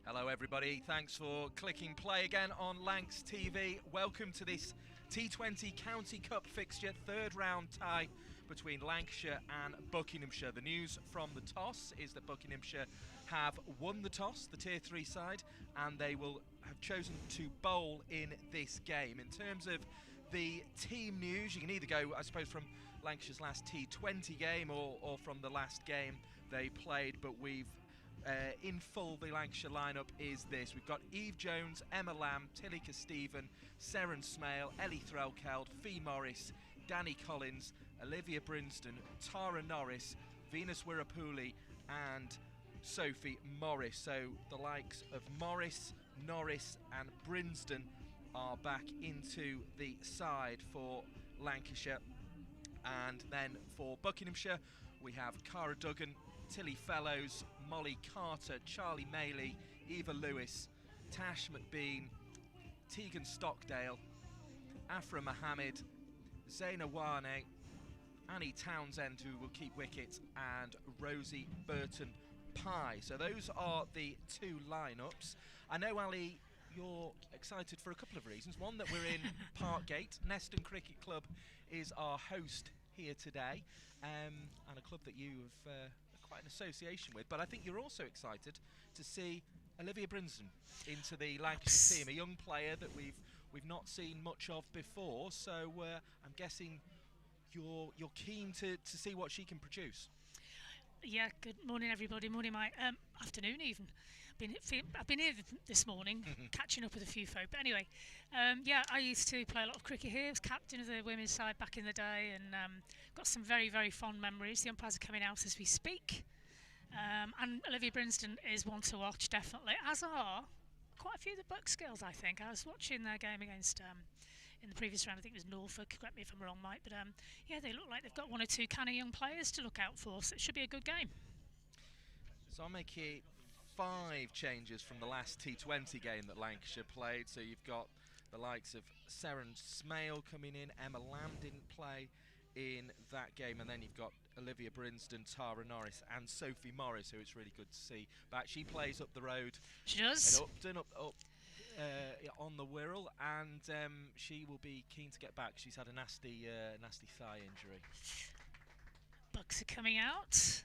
Hello everybody, thanks for clicking play again on Lancs TV. Welcome to this T20 County Cup fixture, third round tie between Lancashire and Buckinghamshire. The news from the toss is that Buckinghamshire have won the toss, the Tier 3 side, and they will have chosen to bowl in this game. In terms of the team news, you can either go, I suppose, from Lancashire's last T20 game or from the last game they played, but we've in full, the Lancashire lineup is this. We've got Eve Jones, Emma Lamb, Tilika Stephen, Seren Smale, Ellie Threlkeld, Fee Morris, Danny Collins, Olivia Brinston, Tara Norris, Venus Wirapuli and Sophie Morris. So the likes of Morris, Norris and Brinston are back into the side for Lancashire. And then for Buckinghamshire, we have Cara Duggan, Tilly Fellows, Molly Carter, Charlie Maley, Eva Lewis, Tash McBean, Tegan Stockdale, Afra Mohammed, Zaina Wane, Annie Townsend, who will keep wicket, and Rosie Burton Pye. So those are the two lineups. I know, Ali, you're excited for a couple of reasons. One, that we're in Parkgate. Neston Cricket Club is our host here today, and a club that you have quite an association with. But I think you're also excited to see Olivia Brinston into the Lancashire team, a young player that we've not seen much of before. So I'm guessing you're keen to see what she can produce. Yeah, good morning everybody, morning Mike, afternoon even. I've been here this morning, catching up with a few folk, but anyway, yeah, I used to play a lot of cricket here, I was captain of the women's side back in the day, and got some very, very fond memories. The umpires are coming out as we speak, and Olivia Brinston is one to watch, definitely, as are quite a few of the Bucks girls, I think. I was watching their game against, in the previous round, I think it was Norfolk, correct me if I'm wrong, Mike, but yeah, they look like they've got one or two canny young players to look out for, so it should be a good game. So I'll make it 5 changes from the last T20 game that Lancashire played. So you've got the likes of Seren Smale coming in, Emma Lamb didn't play in that game, and then you've got Olivia Brinston, Tara Norris and Sophie Morris, who it's really good to see back. She plays up the road. She does. At Upton, up on the Wirral, and she will be keen to get back. She's had a nasty thigh injury. Bucks are coming out.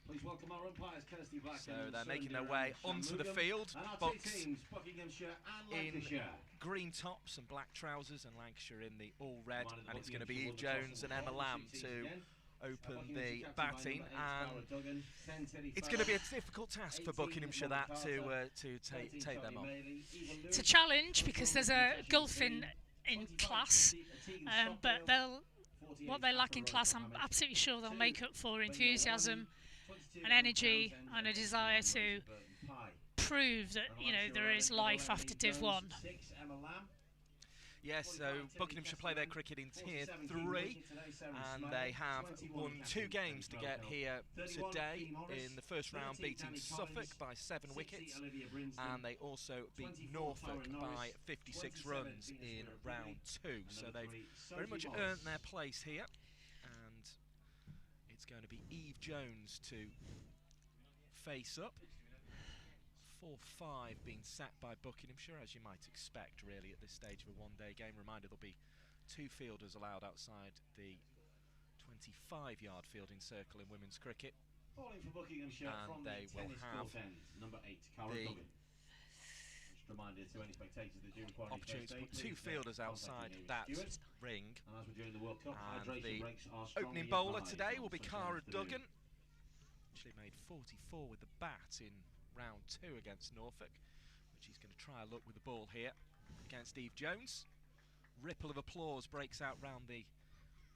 Please welcome our umpires, Kirsty Black. So they're making their way onto the field. Bucks Buckinghamshire and Lancashire. In green tops and black trousers, and Lancashire in the all red. And it's going to be Eve Jones and Emma Lamb to open the batting, and it's going to be a difficult task for Buckinghamshire to take them on. It's a challenge because there's a gulf in class, but what they lack in class, I'm absolutely sure they'll make up for enthusiasm and energy and a desire to prove that there is life after Div 1. Yes, so Buckinghamshire play their cricket in Tier 3, and they have won 2 games to get here today. In the first round, beating Suffolk by 7 wickets, and they also beat Norfolk by 56 runs in round 2. So they've very much earned their place here, and it's going to be Eve Jones to face up. 4-5 being sacked by Buckinghamshire, as you might expect really at this stage of a one-day game. Reminder, there'll be 2 fielders allowed outside the 25-yard fielding circle in women's cricket, and they will have number 8, the opportunity to put 2 fielders outside that ring. And the opening bowler today will be Cara Duggan. Actually made 44 with the bat in round 2 against Norfolk, but she's going to try a look with the ball here against Eve Jones. Ripple of applause breaks out round the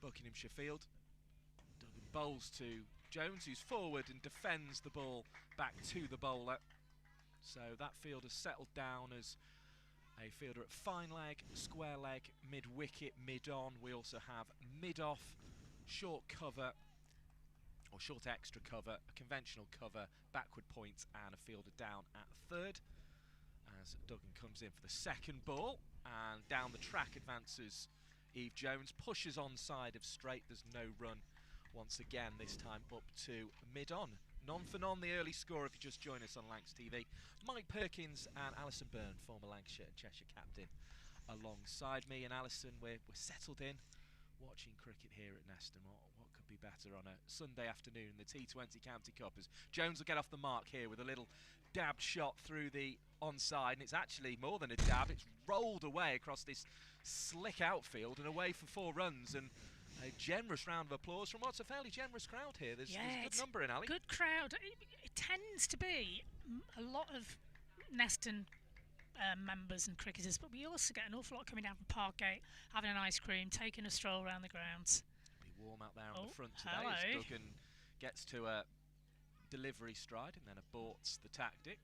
Buckinghamshire field. Duggan bowls to Jones, who's forward and defends the ball back to the bowler. So that field has settled down as a fielder at fine leg, square leg, mid-wicket, mid-on. We also have mid-off, short cover, or short extra cover, a conventional cover, backward point, and a fielder down at third. As Duggan comes in for the second ball, and down the track advances Eve Jones, pushes onside of straight, there's no run once again, this time up to mid-on. Non for non, the early score if you just join us on Lancs TV. Mike Perkins and Alison Byrne, former Lancashire and Cheshire captain, alongside me. And Alison, we're settled in, watching cricket here at Neston. What could be better on a Sunday afternoon in the T20 County Cup, as Jones will get off the mark here with a little dabbed shot through the onside, and it's actually more than a dab, it's rolled away across this slick outfield and away for 4 runs. And a generous round of applause from what's a fairly generous crowd here. There's a good number in, Ali. Good crowd. It tends to be a lot of Neston members and cricketers, but we also get an awful lot coming down from Parkgate, having an ice cream, taking a stroll around the grounds. Be warm out there on the front today as Duggan gets to a delivery stride and then aborts the tactic.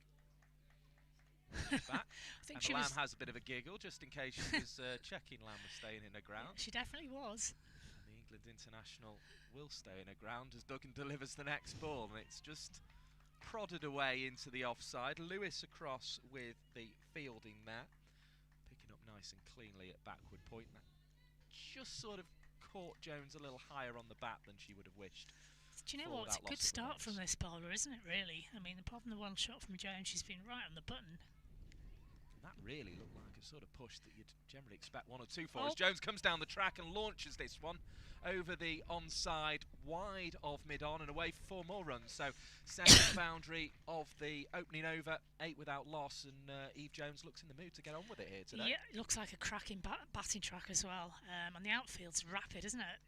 Back. I think Emma Lamb has a bit of a giggle just in case she was checking Lamb was staying in her ground. Yeah, she definitely was. And the England international will stay in her ground as Duggan delivers the next ball, and it's just prodded away into the offside. Lewis across with the fielding there, picking up nice and cleanly at backward point. That just sort of caught Jones a little higher on the bat than she would have wished. Do you know what? It's a good start from this bowler, isn't it, really? I mean, apart from the one shot from Jones, she's been right on the button. That really looked like a sort of push that you'd generally expect 1 or 2 for. As Jones comes down the track and launches this one over the onside, wide of mid-on and away for 4 more runs. So second boundary of the opening over, 8 without loss, and Eve Jones looks in the mood to get on with it here today. Yeah, it looks like a cracking batting track as well, and the outfield's rapid, isn't it?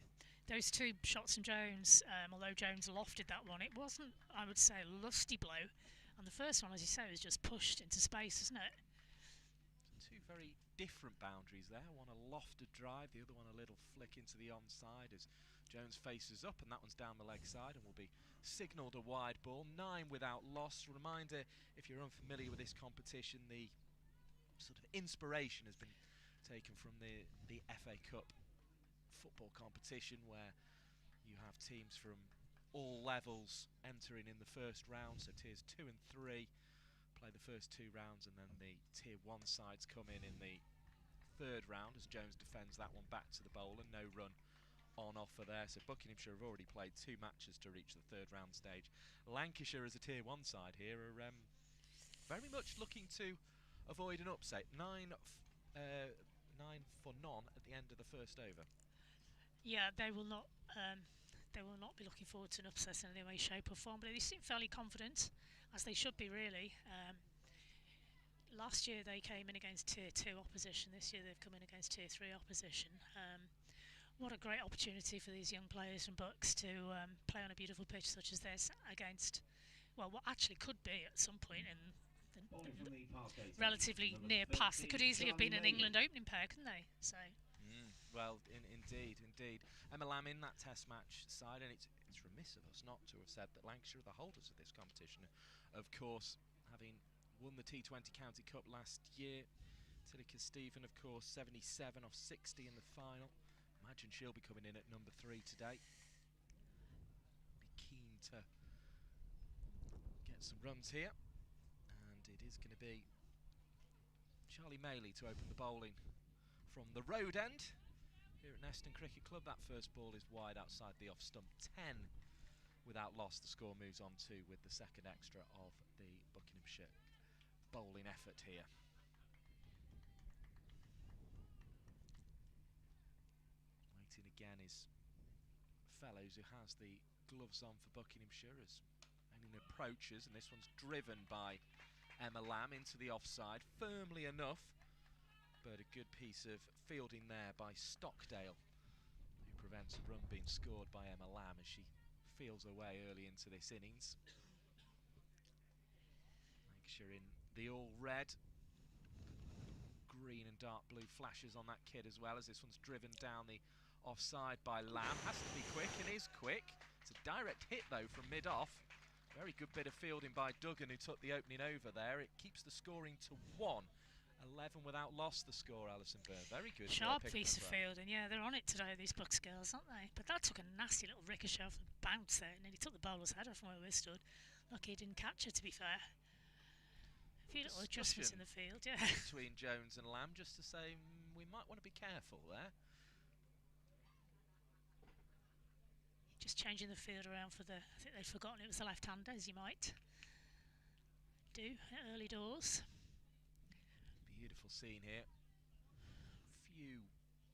Those 2 shots from Jones, although Jones lofted that one, it wasn't, I would say, a lusty blow. And the first one, as you say, was just pushed into space, isn't it? 2 very different boundaries there. One a lofted drive, the other one a little flick into the onside as Jones faces up, and that one's down the leg side and will be signalled a wide ball. 9 without loss. Reminder, if you're unfamiliar with this competition, the sort of inspiration has been taken from the FA Cup football competition, where you have teams from all levels entering in the first round, so tiers 2 and 3 play the first 2 rounds, and then the tier 1 sides come in the 3rd round as Jones defends that one back to the bowler. No run on offer there, so Buckinghamshire have already played 2 matches to reach the 3rd round stage. Lancashire as a tier 1 side here are very much looking to avoid an upset. 9 for none at the end of the first over. Yeah, they will not be looking forward to an upset in any way, shape or form, but they seem fairly confident, as they should be really. Last year they came in against tier 2 opposition. This year they've come in against tier 3 opposition. What a great opportunity for these young players from Bucks to play on a beautiful pitch such as this against, well, what actually could be at some point in the relatively near past. They could easily have been an England opening pair, couldn't they? So. Well, indeed. Emma Lamb in that test match side, and it's remiss of us not to have said that Lancashire are the holders of this competition. Of course, having won the T20 County Cup last year, Tilika Stephen, of course, 77 off 60 in the final. Imagine she'll be coming in at number 3 today. Be keen to get some runs here, and it is going to be Charlie Maley to open the bowling from the road end here at Neston Cricket Club. That first ball is wide outside the off stump. 10 without loss. The score moves on to with the second extra of the Buckinghamshire bowling effort here. Waiting again is Fellows, who has the gloves on for Buckinghamshire, as Aileen approaches, and this one's driven by Emma Lamb into the offside, firmly enough. But a good piece of fielding there by Stockdale, who prevents a run being scored by Emma Lamb as she feels her way early into this innings. Lancashire in the all-red, green and dark blue flashes on that kit as well, as this one's driven down the offside by Lamb. Has to be quick, and is quick. It's a direct hit though from mid-off. Very good bit of fielding by Duggan, who took the opening over there. It keeps the scoring to 1. 11 without loss, the score, Alison Byrne. Very good. Sharp piece of fielding, yeah, they're on it today, these Bucks girls, aren't they? But that took a nasty little ricochet off the bounce there, and then he took the bowler's head off from where we stood. Lucky he didn't catch her, to be fair. A few little adjustments in the field, yeah. Between Jones and Lamb, just to say we might want to be careful there. Just changing the field around for the. I think they'd forgotten it was the left-hander, as you might do at early doors. Beautiful scene here. Few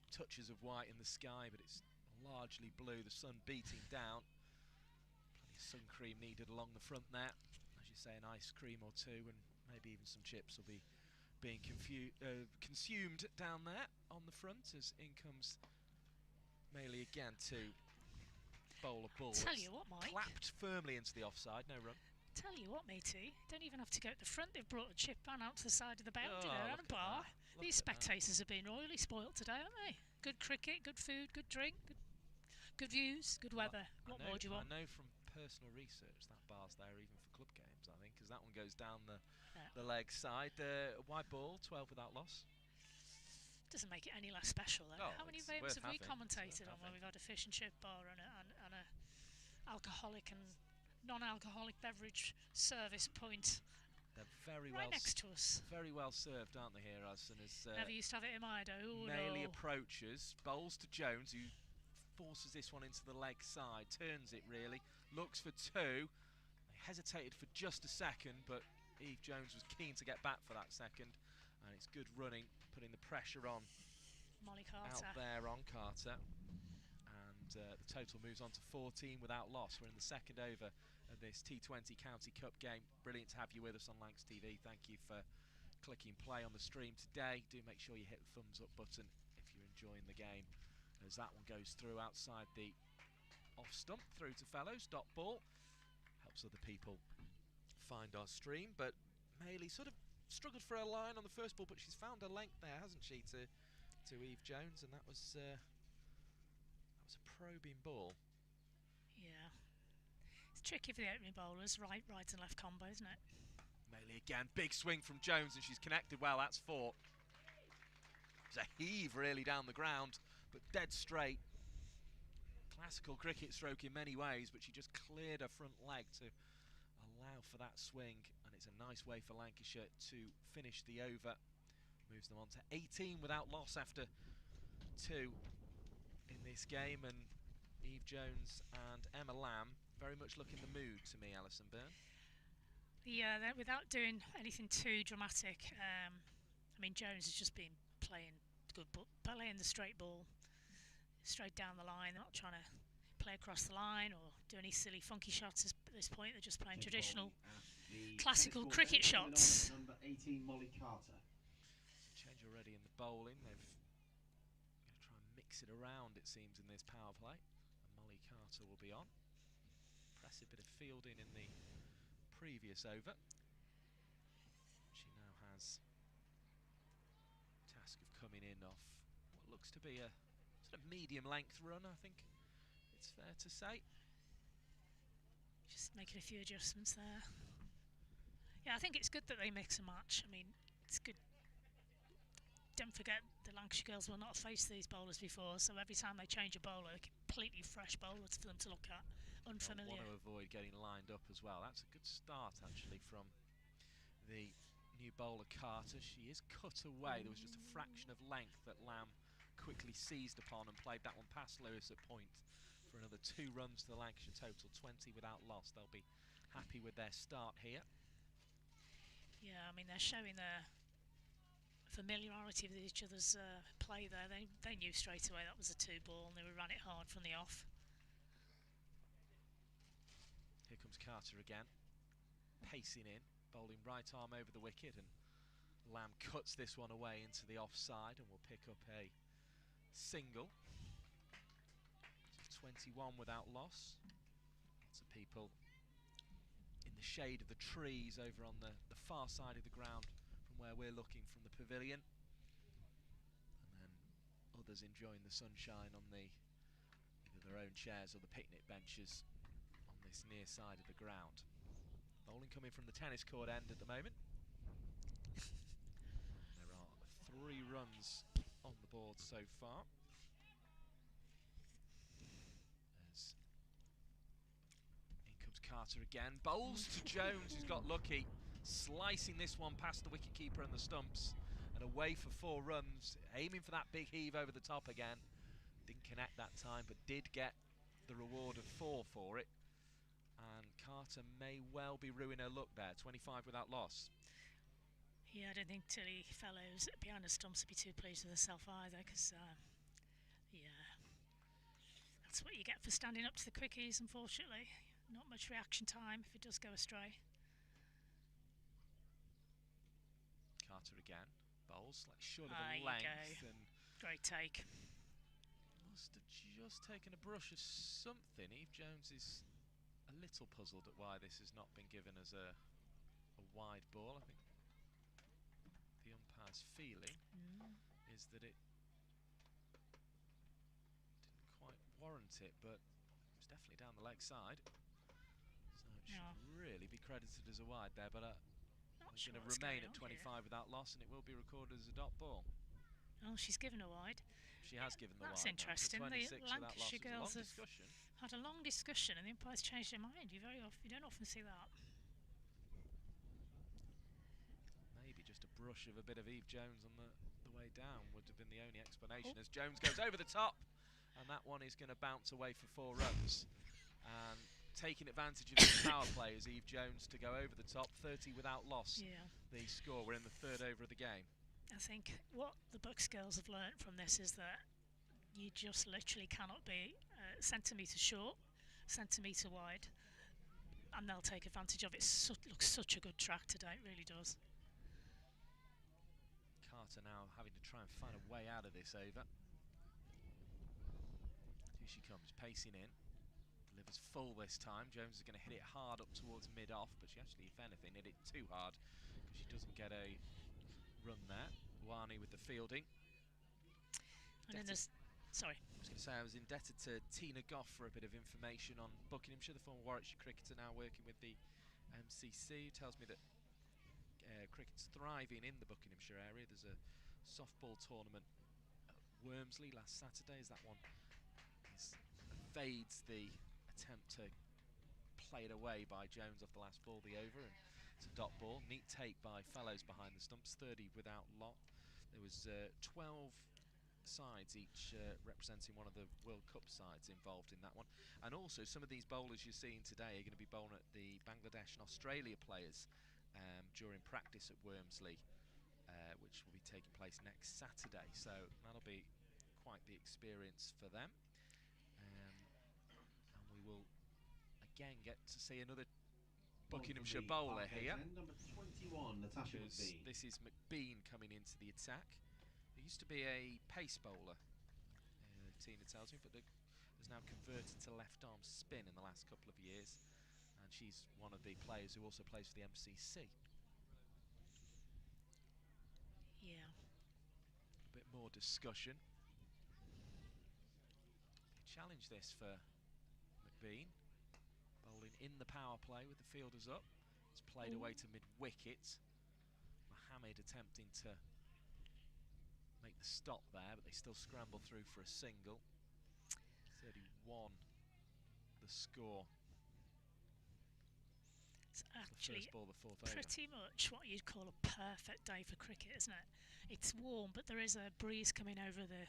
touches of white in the sky, but it's largely blue. The sun beating down. Plenty of sun cream needed along the front there. As you say, an ice cream or two, and maybe even some chips will be being consumed down there on the front as in comes Maley again to bowl a ball. Tell you what, Mike. Clapped firmly into the offside, no run. Tell you what, matey, don't even have to go at the front. They've brought a chip ban out to the side of the boundary Oh, there look and a at bar. that. These Look at that. spectators have been royally spoilt today, haven't they? Good cricket, good food, good drink, good views, good weather. What more do you want? I know from personal research that bar's there even for club games, I think, because that one goes down the leg side. Wide ball, 12 without loss. Doesn't make it any less special, though. Oh, How many it's games worth have we having. commentated It's worth on when having. we've had a fish and chip bar and a alcoholic and non-alcoholic beverage service point They're very right well next to us? very well served, aren't they, here, Alison? As Never used to have it in my dough. Maley No. approaches, bowls to Jones, who forces this one into the leg side, turns it really, looks for two. They hesitated for just a second, but Eve Jones was keen to get back for that second, and it's good running, putting the pressure on Molly out Carter. there on Carter. And the total moves on to 14 without loss. We're in the second over of this T20 County Cup game. Brilliant to have you with us on Lancs TV. Thank you for clicking play on the stream today. Do make sure you hit the thumbs up button if you're enjoying the game, as that one goes through outside the off stump through to Fellows. Dot ball helps other people find our stream, but Maley sort of struggled for a line on the first ball, but she's found a length there, hasn't she, to Eve Jones, and that was a probing ball. Yeah. It's tricky for the opening bowlers, right and left combo, isn't it? Maley again, big swing from Jones, and she's connected well. That's 4. It's a heave really down the ground, but dead straight. Classical cricket stroke in many ways, but she just cleared her front leg to allow for that swing, and it's a nice way for Lancashire to finish the over. Moves them on to 18 without loss after 2 in this game, and Eve Jones and Emma Lamb very much look in the mood to me, Alison Byrne. Yeah, without doing anything too dramatic. I mean, Jones has just been playing playing the straight ball straight down the line. They're not trying to play across the line or do any silly funky shots at this point. They're just playing traditional classical cricket shots. Number 18, Molly Carter. Change already in the bowling. They've going to try and mix it around, it seems, in this power play. And Molly Carter will be on. Impressive bit of fielding in the previous over. She now has the task of coming in off what looks to be a sort of medium length run, I think it's fair to say. Just making a few adjustments there. Yeah, I think it's good that they mix and match. I mean, it's good. Don't forget, the Lancashire girls will not have faced these bowlers before, so every time they change a bowler, a completely fresh bowler for them to look at, unfamiliar. Want to avoid getting lined up as well. That's a good start actually from the new bowler Carter. She is cut away. There was just a fraction of length that Lamb quickly seized upon and played that one past Lewis at point for another 2 runs to the Lancashire total, 20 without loss. They'll be happy with their start here. Yeah, I mean, they're showing their familiarity with each other's play there. They knew straight away that was a 2 ball and they ran it hard from the off. Here comes Carter again, pacing in, bowling right arm over the wicket, and Lamb cuts this one away into the offside and will pick up a single. So 21 without loss. Lots of people in the shade of the trees over on the far side of the ground from where we're looking from the pavilion, and then others enjoying the sunshine on either their own chairs or the picnic benches on this near side of the ground. Bowling coming from the tennis court end at the moment. There are 3 runs on the board so far. As in comes Carter again, bowls to Jones, who's got lucky, slicing this one past the wicketkeeper and the stumps, and away for 4 runs, aiming for that big heave over the top again. Didn't connect that time, but did get the reward of 4 for it. And Carter may well be ruining her luck there. 25 without loss. Yeah, I don't think Tilly Fellows behind the stumps would be too pleased with herself either, because, yeah, that's what you get for standing up to the quickies, unfortunately. Not much reaction time if it does go astray. Carter again. Bowls, like short of There the you length. go. And Great take. must have just taken a brush of something. Eve Jones is a little puzzled at why this has not been given as a wide ball. I think the umpire's feeling is that it didn't quite warrant it, but it was definitely down the leg side. So it should really be credited as a wide there, but it's going to remain at 25 without loss, and it will be recorded as a dot ball. Oh, she's given a wide. She has given the That's wide. interesting. The Lancashire girls have discussion. had a long discussion, and the umpire's changed their mind. You don't often see that. Maybe just a brush of a bit of Eve Jones on the way down would have been the only explanation. As Jones goes over the top, and that one is going to bounce away for 4 runs. And taking advantage of the power play is Eve Jones to go over the top, 30 without loss. Yeah. The score. We're in the 3rd over of the game. I think what the Bucks girls have learnt from this is that you just literally cannot be centimetre short, centimetre wide, and they'll take advantage of it. Looks such a good track today, it really does. Carter now having to try and find a way out of this over. Here she comes, pacing in. Delivers full this time. Jones is going to hit it hard up towards mid-off, but she actually, if anything, hit it too hard because she doesn't get a run there. Wani with the fielding. And then there's, sorry. I was going to say I was indebted to Tina Goff for a bit of information on Buckinghamshire, the former Warwickshire cricketer now working with the MCC. Tells me that cricket's thriving in the Buckinghamshire area. There's a softball tournament at Wormsley last Saturday. As that one evades the attempt to play it away by Jones off the last ball, the over, and it's a dot ball. Neat take by Fellows behind the stumps, 30 without lot. There was 12 sides each representing one of the World Cup sides involved in that one. And also some of these bowlers you're seeing today are going to be bowling at the Bangladesh and Australia players during practice at Wormsley, which will be taking place next Saturday. So that'll be quite the experience for them. And we will again get to see another Buckinghamshire bowler here. Number 21, Natasha McBean. This is McBean coming into the attack. He used to be a pace bowler, Tina tells me, but has now converted to left arm spin in the last couple of years, and she's one of the players who also plays for the MCC. Yeah. A bit more discussion. Challenge this for McBean. Bowling in the power play with the fielders up. It's played away to mid-wicket. Mohammed attempting to make the stop there, but they still scramble through for a single. 31 the score. It's actually the first ball, the 4th over. Pretty much what you'd call a perfect day for cricket, isn't it? It's warm, but there is a breeze coming over the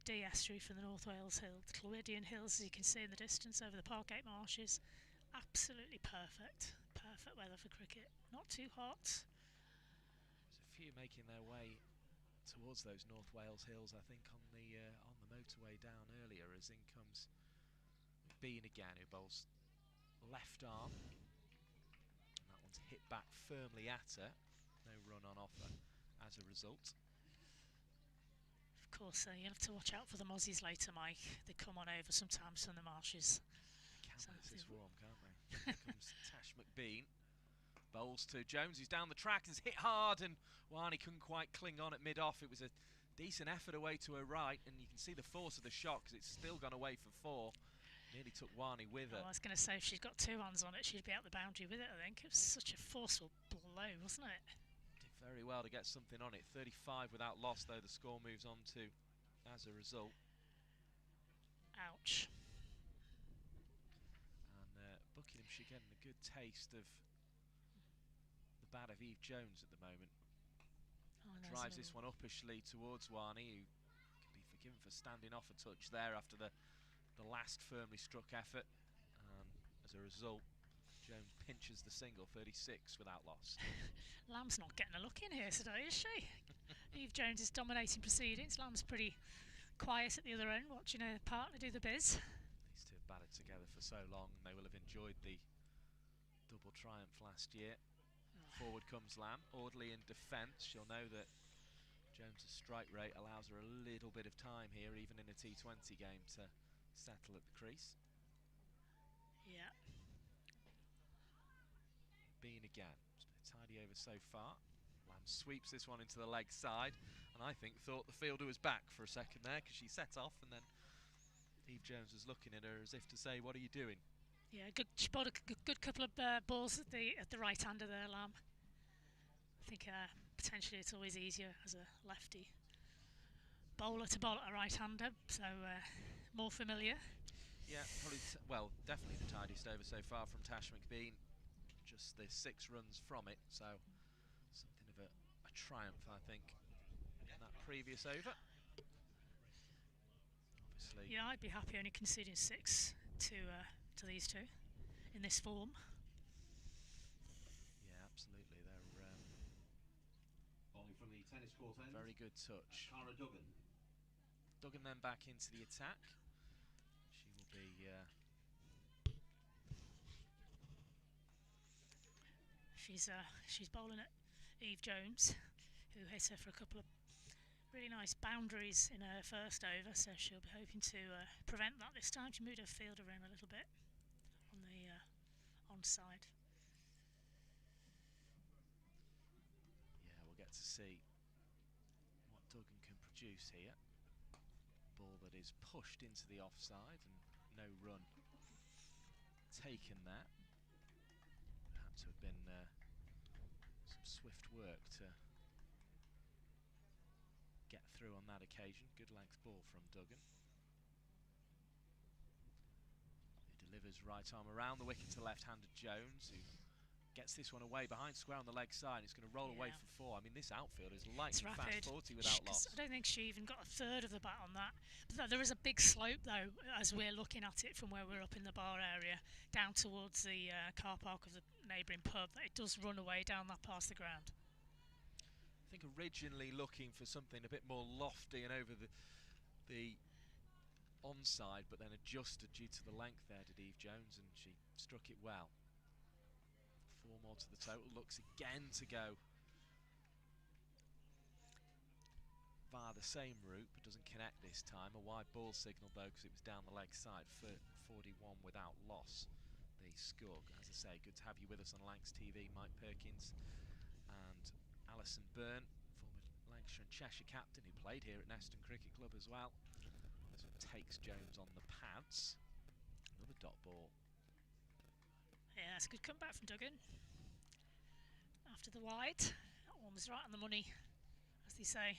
Dee estuary from the North Wales Hills, the Clwydian Hills, as you can see in the distance, over the Parkgate Marshes. Absolutely perfect. Perfect weather for cricket. Not too hot. There's a few making their way towards those North Wales Hills, I think, on the motorway down earlier, as in comes McBean again, who bowls left arm. And that one's hit back firmly at her. No run on offer as a result. Of course, you'll have to watch out for the mozzies later, Mike. They come on over sometimes from the marshes. Candidates is warm, can't they? Here comes Tash McBean. Bowls to Jones, who's down the track, and is hit hard, and Wani couldn't quite cling on at mid-off. It was a decent effort away to her right, and you can see the force of the shot, because it's still gone away for 4. Nearly took Wani with her. I was going to say, if she'd got 2 hands on it, she'd be out the boundary with it, I think. It was such a forceful blow, wasn't it? Did very well to get something on it. 35 without loss, though. The score moves on to, as a result. Ouch. And Buckinghamshire getting a good taste of the bat of Eve Jones at the moment. Drives this one uppishly towards Wani, who can be forgiven for standing off a touch there after the the last firmly struck effort, and as a result, Jones pinches the single, 36 without loss. Lamb's not getting a look in here today, is she? Eve Jones is dominating proceedings. Lamb's pretty quiet at the other end, watching her partner do the biz. These two have batted together for so long, and they will have enjoyed the double triumph last year. Forward comes Lamb, orderly in defence. She'll know that Jones's strike rate allows her a little bit of time here, even in a T20 game, to settle at the crease. Yeah. Bean again, tidy over so far. Lamb sweeps this one into the leg side, and I think thought the fielder was back for a second there, because she set off, and then Eve Jones was looking at her as if to say, "What are you doing?" Yeah, she bowled a good couple of balls at the right hander there, Lamb. I think potentially it's always easier as a lefty bowler to bowl at a right hander, so more familiar. Yeah, probably. Well, definitely the tidiest over so far from Tash McBean. Just the 6 runs from it, so something of a triumph, I think, in that previous over. Obviously. Yeah, I'd be happy only conceding 6 to these two in this form. Yeah, absolutely. They're bowling from the tennis court end. Very good touch. Cara Duggan. Duggan then back into the attack. She will be. She's bowling at Eve Jones, who hit her for a couple of really nice boundaries in her first over, so she'll be hoping to prevent that this time. She moved her fielder in a little bit on the onside. Yeah, we'll get to see what Duggan can produce here. Ball that is pushed into the offside and no run taken there. Had to have been some swift work to get through on that occasion. Good length ball from Duggan. He delivers right arm around the wicket to left-handed Jones, who gets this one away behind square on the leg side. It's going to roll away for 4. I mean, this outfield is lightning fast 40 without loss. I don't think she even got a third of the bat on that. But there is a big slope, though, as we're looking at it from where we're up in the bar area, down towards the car park of the neighbouring pub. That it does run away down that part of the ground. I think originally looking for something a bit more lofty and over the onside, but then adjusted due to the length there, did Eve Jones, and she struck it well. 4 more to the total. Looks again to go via the same route, but doesn't connect this time. A wide ball signal though, because it was down the leg side for 41 without loss. The Skug, as I say, good to have you with us on Lancs TV. Mike Perkins and Alison Byrne, former Lancashire and Cheshire captain, who played here at Neston Cricket Club as well. This one takes Jones on the pads. Another dot ball. Yeah, that's a good comeback from Duggan. After the wide, that one was right on the money, as they say.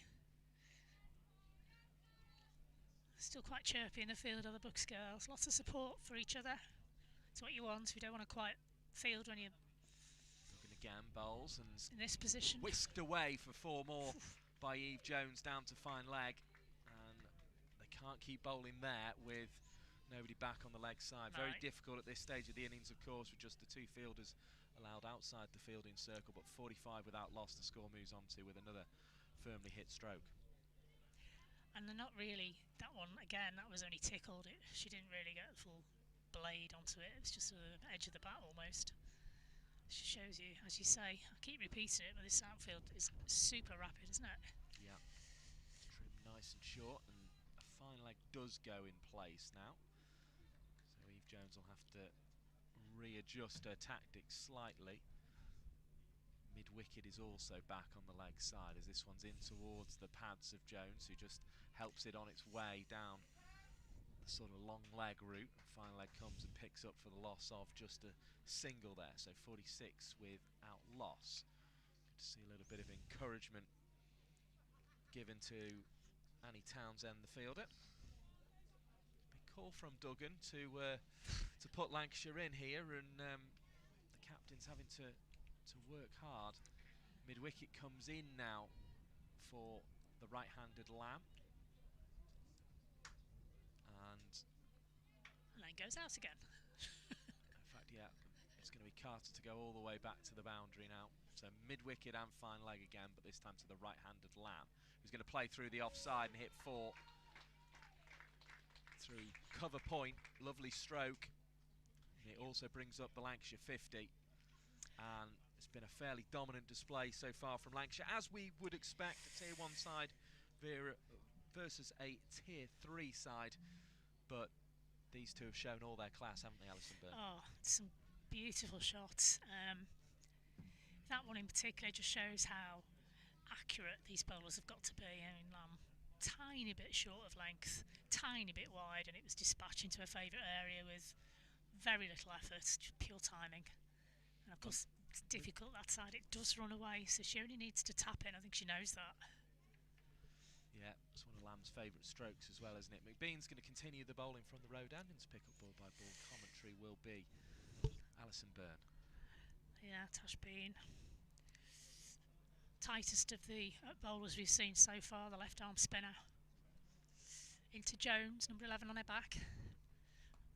Still quite chirpy in the field, are the Bucks girls. Lots of support for each other. It's what you want. We don't want to quite field when you're Duggan again bowls and in this position. Whisked away for 4 more by Eve Jones down to fine leg, and they can't keep bowling there with nobody back on the leg side. No. Very difficult at this stage of the innings, of course, with just the 2 fielders allowed outside the fielding circle, but 45 without loss. The score moves on to with another firmly hit stroke. And they're not really, that one again, that was only tickled. She didn't really get the full blade onto it. It was just the edge of the bat almost. She shows you, as you say, I keep repeating it, but this outfield is super rapid, isn't it? Yeah, trim nice and short, and a fine leg does go in place now. So Eve Jones will have to readjust her tactics slightly. Mid-wicket is also back on the leg side, as this one's in towards the pads of Jones, who just helps it on its way down the sort of long leg route. Fine leg comes and picks up for the loss of just a single there, so 46 without loss. Good to see a little bit of encouragement given to Annie Townsend, the fielder. Big call from Duggan to put Lancashire in here, and the captain's having to work hard. Mid-wicket comes in now for the right-handed Lamb, and goes out again. In fact, yeah, it's going to be Carter to go all the way back to the boundary now. So mid-wicket and fine leg again, but this time to the right-handed Lamb, who's going to play through the offside and hit 4 through cover point. Lovely stroke. And it also brings up the Lancashire 50. And it's been a fairly dominant display so far from Lancashire, as we would expect a Tier 1 side versus a Tier 3 side. But these two have shown all their class, haven't they, Alison Byrne? Oh, some beautiful shots. That one in particular just shows how accurate these bowlers have got to be. I mean, tiny bit short of length, tiny bit wide, and it was dispatched into a favourite area with very little effort, just pure timing. And of course, it's difficult that side. It does run away, so she only needs to tap in. I think she knows that. Yeah, it's one of Lamb's favourite strokes as well, isn't it? McBean's going to continue the bowling from the road, and his pick-up ball by ball commentary will be Alison Byrne. Yeah, Tash Bean. Tightest of the bowlers we've seen so far, the left arm spinner. Into Jones, number 11 on her back.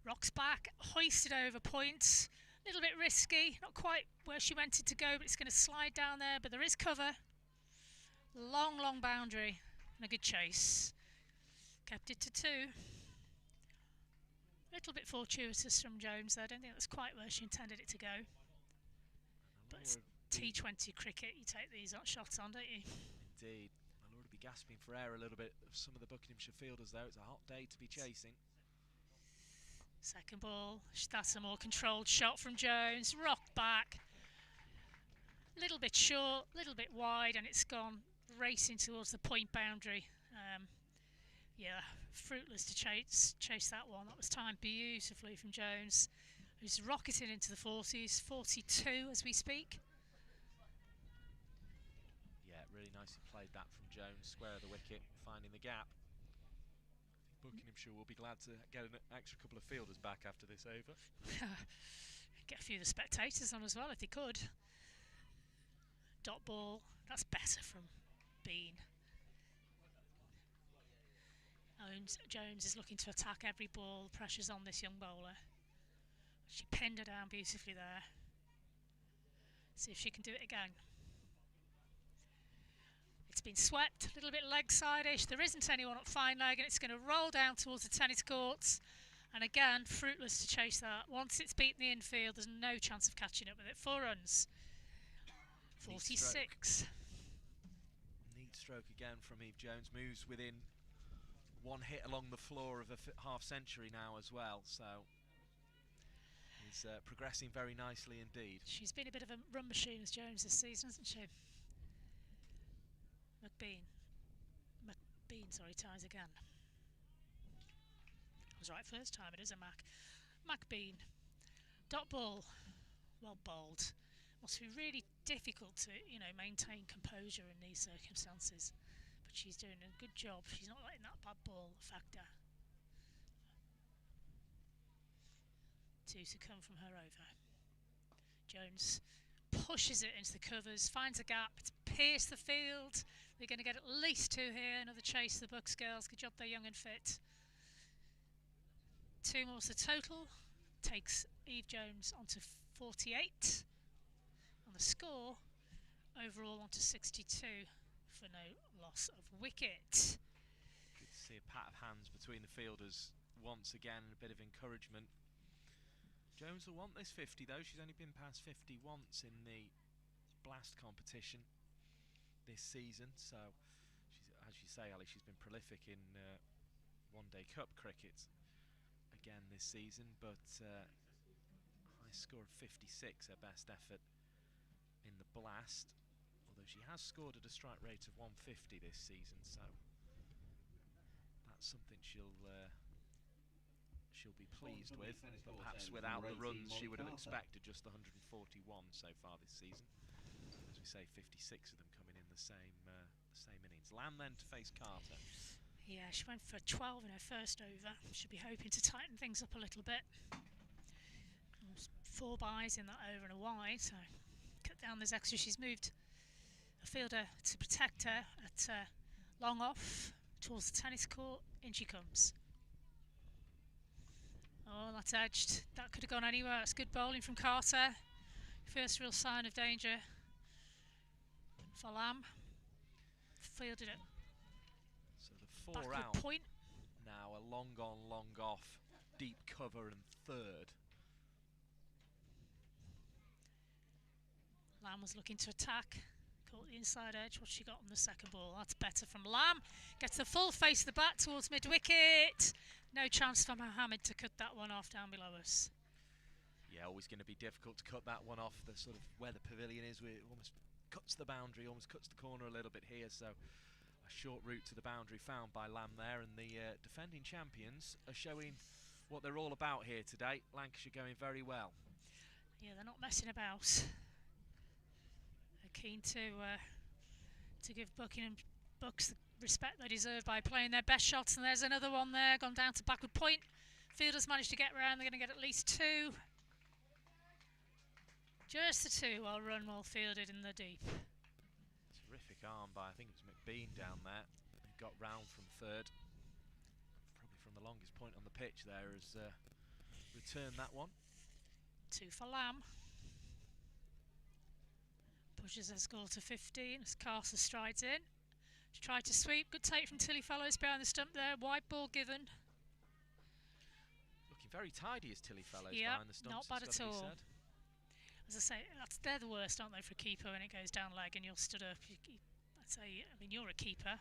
Rocks back, hoisted over points. A little bit risky, not quite where she wanted to go, but it's going to slide down there, but there is cover. Long, long boundary and a good chase. Kept it to 2. A little bit fortuitous from Jones there. I don't think that's quite where she intended it to go. But it's T20 cricket, you take these shots on, don't you? Indeed. I'll already be gasping for air a little bit of some of the Buckinghamshire fielders, though. It's a hot day to be chasing. Second ball, that's a more controlled shot from Jones. Rocked back. A little bit short, a little bit wide, and it's gone racing towards the point boundary. Yeah, fruitless to chase that one. That was timed beautifully from Jones, who's rocketing into the 40s, 42 as we speak. Yeah, really nicely played that from Jones, square of the wicket, finding the gap. I think Buckinghamshire will be glad to get an extra couple of fielders back after this over. Get a few of the spectators on as well if they could. Dot ball, that's better from Bean. Jones is looking to attack every ball. The pressure's on this young bowler. She pinned her down beautifully there. See if she can do it again. It's been swept, a little bit leg side-ish. There isn't anyone at fine leg, and it's going to roll down towards the tennis courts. And again, fruitless to chase that. Once it's beaten the infield, there's no chance of catching up with it. 4 runs. 46. Neat stroke again from Eve Jones. Moves within 1 hit along the floor of a half century now as well. So he's progressing very nicely indeed. She's been a bit of a run machine as Jones this season, hasn't she? McBean, sorry, ties again. I was right first time, it is a McBean. Dot ball, well bowled. Must be really difficult to, maintain composure in these circumstances. But she's doing a good job. She's not letting that bad ball affect her. 2 to come from her over. Jones pushes it into the covers, finds a gap, it's pierced the field. They're going to get at least 2 here. Another chase, the Bucks girls. Good job, they're young and fit. 2 more to total. Takes Eve Jones onto 48. On the score, overall onto 62 for no loss of wicket. Good to see a pat of hands between the fielders once again, and a bit of encouragement. Jones will want this 50 though. She's only been past 50 once in the Blast competition this season, so she's, as you say, Ali, she's been prolific in one-day cup cricket again this season, but high score of 56, her best effort in the Blast, although she has scored at a strike rate of 150 this season, so that's something she'll be pleased with, but perhaps without the runs she would have expected just 141 so far this season. As we say, 56 of them coming in the same innings. Lamb then to face Carter. Yeah, she went for 12 in her first over. Should be hoping to tighten things up a little bit. 4 byes in that over and a wide, so cut down those extra. She's moved a fielder to protect her at long off towards the tennis court. In she comes. Oh, that's edged. That could have gone anywhere. That's good bowling from Carter. First real sign of danger for Lamb. Fielded it. So the 4 Backward out point. now, a long on, long off, deep cover and third. Lamb was looking to attack. Caught the inside edge. What's she got on the second ball? That's better from Lamb. Gets the full face of the bat towards mid-wicket. No chance for Mohammed to cut that one off down below us. Yeah, always going to be difficult to cut that one off. The sort of where the pavilion is, where it almost cuts the boundary, almost cuts the corner a little bit here. So a short route to the boundary found by Lamb there, and the defending champions are showing what they're all about here today. Lancashire going very well. Yeah, they're not messing about. They're keen to give Bucks the respect they deserve by playing their best shots, and there's another one there, gone down to backward point. Fielders managed to get round. They're going to get at least 2. Just the 2, well run, well fielded in the deep. Terrific arm by, I think it was McBean down there. He got round from third. Probably from the longest point on the pitch there, has returned that one. 2 for Lamb. Pushes their score to 15 as Carter strides in. She tried to sweep. Good take from Tilly Fellows behind the stump there. Wide ball given. Looking very tidy is Tilly Fellows Yep, behind the stumps. not bad at all. As I say, they're the worst, aren't they, for a keeper when it goes down leg and you're stood up. I'd say, I mean, you're a keeper.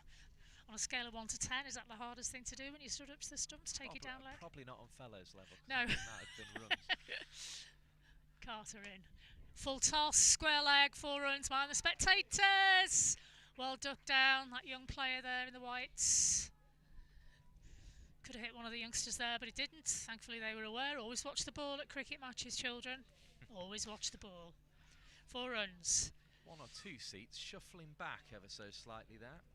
On a scale of 1 to 10, is that the hardest thing to do when you stood up to the stumps, take it down leg? Probably not on Fellows level. No. That had been runs. Carter in. Full toss, square leg, 4 runs behind the spectators. Well ducked down, that young player there in the whites. Could have hit one of the youngsters there, but it didn't. Thankfully they were aware. Always watch the ball at cricket matches, children. Always watch the ball. 4 runs. 1 or 2 seats shuffling back ever so slightly there.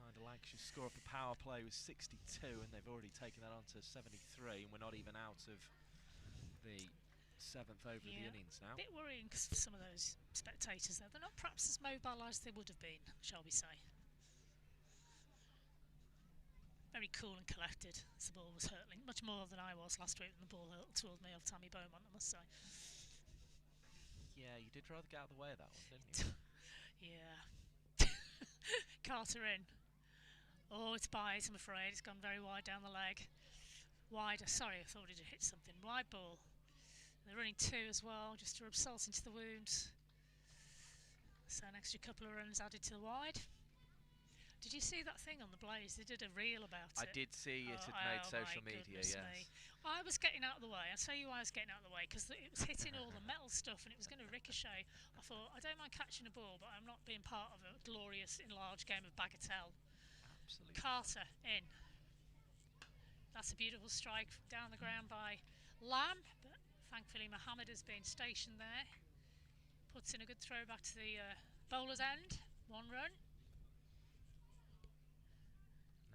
Mind Lancashire score off the power play was 62, and they've already taken that on to 73, and we're not even out of the 7th over of the innings now. A bit worrying for some of those spectators there. They're not perhaps as mobile as they would have been, shall we say. Very cool and collected as the ball was hurtling. Much more than I was last week when the ball hurtled toward me off Tammy Beaumont, I must say. Yeah, you did rather get out of the way of that one, didn't you? Yeah. Carter in. Oh, it's Byes, I'm afraid. It's gone very wide down the leg. Wide, sorry, I thought it had hit something. Wide ball. They're running 2 as well, just to rub salt into the wound. So an extra couple of runs added to the wide. Did you see that thing on the Blaze? They did a reel about it. I did see it had made social media, yes. I was getting out of the way. I'll tell you why I was getting out of the way, because it was hitting all the metal stuff and it was going to ricochet. I thought, I don't mind catching a ball, but I'm not being part of a glorious enlarged game of bagatelle. Absolutely. Carter in. That's a beautiful strike down the ground by Lamb, but thankfully Mohammed has been stationed there. Puts in a good throw back to the bowler's end. 1 run.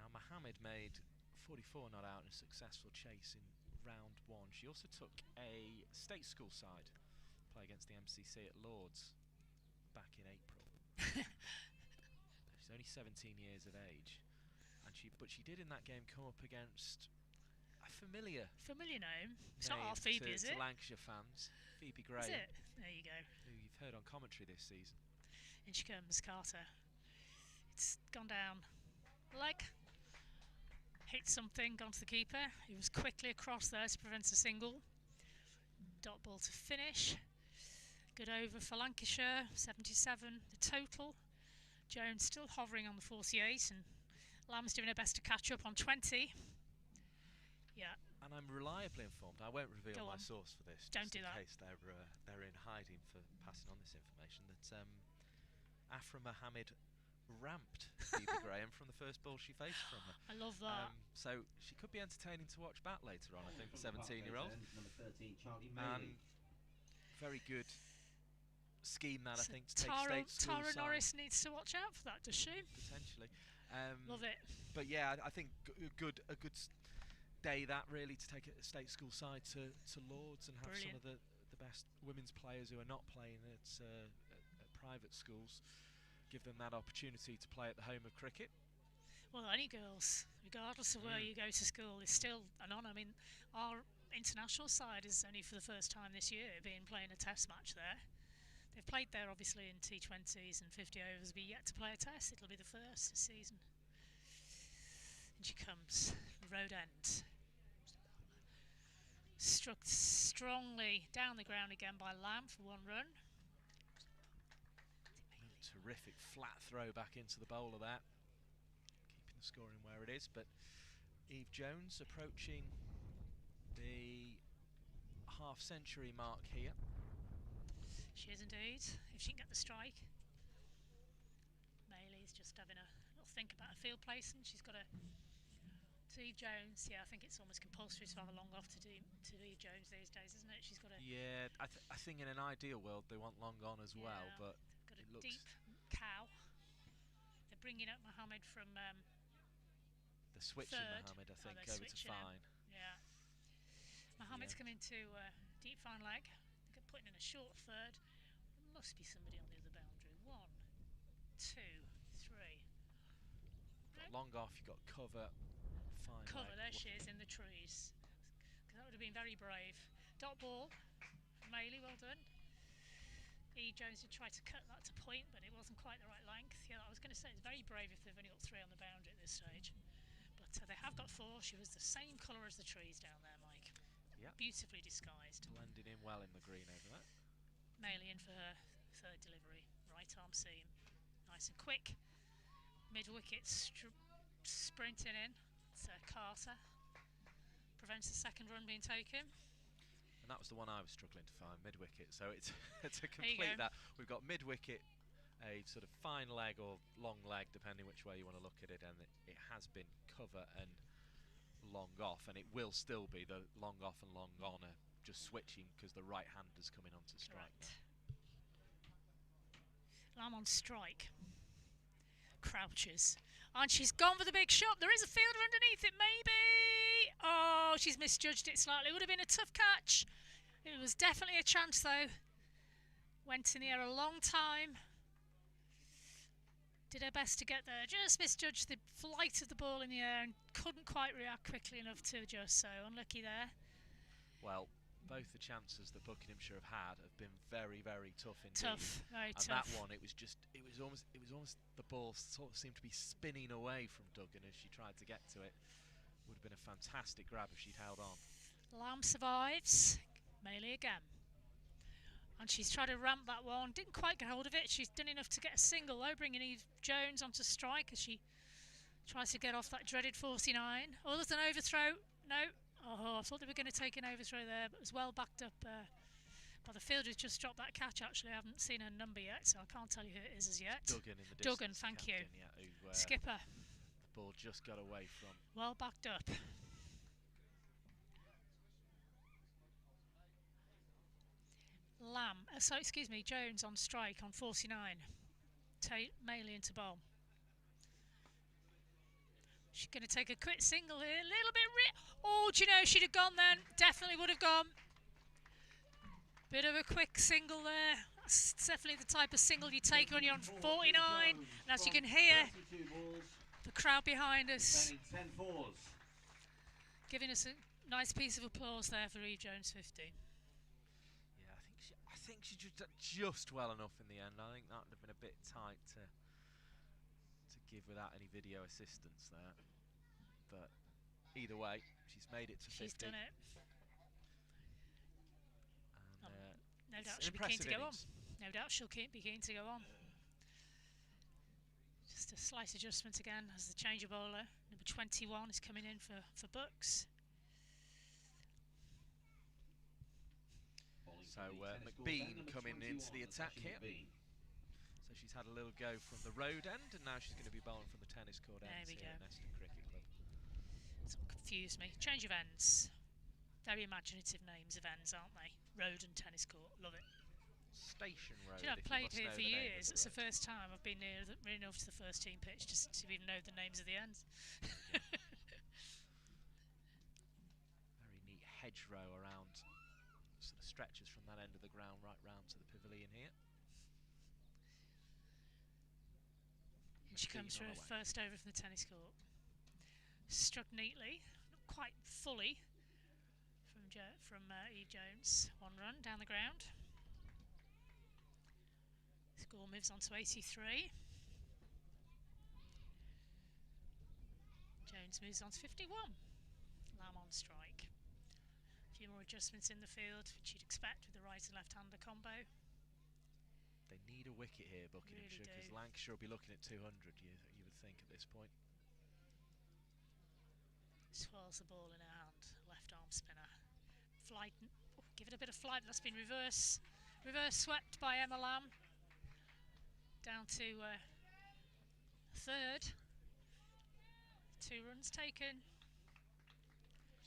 Now Mohammed made 44 not out in a successful chase in round 1. She also took a state school side play against the MCC at Lords back in April. She's only 17 years of age, and but she did in that game come up against a familiar name. It's not our Phoebe, is it? To Lancashire fans, Phoebe Graham. Is it? There you go. Who you've heard on commentary this season. In she comes, Carter. It's gone down. Leg. Hit something, gone to the keeper. He was quickly across there to prevent a single. Dot ball to finish. Good over for Lancashire. 77 the total. Jones still hovering on the 48, and Lamb's doing her best to catch up on 20. Yeah. And I'm reliably informed, I won't reveal my source for this, Don't just do in that. case they're in hiding for passing on this information, that Afra Mohammed ramped Phoebe Graham from the first ball she faced from her. I love that. So she could be entertaining to watch back later on, I think, the 17-year-old. Number 13, Charlie And very good scheme that, I think, to take state school Tara side. Norris needs to watch out for that, does she? Potentially. Love it. But yeah, I think a good day that, really, to take a state school side to Lords and have some of the best women's players who are not playing at private schools, give them that opportunity to play at the home of cricket. Well, any girls, regardless of where you go to school, is still an honour. I mean, our international side is only for the first time this year playing a test match there. They've played there obviously in T20s and 50 overs, but yet to play a test. It'll be the first this season. And she comes, road end. Struck strongly down the ground again by Lamb for 1 run. Terrific flat throw back into the bowler there, keeping the scoring where it is. But Eve Jones approaching the half-century mark here. She is indeed, if she can get the strike. Maylee's just having a little think about a field placement. She's got a Eve Jones. Yeah, I think it's almost compulsory to have a long off to Eve Jones these days, isn't it? She's got a I think in an ideal world they want long on as well, but got a it looks deep cow. They're bringing up Mohammed from the switching third. Mohammed, I think, over to fine. Yeah, Mohammed's come into deep fine leg. They're putting in a short third. There must be somebody on the other boundary. 1, 2, 3. Got long off. You got cover. Fine Cover. leg. There she is in the trees. That would have been very brave. Dot ball. Maylee, well done. Eve Jones did try to cut that to point, but it wasn't quite the right length. Yeah, I was going to say it's very brave if they've only got 3 on the boundary at this stage. But they have got 4. She was the same colour as the trees down there, Mike. Yep. Beautifully disguised. Blending in well in the green over there. Maylee in for her 3rd delivery. Right arm seam. Nice and quick. Mid-wicket sprinting in. It's Carter. Prevents the 2nd run being taken. And that was the one I was struggling to find, mid-wicket. So it's to complete that, we've got mid-wicket, a sort of fine leg or long leg, depending which way you want to look at it, and it has been cover and long off, and it will still be. The long off and long on are just switching because the right hander's coming on to strike. Lamb on strike. Crouches. And she's gone for the big shot. There is a fielder underneath it, maybe. Oh, she's misjudged it slightly. Would have been a tough catch. It was definitely a chance, though. Went in the air a long time. Did her best to get there. Just misjudged the flight of the ball in the air and couldn't quite react quickly enough to adjust. So unlucky there. Well, both the chances that Buckinghamshire have had have been very, very tough indeed. Tough, very and tough. that one, it was almost the ball sort of seemed to be spinning away from Duggan as she tried to get to it. Would have been a fantastic grab if she'd held on. Lamb survives. Maylee again. And she's tried to ramp that one. Didn't quite get hold of it. She's done enough to get a single though, bringing Eve Jones onto strike as she tries to get off that dreaded 49. Other than overthrow, no. Oh, I thought they were going to take an overthrow there, but it was well backed up by the fielder who's just dropped that catch. Actually, I haven't seen her number yet, so I can't tell you who it is as yet. Duggan in the distance. Duggan, thank you. Yeah, who, Skipper. The ball just got away from. Well backed up. Lamb, Jones on strike on 49. Maylee into bowl. She's going to take a quick single here. A little bit. Oh, do you know, she'd have gone then. Definitely would have gone. Bit of a quick single there. That's definitely the type of single you take when you're on 49. And as you can hear, the crowd behind us giving us a nice piece of applause there for Eve Jones 50. Yeah, I think she just well enough in the end. I think that would have been a bit tight to give without any video assistance there, but either way she's made it to 50. She's done it, and no doubt she'll be keen to go on. No doubt she'll be keen to go on. Just a slight adjustment again as the change of bowler number 21 is coming in for Bucks. So McBean coming into the attack here. So she's had a little go from the road end, and now she's going to be bowling from the tennis court ends here at Neston Cricket Club. It's all confused me. Change of ends. Very imaginative names of ends, aren't they? Road and tennis court. Love it. Station Road. Do you know, I've played here for years. It's the first time I've been near enough to the first team pitch just to even know the names of the ends. Very neat hedgerow around, sort of stretches from that end of the ground right round to the pavilion here. And she comes for her first over from the tennis court. Struck neatly, not quite fully, from Eve Jones. 1 run down the ground. Score moves on to 83. Jones moves on to 51. Lamb on strike. A few more adjustments in the field, which you'd expect with the right and left-hander combo. They need a wicket here, Buckinghamshire, because Really Lancashire will be looking at 200, you would think at this point. Swirls the ball in her hand, left arm spinner. Flight, give it a bit of flight. That's been reverse swept by Emma Lamb. Down to third. 2 runs taken.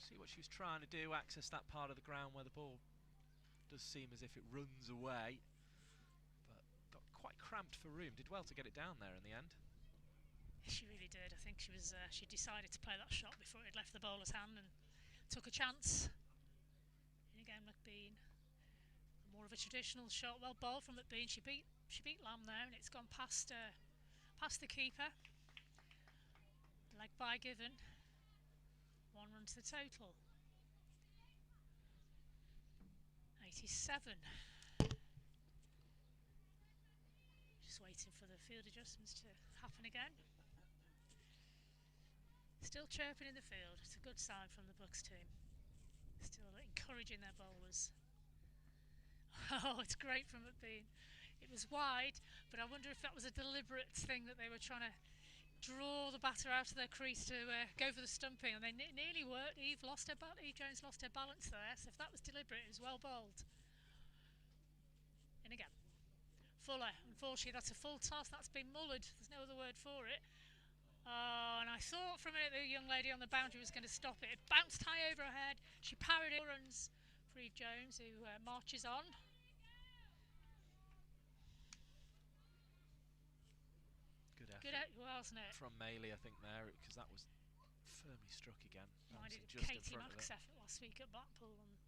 See what she was trying to do, access that part of the ground where the ball does seem as if it runs away, but got quite cramped for room. Did well to get it down there in the end. She really did. I think she decided to play that shot before it left the bowler's hand and took a chance. In again, McBean. More of a traditional shot, well bowled from McBean. She beat Lamb there, and it's gone past the keeper. Leg bye given. 1 run to the total. 87. Just waiting for the field adjustments to happen again. Still chirping in the field. It's a good sign from the Bucks team. Still encouraging their bowlers. Oh, it's great from McBean. It was wide, but I wonder if that was a deliberate thing that they were trying to draw the batter out of their crease to go for the stumping, and they nearly worked. Eve Jones lost her balance there, so if that was deliberate, it was well bowled. In again. Fuller, unfortunately that's a full toss, that's been mullered, there's no other word for it. Oh, and I thought for a minute the young lady on the boundary was going to stop it. It bounced high over her head, she parried it. Runs for Eve Jones, who marches on. Good effort, wasn't it? From Maley, I think, there, because that was firmly struck again. Reminded of Katie Mack's effort last week at Blackpool on a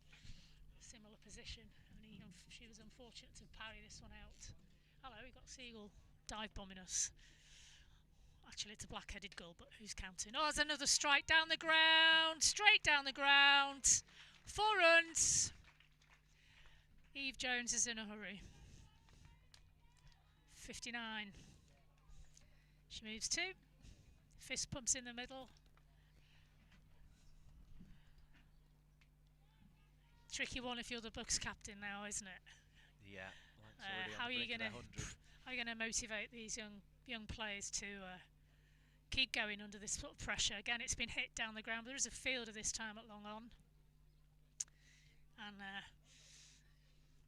similar position. Only she was unfortunate to parry this one out. Hello, we got Seagull dive bombing us. Actually, it's a black-headed gull, but who's counting? Oh, there's another strike down the ground, straight down the ground. 4 runs. Eve Jones is in a hurry. 59. She moves 2. Fist pumps in the middle. Tricky one if you're the Bucks captain now, isn't it? Yeah. How are you going to motivate these young players to keep going under this sort of pressure? Again, it's been hit down the ground, but there is a fielder this time at long on. And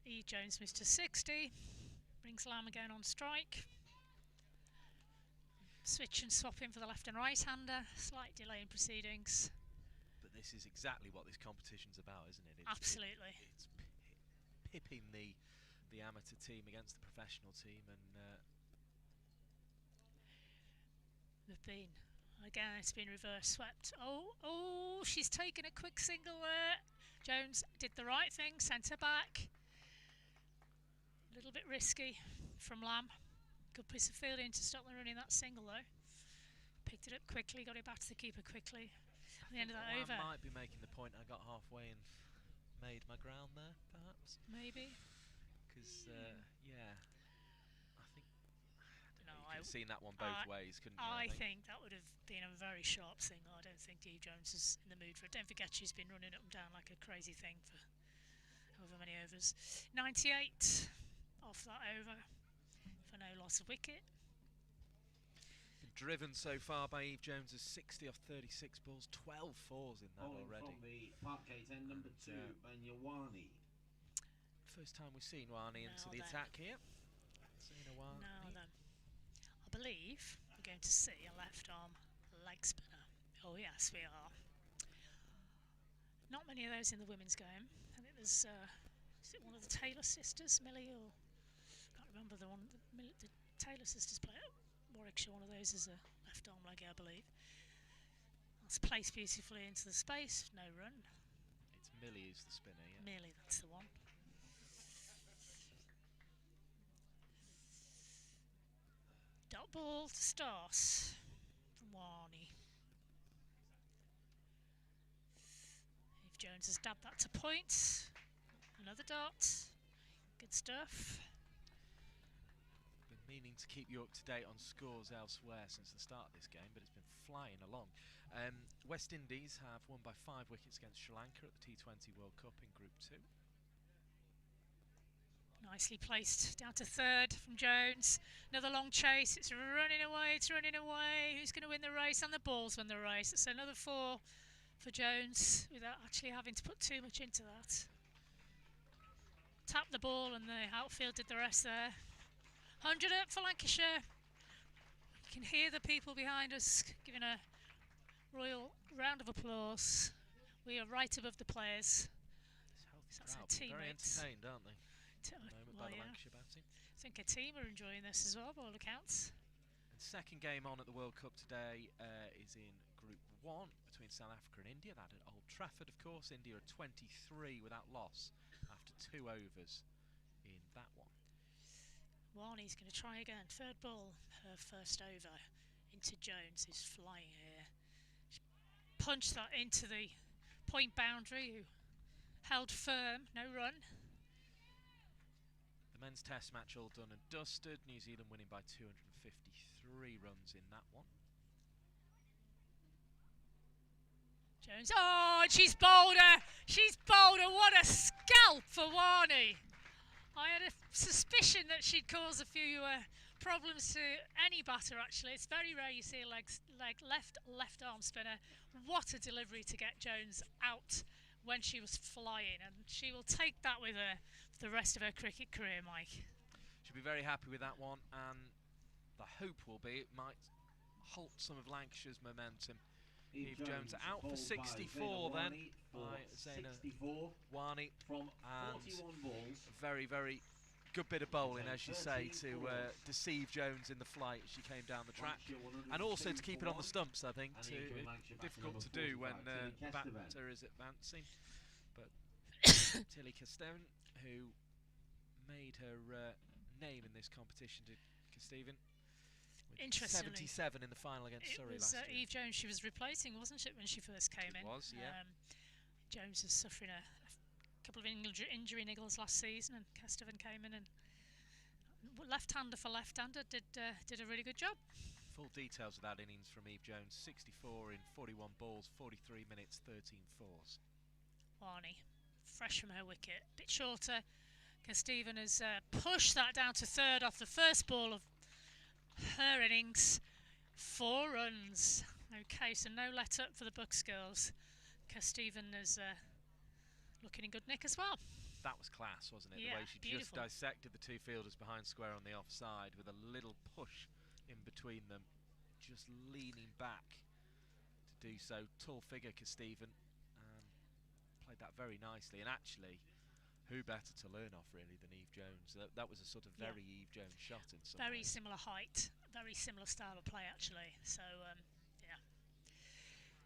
Eve Jones moves to 60. Brings Lamb again on strike. Switch and swap in for the left and right hander. Slight delay in proceedings. But this is exactly what this competition's about, isn't it? Absolutely. It's pipping the amateur team against the professional team, and McBean. Again, it's been reverse swept. Oh, she's taken a quick single there. Jones did the right thing, sent her back. A little bit risky from Lamb. Good piece of fielding to stop them running that single though. Picked it up quickly, got it back to the keeper quickly. At the end of that over. I might be making the point I got halfway and made my ground there, perhaps. Maybe. Because, yeah, I think you could have seen that one both ways, couldn't you? I think that would have been a very sharp single. I don't think Eve Jones is in the mood for it. Don't forget she's been running up and down like a crazy thing for however many overs. 98 off that over. For no loss of wicket. Been driven so far by Eve Jones as 60 off 36 balls, 12 fours in that already. From the Parkgate end, number 2, Banyawani. First time we've seen Wani into the attack here. Now then, I believe we're going to see a left arm leg spinner. Oh yes, we are. Not many of those in the women's game. I think there's, is it one of the Taylor sisters, Millie, or can't remember the one. The Taylor sisters play at Warwickshire. One of those is a left arm leggy, I believe. That's placed beautifully into the space. No run. It's Millie who's the spinner. Yeah. Millie, that's the one. Dot dot ball to start from Warney. Eve Jones has dabbed that to point. Another dot. Good stuff. Been meaning to keep you up to date on scores elsewhere since the start of this game, but it's been flying along. West Indies have won by 5 wickets against Sri Lanka at the T20 World Cup in Group 2. Nicely placed down to third from Jones. Another long chase. It's running away. It's running away. Who's going to win the race? And the ball's won the race. It's another 4 for Jones without actually having to put too much into that. Tapped the ball and the outfield did the rest there. 100 up for Lancashire. You can hear the people behind us giving a royal round of applause. We are right above the players. That's our teammates. Very entertained, aren't they? By the Lancashire batting. I think a team are enjoying this as well, by all accounts. And second game on at the World Cup today is in Group 1 between South Africa and India. That at Old Trafford, of course. India are 23 without loss after 2 overs in that one. Warney's going to try again. Third ball, her first over into Jones, who's flying here. She punched that into the point boundary, who held firm, no run. The men's test match all done and dusted. New Zealand winning by 253 runs in that one. Jones, oh, and she's bowled her! She's bowled her! What a scalp for Warney! I had a suspicion that she'd cause a few problems to any batter, actually. It's very rare you see a left arm spinner. What a delivery to get Jones out when she was flying, and she will take that with her for the rest of her cricket career, Mike. She'll be very happy with that one, and the hope will be it might halt some of Lancashire's momentum. Eve Jones out for 64 then by Zaina Wani, and very, very good bit of bowling, as you say, to deceive Jones in the flight as she came down the track, and also to keep it on the stumps. I think difficult to do when the batter is advancing. But Tilly Casteven, who made her name in this competition, did Casteven. Interestingly, 77 in the final against Surrey last year. Eve Jones she was replacing, wasn't it, when she first came in? It was, yeah. Jones was suffering a couple of injury niggles last season, and Casteven came in and left-hander for left-hander did a really good job. Full details of that innings from Eve Jones: 64 in 41 balls, 43 minutes, 13 fours. Warney, fresh from her wicket, a bit shorter. Casteven has pushed that down to third off the first ball of her innings. 4 runs. Okay, so no let up for the Bucks girls. Casteven is looking in good nick as well. That was class, wasn't it? Yeah, the way she beautiful. Just dissected the 2 fielders behind square on the offside with a little push in between them, just leaning back to do so. Tall figure, Casteven, played that very nicely, and actually, who better to learn off really than Eve Jones? That was a sort of very Eve Jones shot in some very ways. Similar height, very similar style of play actually. So yeah.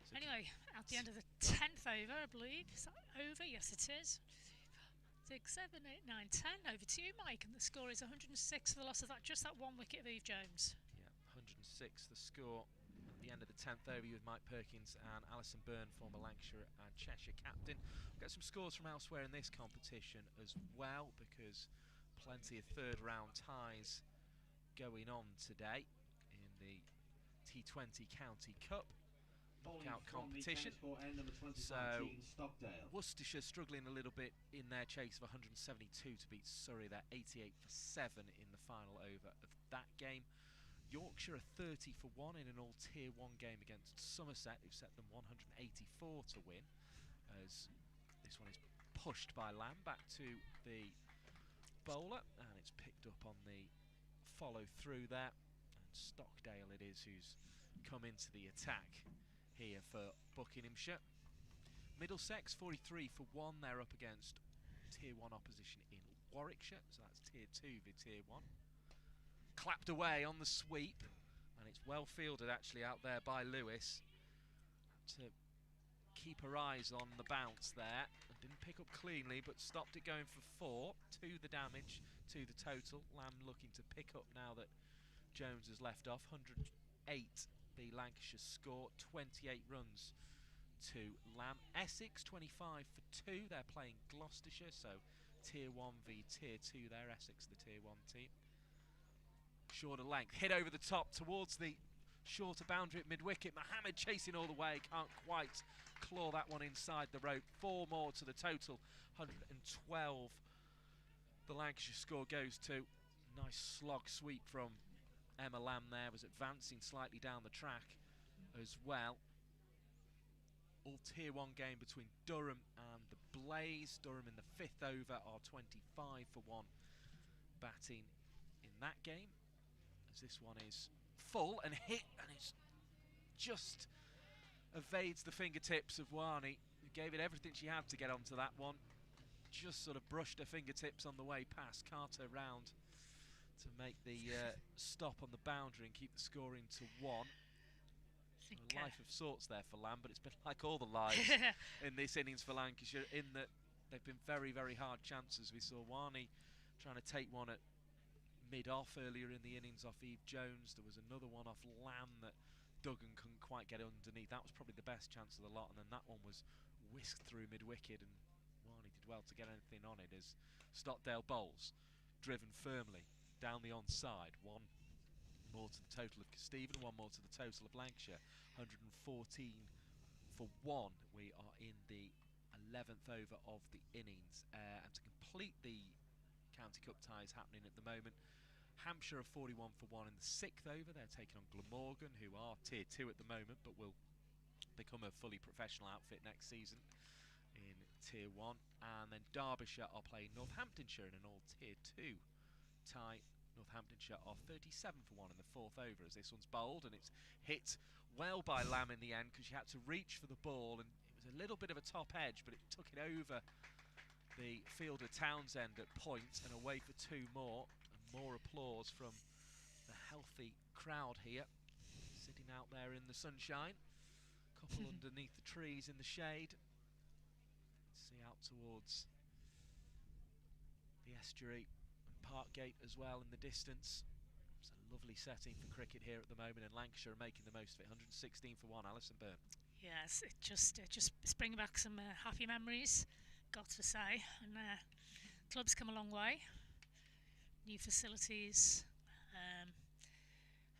So anyway, at the end of the 10th over, I believe. Is that over? Yes, it is. 6, 7, 8, 9, 10. Over to you, Mike, and the score is 106 for the loss of just that 1 wicket of Eve Jones. Yeah, 106 the score. At the end of the 10th over, with Mike Perkins and Alison Byrne, former Lancashire and Cheshire captain. We'll get some scores from elsewhere in this competition as well, because plenty of third round ties going on today in the T20 County Cup knockout competition. So Worcestershire struggling a little bit in their chase of 172 to beat Surrey. They're 88 for 7 in the final over of that game. Yorkshire are 30 for 1 in an all Tier 1 game against Somerset, who've set them 184 to win, as this one is pushed by Lamb back to the bowler, and it's picked up on the follow through there, and Stockdale it is who's come into the attack here for Buckinghamshire. Middlesex 43 for 1, they're up against Tier 1 opposition in Warwickshire, so that's Tier 2 v Tier 1. Clapped away on the sweep, and it's well fielded actually out there by Lewis to keep her eyes on the bounce there. Didn't pick up cleanly, but stopped it going for 4. 2 the damage to the total. Lamb looking to pick up now that Jones has left off. 108 the Lancashire score, 28 runs to Lamb. Essex 25 for 2. They're playing Gloucestershire, so Tier 1 v Tier 2 there. Essex the Tier 1 team. Shorter length, hit over the top towards the shorter boundary at mid-wicket. Mohammed chasing all the way, can't quite claw that one inside the rope. 4 more to the total, 112. The Lancashire score goes to. Nice slog sweep from Emma Lamb there, was advancing slightly down the track as well. All Tier 1 game between Durham and the Blaze. Durham in the 5th over are 25 for 1 batting in that game, as this one is full and hit, and it's just evades the fingertips of Wani, who gave it everything she had to get onto that one. Just sort of brushed her fingertips on the way past, Carter round to make the stop on the boundary and keep the score into 1. A life of sorts there for Lamb, but it's been like all the lives in this innings for Lancashire, in that they've been very, very hard chances. We saw Wani trying to take one at mid-off earlier in the innings off Eve Jones. There was another one off Lamb that Duggan couldn't quite get underneath. That was probably the best chance of the lot, and then that one was whisked through mid-wicket, and Wani did well to get anything on it as Stockdale bowls, driven firmly down the onside. 1 more to the total of Stephen, 1 more to the total of Lancashire. 114 for 1. We are in the 11th over of the innings, and to complete the County Cup ties happening at the moment, Hampshire are 41 for 1 in the 6th over. They're taking on Glamorgan, who are Tier 2 at the moment, but will become a fully professional outfit next season in Tier 1. And then Derbyshire are playing Northamptonshire in an all Tier 2 tie. Northamptonshire are 37 for 1 in the 4th over, as this one's bowled, and it's hit well by Lamb in the end, because she had to reach for the ball, and it was a little bit of a top edge, but it took it over the fielder Townsend at point and away for 2 more. And more applause from the healthy crowd here, sitting out there in the sunshine. Couple underneath the trees in the shade. See out towards the estuary. Parkgate as well in the distance. It's a lovely setting for cricket here at the moment, and Lancashire are making the most of it. 116 for 1. Alison Byrne. Yes, it's bringing back some happy memories, got to say. And club's come a long way. New facilities,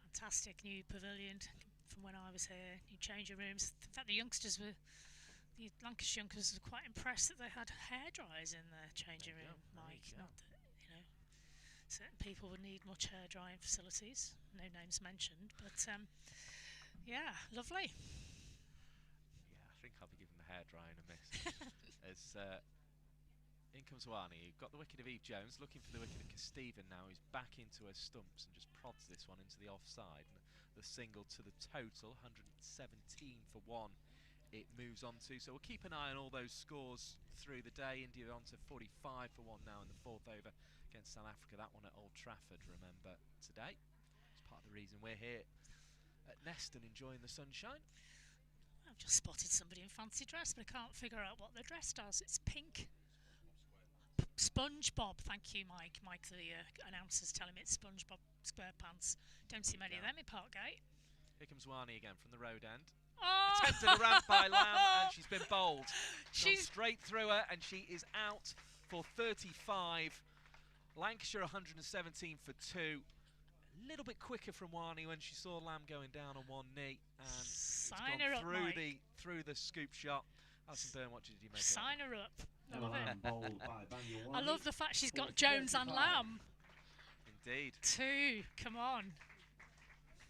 fantastic new pavilion from when I was here. New changing rooms. In fact, the Lancashire youngsters were quite impressed that they had hair dryers in their changing room, Mike. Not that, certain people would need much hair drying facilities, no names mentioned, but yeah, lovely. Yeah, I think I'll be giving the hair drying a miss. As in comes Wani, who got the wicket of Eve Jones, looking for the wicket of Stephen now. He's back into her stumps and just prods this one into the offside. And the single to the total, 117 for 1. It moves on to, so we'll keep an eye on all those scores through the day. India on to 45 for 1 now in the 4th over against South Africa. That one at Old Trafford, remember, today. It's part of the reason we're here at Neston enjoying the sunshine. I've just spotted somebody in fancy dress, but I can't figure out what they're dressed as. It's pink. SpongeBob, thank you, Mike. Mike, the announcer's telling me it's SpongeBob SquarePants. Don't see many of them in Parkgate. Here comes Wani again from the road end. Oh! Attempted a ramp by Lamb, and she's been bowled. She's gone straight through her, and she is out for 35. Lancashire 117 for 2. A little bit quicker from Wani when she saw Lamb going down on one knee, and Sign it's her gone up, through Mike. through the scoop shot. Alison Byrne, what did you make Sign her up. I love it. Bowled by I love the fact she's got Jones and Lamb. Indeed. 2, come on.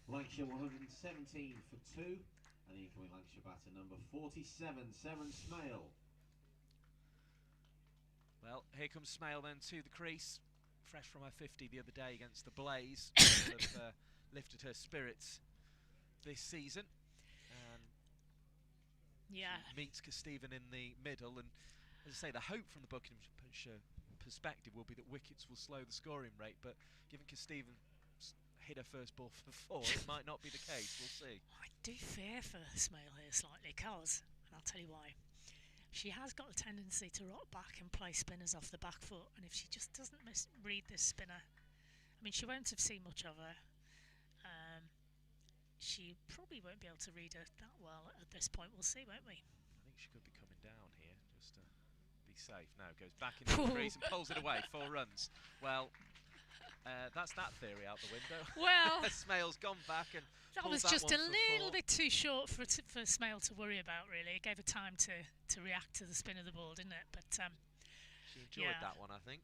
Lancashire 117 for 2. And the incoming Lancashire batter number 47, Severn Smale. Well, here comes Smale then to the crease, fresh from her 50 the other day against the Blaze. Have lifted her spirits this season. And Yeah. she meets Stephen in the middle, and as I say, the hope from the Buckinghamshire perspective will be that wickets will slow the scoring rate, but given Stephen hit her first ball for 4, it might not be the case. We'll see. I do fear for Smale here slightly, because, and I'll tell you why. She has got a tendency to rock back and play spinners off the back foot, and if she just doesn't read this spinner, I mean, she won't have seen much of her. she probably won't be able to read her that well at this point. We'll see, won't we? I think she could be coming down here just to be safe. No, goes back into the crease and pulls it away. 4 runs. Well, that's that theory out the window. Well, Smale's gone back and that pulls was just one a for little 4. bit too short for Smale to worry about, really. It gave her time to react to the spin of the ball, didn't it? But she enjoyed that one, I think.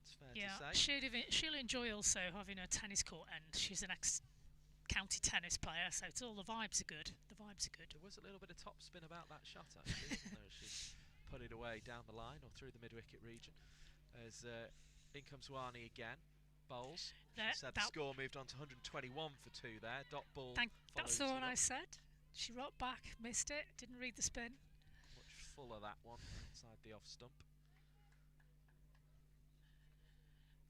It's fair to say. She'll enjoy also having a tennis court end. She's an ex-county tennis player, so it's all the vibes are good. The vibes are good. There was a little bit of topspin about that shot, actually, wasn't there? She put it away down the line or through the mid-wicket region. As in comes Wani again. Bowls. Said the score moved on to 121 for 2 there. Dot ball. That's the one I said. She rocked back, missed it, didn't read the spin. Much fuller that one inside the off stump.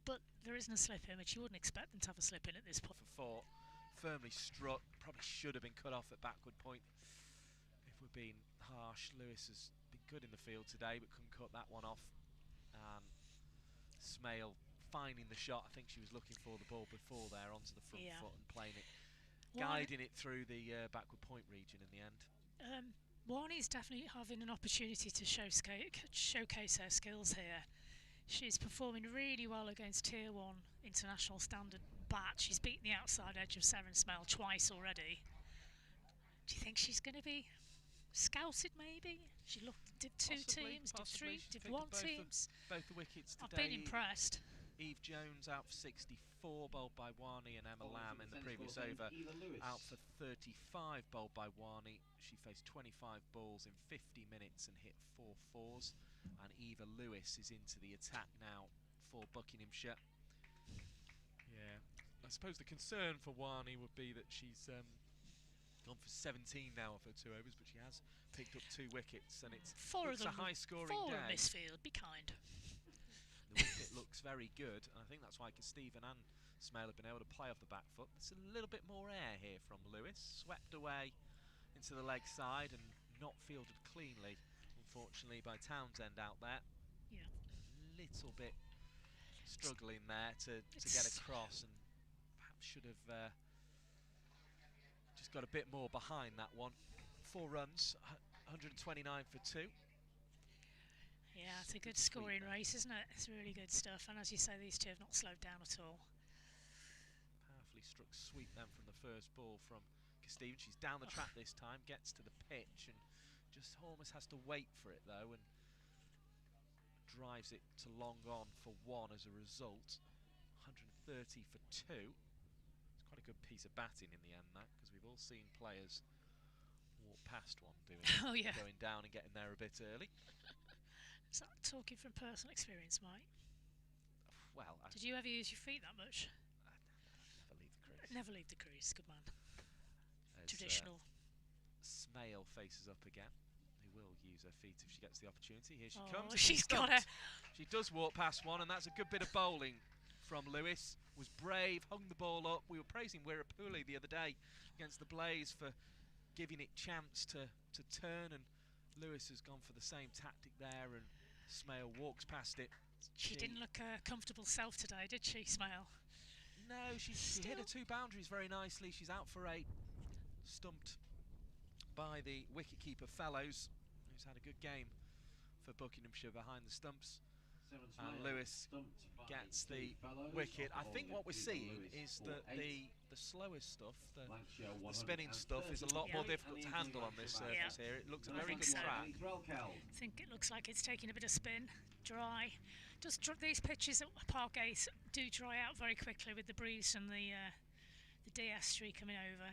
But there isn't a slip in, which you wouldn't expect them to have a slip in at this point. For 4, firmly struck. Probably should have been cut off at backward point. If we're being harsh, Lewis has been good in the field today, but couldn't cut that one off. And Smale finding the shot. I think she was looking for the ball before there onto the front foot and playing it, guiding it through the backward point region in the end. Wani's definitely having an opportunity to showcase her skills here. She's performing really well against Tier 1 international standard bat. She's beaten the outside edge of Seven Smale twice already. Do you think she's going to be scouted, maybe? She did 2 teams, did 3, did 1 teams. Both the wickets today. I've been impressed. Eve Jones out for 64, bowled by Wani, and Emma Lamb in the previous over out for 35, bowled by Wani. She faced 25 balls in 50 minutes and hit 4 fours. And Eva Lewis is into the attack now for Buckinghamshire. Yeah, I suppose the concern for Wani would be that she's gone for 17 now of her 2 overs, but she has picked up 2 wickets, and it's a high-scoring day. 4 in this field, be kind. The wicket looks very good, and I think that's why Stephen and Smale have been able to play off the back foot. There's a little bit more air here from Lewis, swept away into the leg side and not fielded cleanly, unfortunately, by Townsend out there. Yeah. A little bit struggling there to get across, and perhaps should have just got a bit more behind that one. 4 runs, 129 for 2. Yeah, it's a good scoring race, isn't it? It's really good stuff. And as you say, these 2 have not slowed down at all. Powerfully struck sweep then from the first ball from Stephen. She's down the track this time, gets to the pitch and just almost has to wait for it though, and drives it to long on for 1 as a result. 130 for 2. It's quite a good piece of batting in the end, that, because we've all seen players walk past one doing going down and getting there a bit early. Is that talking from personal experience, Mike? Well, did you ever use your feet that much? Never leave the crease. Never leave the crease, good man. Traditional. Smale faces up again. Who will use her feet if she gets the opportunity. Here she comes. She's got her. She does walk past one, and that's a good bit of bowling from Lewis. Was brave, hung the ball up. We were praising Wirapuli the other day against the Blaze for giving it chance to turn, and Lewis has gone for the same tactic there, and Smale walks past it. She didn't look her comfortable self today, did she, Smale? No, she hit her 2 boundaries very nicely. She's out for 8, stumped by the wicketkeeper Fellows, who's had a good game for Buckinghamshire behind the stumps. And Lewis gets the wicket. I think what we're seeing is that the slower stuff, the spinning stuff, is a lot more difficult to handle on this surface here. It looks a very good track. I think it looks like it's taking a bit of spin, dry. These pitches at Parkgate do dry out very quickly with the breeze from the DS tree coming over,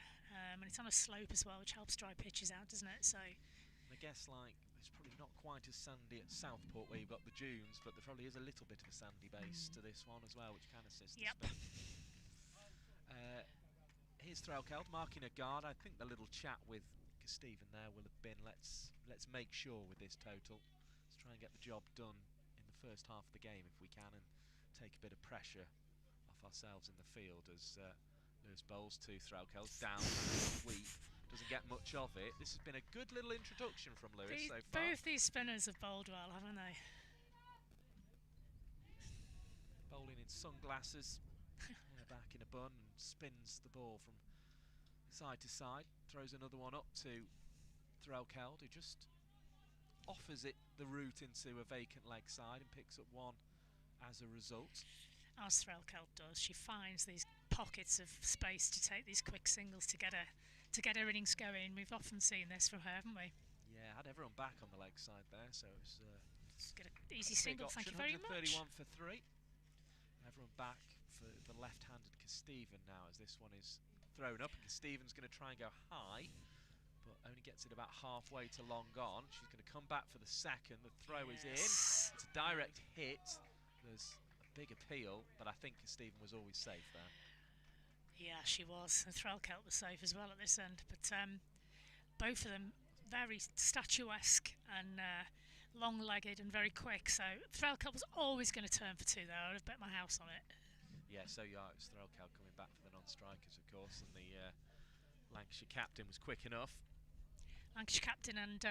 and it's on a slope as well, which helps dry pitches out, doesn't it? So I guess it's probably not quite as sandy at Southport where you've got the dunes, but there probably is a little bit of a sandy base to this one as well, which can assist the spin. Here's Threlkeld marking a guard. I think the little chat with Stephen there will have been, let's make sure with this total, let's try and get the job done in the first half of the game if we can, and take a bit of pressure off ourselves in the field as Lewis bowls to Threlkeld, down sweep. Doesn't get much of it. This has been a good little introduction from Lewis so far. Both these spinners have bowled well, haven't they? Bowling in sunglasses, back in a bun, and spins the ball from side to side, throws another one up to Threlkeld, who just offers it the route into a vacant leg side and picks up one as a result. As Threlkeld does, she finds these pockets of space to take these quick singles to get her innings going. We've often seen this from her, haven't we? Yeah, had everyone back on the leg side there, so it was just get an easy single. Thank you very much. 131 for 3. Everyone back for the left-handed Kesteven now, as this one is thrown up. Kesteven's going to try and go high, but only gets it about halfway to long gone. She's going to come back for the second. The throw is in. It's a direct hit. There's a big appeal, but I think Kesteven was always safe there. Yeah, she was. And Threlkeld was safe as well at this end. But both of them very statuesque and long-legged and very quick. So Threlkeld was always going to turn for 2 there. I would have bet my house on it. Yeah, so yeah, it was Threlkeld coming back for the non-strikers, of course, and the Lancashire captain was quick enough. Lancashire captain and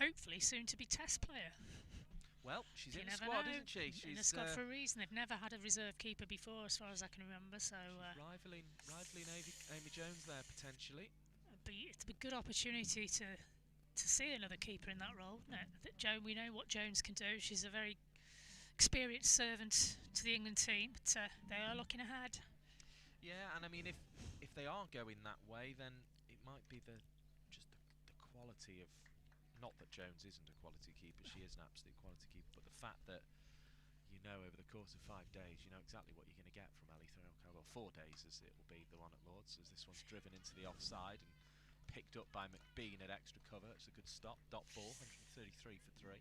hopefully soon to be Test player. Well, she's in the squad, isn't she? She's in the squad for a reason. They've never had a reserve keeper before, as far as I can remember. So rivaling Amy Jones there potentially. It'd be a good opportunity to see another keeper in that role. We know what Jones can do. She's a very experienced servant to the England team, but they are looking ahead. Yeah, and I mean, if they are going that way, then it might be the quality of, not that Jones isn't a quality keeper, she is an absolute quality keeper, but the fact that you know over the course of 5 days, you know exactly what you're going to get from Ali Threlkeld, or 4 days as it will be the one at Lords, as this one's driven into the offside and picked up by McBean at extra cover. It's a good stop, dot ball, 133 for 3.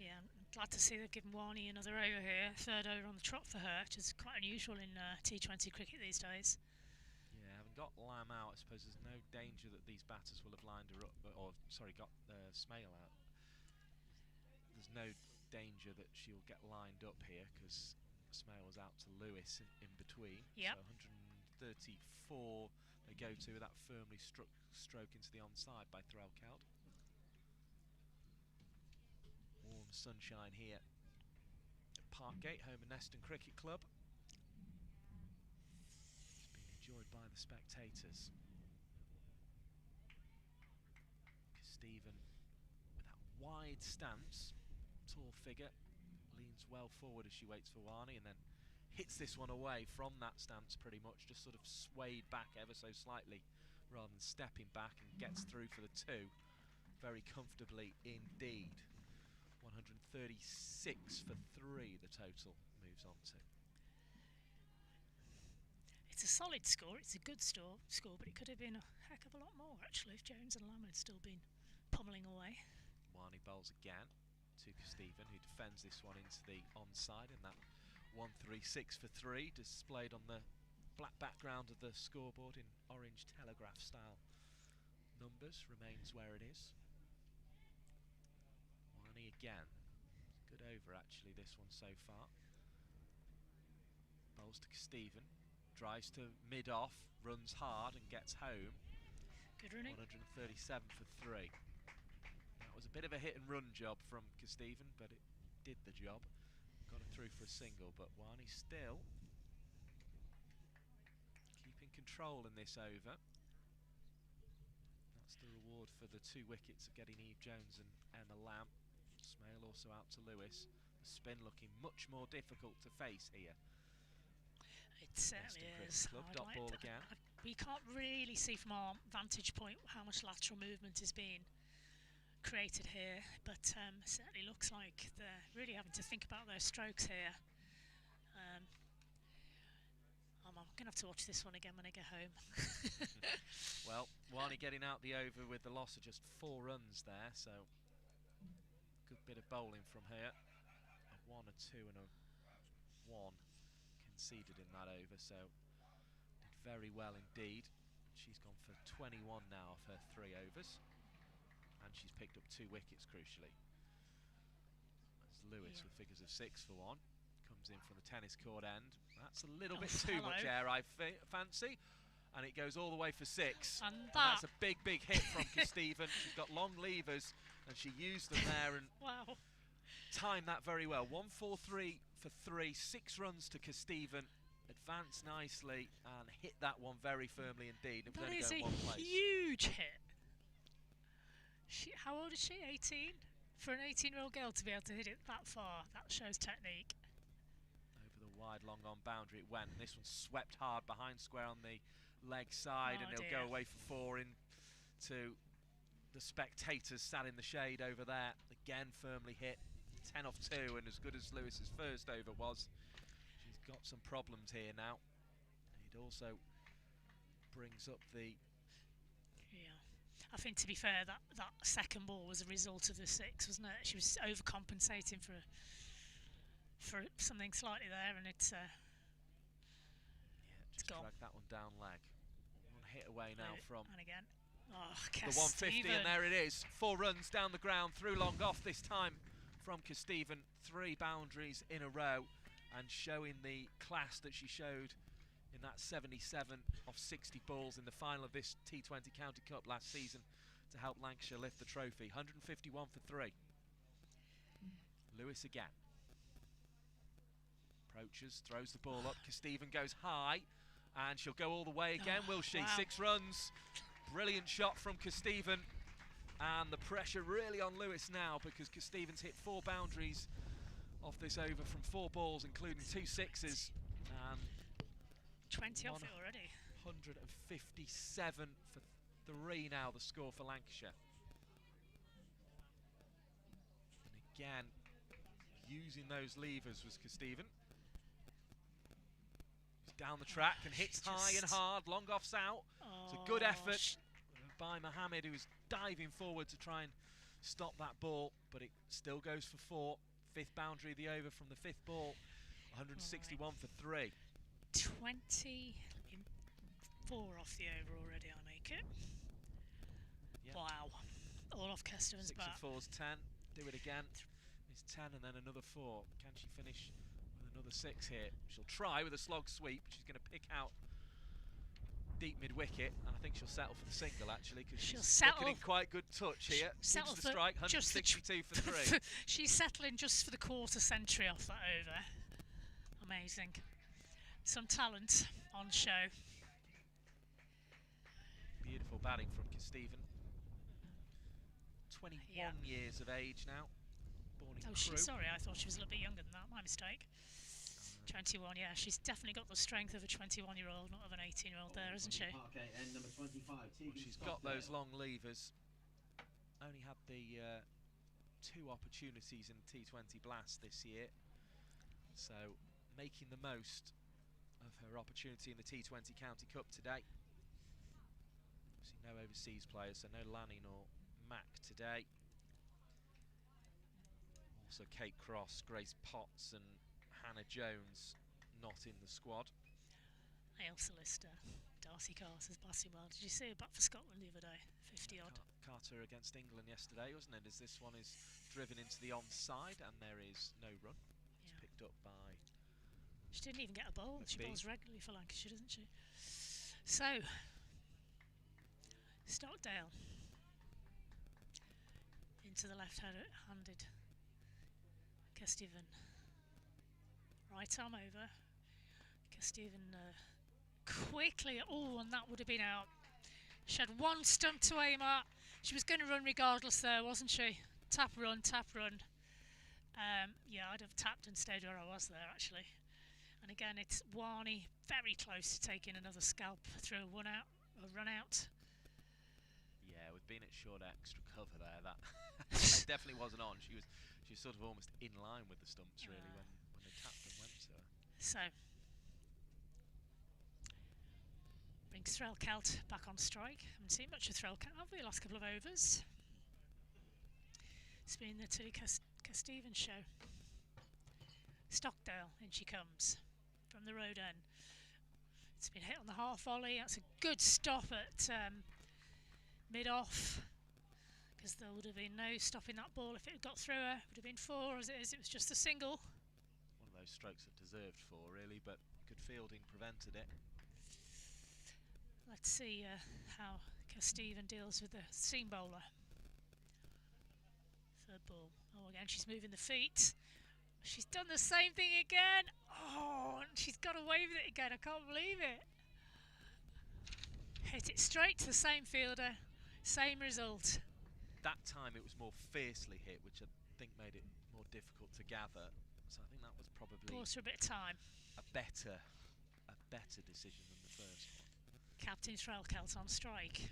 Yeah, I'm glad to see they've given Warney another over here, 3rd over on the trot for her, which is quite unusual in T20 cricket these days. Yeah, having got Lamb out, I suppose there's no danger that these batters will have lined her up, or sorry, got Smale out. There's no danger that she'll get lined up here because Smale was out to Lewis in between. Yep. So 134 they go to with that firmly struck stroke into the onside by Threlkeld. Warm sunshine here at Parkgate, home of Neston Cricket Club. It's being enjoyed by the spectators. Kesteven with that wide stance, tall figure, leans well forward as she waits for Warney and then hits this one away from that stance pretty much, just sort of swayed back ever so slightly rather than stepping back, and gets through for the 2 very comfortably indeed. 136 for 3 the total moves on to. It's a solid score, it's a good score, but it could have been a heck of a lot more actually if Jones and Lamb had still been pummelling away. Warney bowls again to Kesteven, who defends this one into the onside, and that 136 for 3 displayed on the black background of the scoreboard in orange telegraph style numbers remains where it is. Warney again, good over actually this one so far. Bowls to Kesteven, drives to mid off, runs hard and gets home. Good running. 137 for 3. That was a bit of a hit and run job from Kesteven, but it did the job. Got it through for a single, but Warney still keeping control in this over. That's the reward for the 2 wickets of getting Eve Jones and Emma Lamb. Smale also out to Lewis. The spin looking much more difficult to face here. It certainly is. Dot ball again. We can't really see from our vantage point how much lateral movement is being created here, but certainly looks like they're really having to think about their strokes here. I'm going to have to watch this one again when I get home. Well, Warney getting out the over with the loss of just 4 runs there, so good bit of bowling from her. A 1, a 2 and a 1 conceded in that over, so did very well indeed. She's gone for 21 now of her 3 overs. And she's picked up 2 wickets, crucially. As Lewis with figures of 6 for 1 comes in from the tennis court end. That's a little bit too much air, I fancy. And it goes all the way for 6. And that's a big hit from Kesteven. She's got long levers, and she used them there and timed that very well. 143 for 3, 6 runs to Kesteven. advanced nicely and hit that one very firmly indeed. It was That only is going a one place. huge hit. How old is she? 18? For an 18-year-old girl to be able to hit it that far, that shows technique. Over the wide, long on boundary it went. And this one swept hard behind square on the leg side, and it'll go away for 4 into the spectators sat in the shade over there. Again, firmly hit. 10 off 2, and as good as Lewis's first over was, she's got some problems here now. It also brings up the... Yeah, I think, to be fair, that second ball was a result of the 6, wasn't it? She was overcompensating for something slightly there, and it's just gone. drag that one down leg. One hit away now from and again. the 150, and there it is. 4 runs down the ground through long off this time from Kesteven. 3 boundaries in a row, and showing the class that she showed in that 77 off 60 balls in the final of this T20 County Cup last season to help Lancashire lift the trophy. 151 for 3. Lewis again. Approaches, throws the ball up. Kesteven goes high, and she'll go all the way again, will she? Wow. 6 runs. Brilliant shot from Kesteven, and the pressure really on Lewis now, because Kesteven's hit 4 boundaries off this over from 4 balls, including 2 sixes, and 20 off it already. 157 for 3 now, the score for Lancashire. And again, using those levers was Kesteven. He's down the track and hits high and hard, long off's out. It's a good effort by Mohammed, who was diving forward to try and stop that ball, but it still goes for 4. 5th boundary of the over from the 5th ball. 161 for 3. 24 off the over already, I make it. Yep. Wow. All off Kesteven's 6 back. and 4's 10. Do it again. It's 10 and then another 4. Can she finish with another 6 here? She'll try with a slog sweep. She's going to pick out deep mid-wicket, and I think she'll settle for the single, actually, because she's looking in quite good touch here. Settle the strike, 162 for 3. She's settling just for the quarter century off that over. Amazing. Some talent on show. Beautiful batting from Kesteven. 21 years of age now. Born in Crewe. Sorry, I thought she was a little bit younger than that. My mistake. 21, yeah, she's definitely got the strength of a 21-year-old, not of an 18-year-old there, isn't she? Okay, and number 25, She's got those long levers. Only had the 2 opportunities in the T20 Blast this year, so making the most of her opportunity in the T20 County Cup today. Obviously no overseas players, so no Lanny nor Mack today. Also Kate Cross, Grace Potts and Hannah Jones not in the squad. Ailsa Lister, Darcy Carter's batting well. Did you see her back for Scotland the other day? 50 odd. Carter against England yesterday, wasn't it? As this one is driven into the onside and there is no run. It's picked up by... She didn't even get a bowl. She bowls regularly for Lancashire, doesn't she? So, Stockdale into the left-handed Kesteven. Right arm over. Kesteven quickly, and that would have been out. She had 1 stump to aim at. She was going to run regardless there, wasn't she? Tap run, tap run. Yeah, I'd have tapped and stayed where I was there, actually. And again, it's Warney very close to taking another scalp through a run out. Yeah, with being at short extra cover there, that definitely wasn't on. She was sort of almost in line with the stumps, really, when they tapped and went to her. So, brings Threlkeld back on strike. Haven't seen much of Threlkeld over the last couple of overs. It's been the Tilly Kesteven show. Stockdale, in she comes from the road end. It's been hit on the half volley. That's a good stop at mid-off, because there would have been no stopping that ball if it had got through her. It would have been 4, as it is. It was just a single. One of those strokes that deserved 4, really, but good fielding prevented it. Let's see how Kesteven deals with the seam bowler. Third ball. Oh, again, she's moving the feet. She's done the same thing again. Oh, and she's got away with it again. I can't believe it. Hit it straight to the same fielder. Same result. That time it was more fiercely hit, which I think made it more difficult to gather. So I think that was probably Bought her a bit of time. a better decision than the first one. Captain Threlkeld on strike.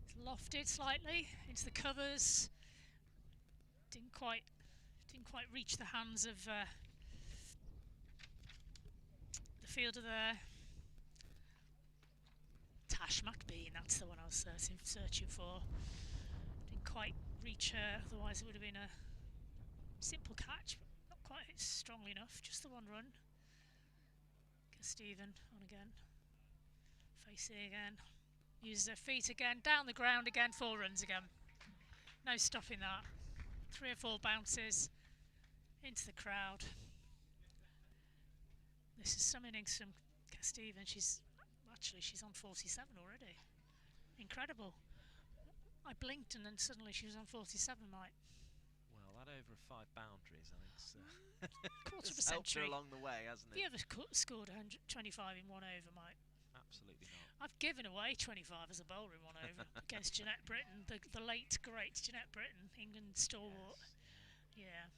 It's lofted slightly into the covers. Didn't quite reach the hands of the fielder there. Tash McBean, that's the one I was searching for. Didn't quite reach her, otherwise it would have been a simple catch, but not quite hit strongly enough. Just the one run. Stephen on again. Facing again. Uses her feet again. Down the ground again. 4 runs again. No stopping that. 3 or 4 bounces into the crowd. This is some innings from Stephen. She's on 47 already. Incredible. I blinked and then suddenly she was on 47, Mike. Well, that over 5 boundaries, I think Quarter of a it's helped her century. along the way, hasn't Have it? you ever scored 125 in 1 over, Mike? Absolutely not. I've given away 25 as a bowler in 1 over against Jeanette Britton, the late great Jeanette Britton, England stalwart. Yes. Yeah.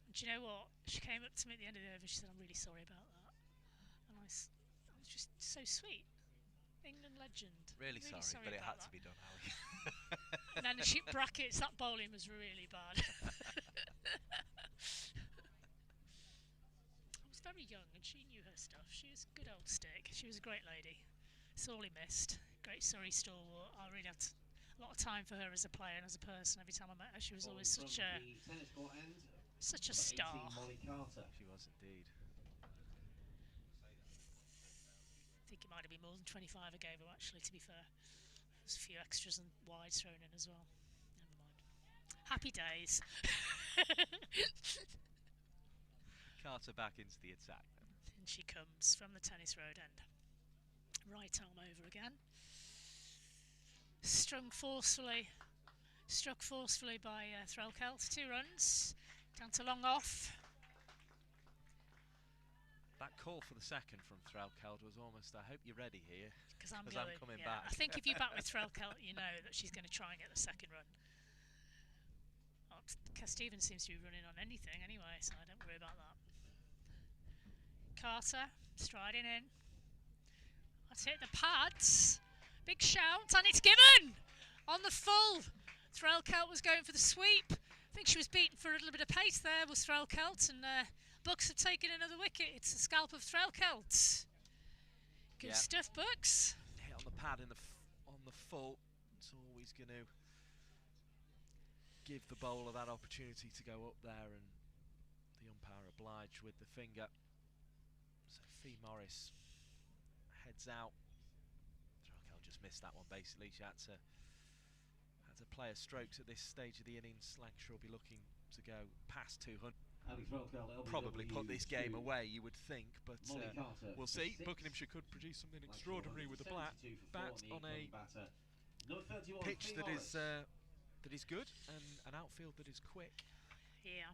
And do you know what? She came up to me at the end of the over. She said, "I'm really sorry about that." And I was just so sweet. England legend. Really sorry, but it had to be done, Ali. And then she brackets, that bowling was really bad. I was very young and she knew her stuff. She was a good old stick. She was a great lady. Sorely missed. Great Surrey stalwart. I really had a lot of time for her as a player and as a person. Every time I met her, she was always such a star. She was indeed. I think it might have been more than 25 I gave her, actually, to be fair. There's a few extras and wides thrown in as well. Never mind. Happy days. Carter back into the attack then. And she comes from the tennis road end. Right arm over again. Struck forcefully by Threlkeld. 2 runs. Down to long off. That call for the second from Threlkeld was almost, I hope you're ready here, Because I'm coming yeah. back. I think if you bat with Threlkeld, you know that she's going to try and get the second run. Stephen seems to be running on anything anyway, so I don't worry about that. Carter striding in. That's it, the pads. Big shout, and it's given! On the full. Threlkeld was going for the sweep. I think she was beaten for a little bit of pace there, was Threlkeld, and Bucks have taken another wicket. It's the scalp of Threlkeld. Good stuff, Bucks. Hit on the pad on the full. It's always going to give the bowler that opportunity to go up there, and the umpire obliged with the finger. So Fee Morris heads out. Threlkeld just missed that one basically. She had to play her strokes at this stage of the innings. Lancashire will be looking to go past 200. Probably put this game away, you would think, but we'll see. Buckinghamshire could produce something extraordinary with a bat on a pitch that is good and an outfield that is quick. Yeah.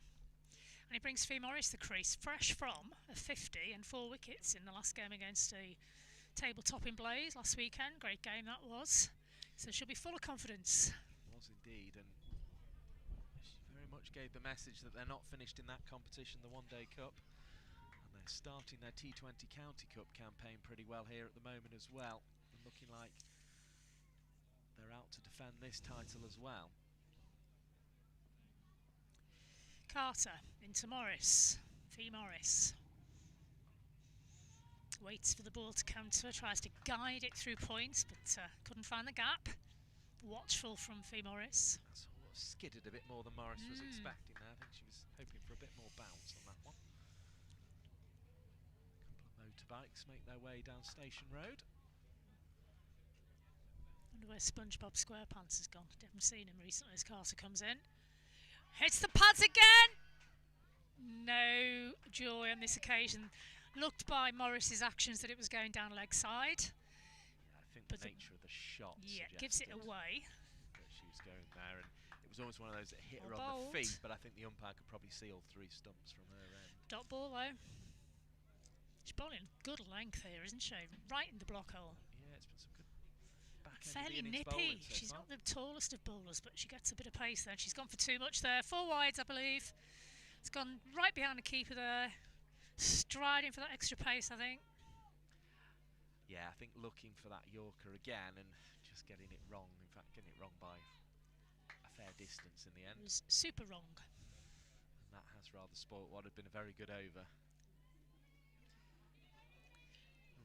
And he brings Fee Morris the crease, fresh from a 50 and 4 wickets in the last game against a tabletop in Blaze last weekend. Great game that was. So she'll be full of confidence. Was indeed, and she very much gave the message that they're not finished in that competition, the One Day Cup, and they're starting their T20 County Cup campaign pretty well here at the moment as well, and looking like they're out to defend this title as well. Carter into Morris. Fee Morris waits for the ball to come to her, tries to guide it through points, but couldn't find the gap. Watchful from Fee Morris. That sort of skidded a bit more than Morris was expecting there. I think she was hoping for a bit more bounce on that one. A couple of motorbikes make their way down Station Road. Wonder where SpongeBob SquarePants has gone. Haven't seen him recently as Carter comes in. Hits the pads again! No joy on this occasion. Looked by Morris's actions that it was going down leg side. Yeah, I think the nature of the shot gives it away. that she was going there, and it was almost one of those that hit her Well on the bowled. feet, but I think the umpire could probably see all 3 stumps from her end. Dot ball though. She's bowling good length here, isn't she? Right in the block hole. Yeah, it's been some good back end Fairly of the innings bowling nippy. so She's far. not the tallest of bowlers, but she gets a bit of pace there. She's gone for too much there. 4 wides, I believe. It's gone right behind the keeper there. Striding for that extra pace, I think. Yeah, I think looking for that Yorker again and just getting it wrong. In fact, getting it wrong by a fair distance in the It end. was super wrong. And that has rather spoilt what had been a very good over.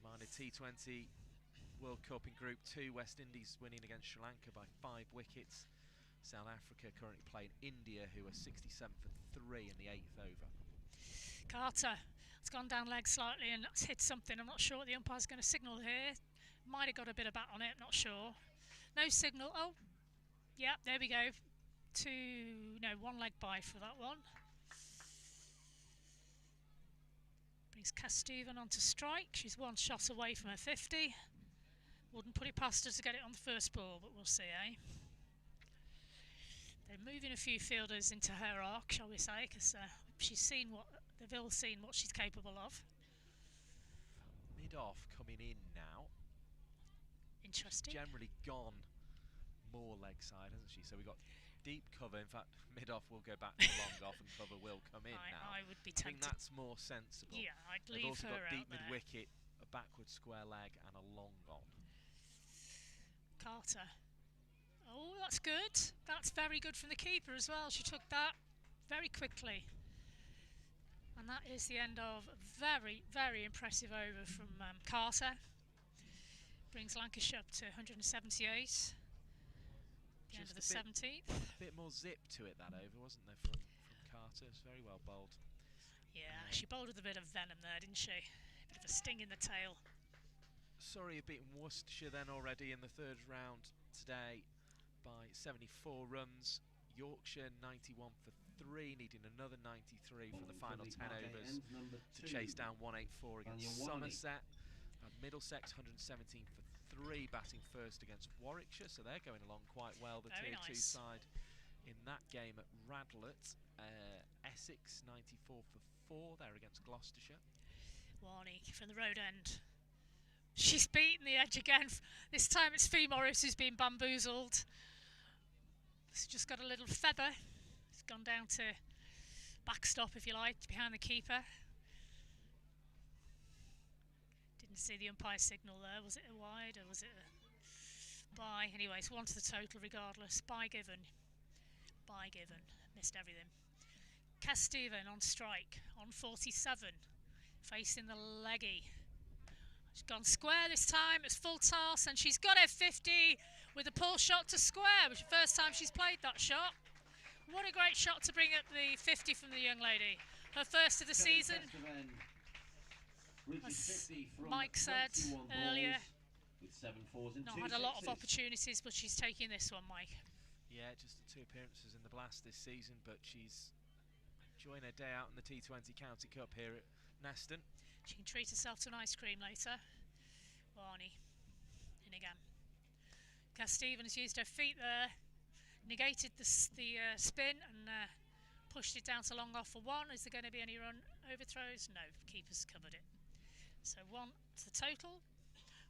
Reminder, T20 World Cup in Group 2, West Indies winning against Sri Lanka by 5 wickets. South Africa currently playing India, who are 67 for 3 in the 8th over. Carter has gone down leg slightly and that's hit something. I'm not sure what the umpire's going to signal here. Might have got a bit of bat on it, not sure. No signal. Oh, yeah, there we go. 1 leg by for that one. Brings Casteven onto strike. She's 1 shot away from her 50. Wouldn't put it past her to get it on the first ball, but we'll see, eh? They're moving a few fielders into her arc, shall we say, because they've all seen what she's capable of. Mid-off coming in now. Interesting. She's generally gone more leg side, hasn't she? So we've got deep cover. In fact, mid-off will go back to long off and cover will come in now. I would be I think tempted. that's more sensible. Yeah, I'd They've leave also her got out deep there. mid-wicket, a backward square leg and a long on. Carter. Oh, that's good. That's very good from the keeper as well. She took that very quickly. And that is the end of a very, very impressive over from Carter. Brings Lancashire up to 178. The end of the 17th. A bit more zip to it that over, wasn't there, from Carter? It's very well bowled. Yeah, she bowled with a bit of venom there, didn't she? A bit of a sting in the tail. Surrey have beaten Worcestershire then already in the 3rd round today by 74 runs. Yorkshire 91 for 3, needing another 93 for the final 10 overs to chase down 184 against Somerset. Middlesex 117 for 3, batting first against Warwickshire, so they're going along quite well, the Very Tier 2 nice. side in that game at Radlett. Essex 94 for 4, they're against Gloucestershire. Warnick from the road end. She's beaten the edge again. This time it's Fee Morris who's been bamboozled. She's just got a little feather. It's gone down to backstop, if you like, behind the keeper. Didn't see the umpire signal there. Was it a wide or was it a bye? Anyway, it's 1 to the total regardless. Bye given. Bye given. Missed everything. Casteven on strike on 47. Facing the leggy. She's gone square this time. It's full toss and she's got her 50 with a pull shot to square, which is the first time she's played that shot. What a great shot to bring up the 50 from the young lady. Her first of the season. As Mike said earlier, not had a lot of opportunities, but she's taking this one, Mike. Yeah, just the 2 appearances in the Blast this season, but she's enjoying her day out in the T20 County Cup here at Neston. She can treat herself to an ice cream later. Barney, in again. Casteven has used her feet there, negated the spin and pushed it down to long off for 1. Is there going to be any run overthrows? No, keeper's covered it. So 1 to the total,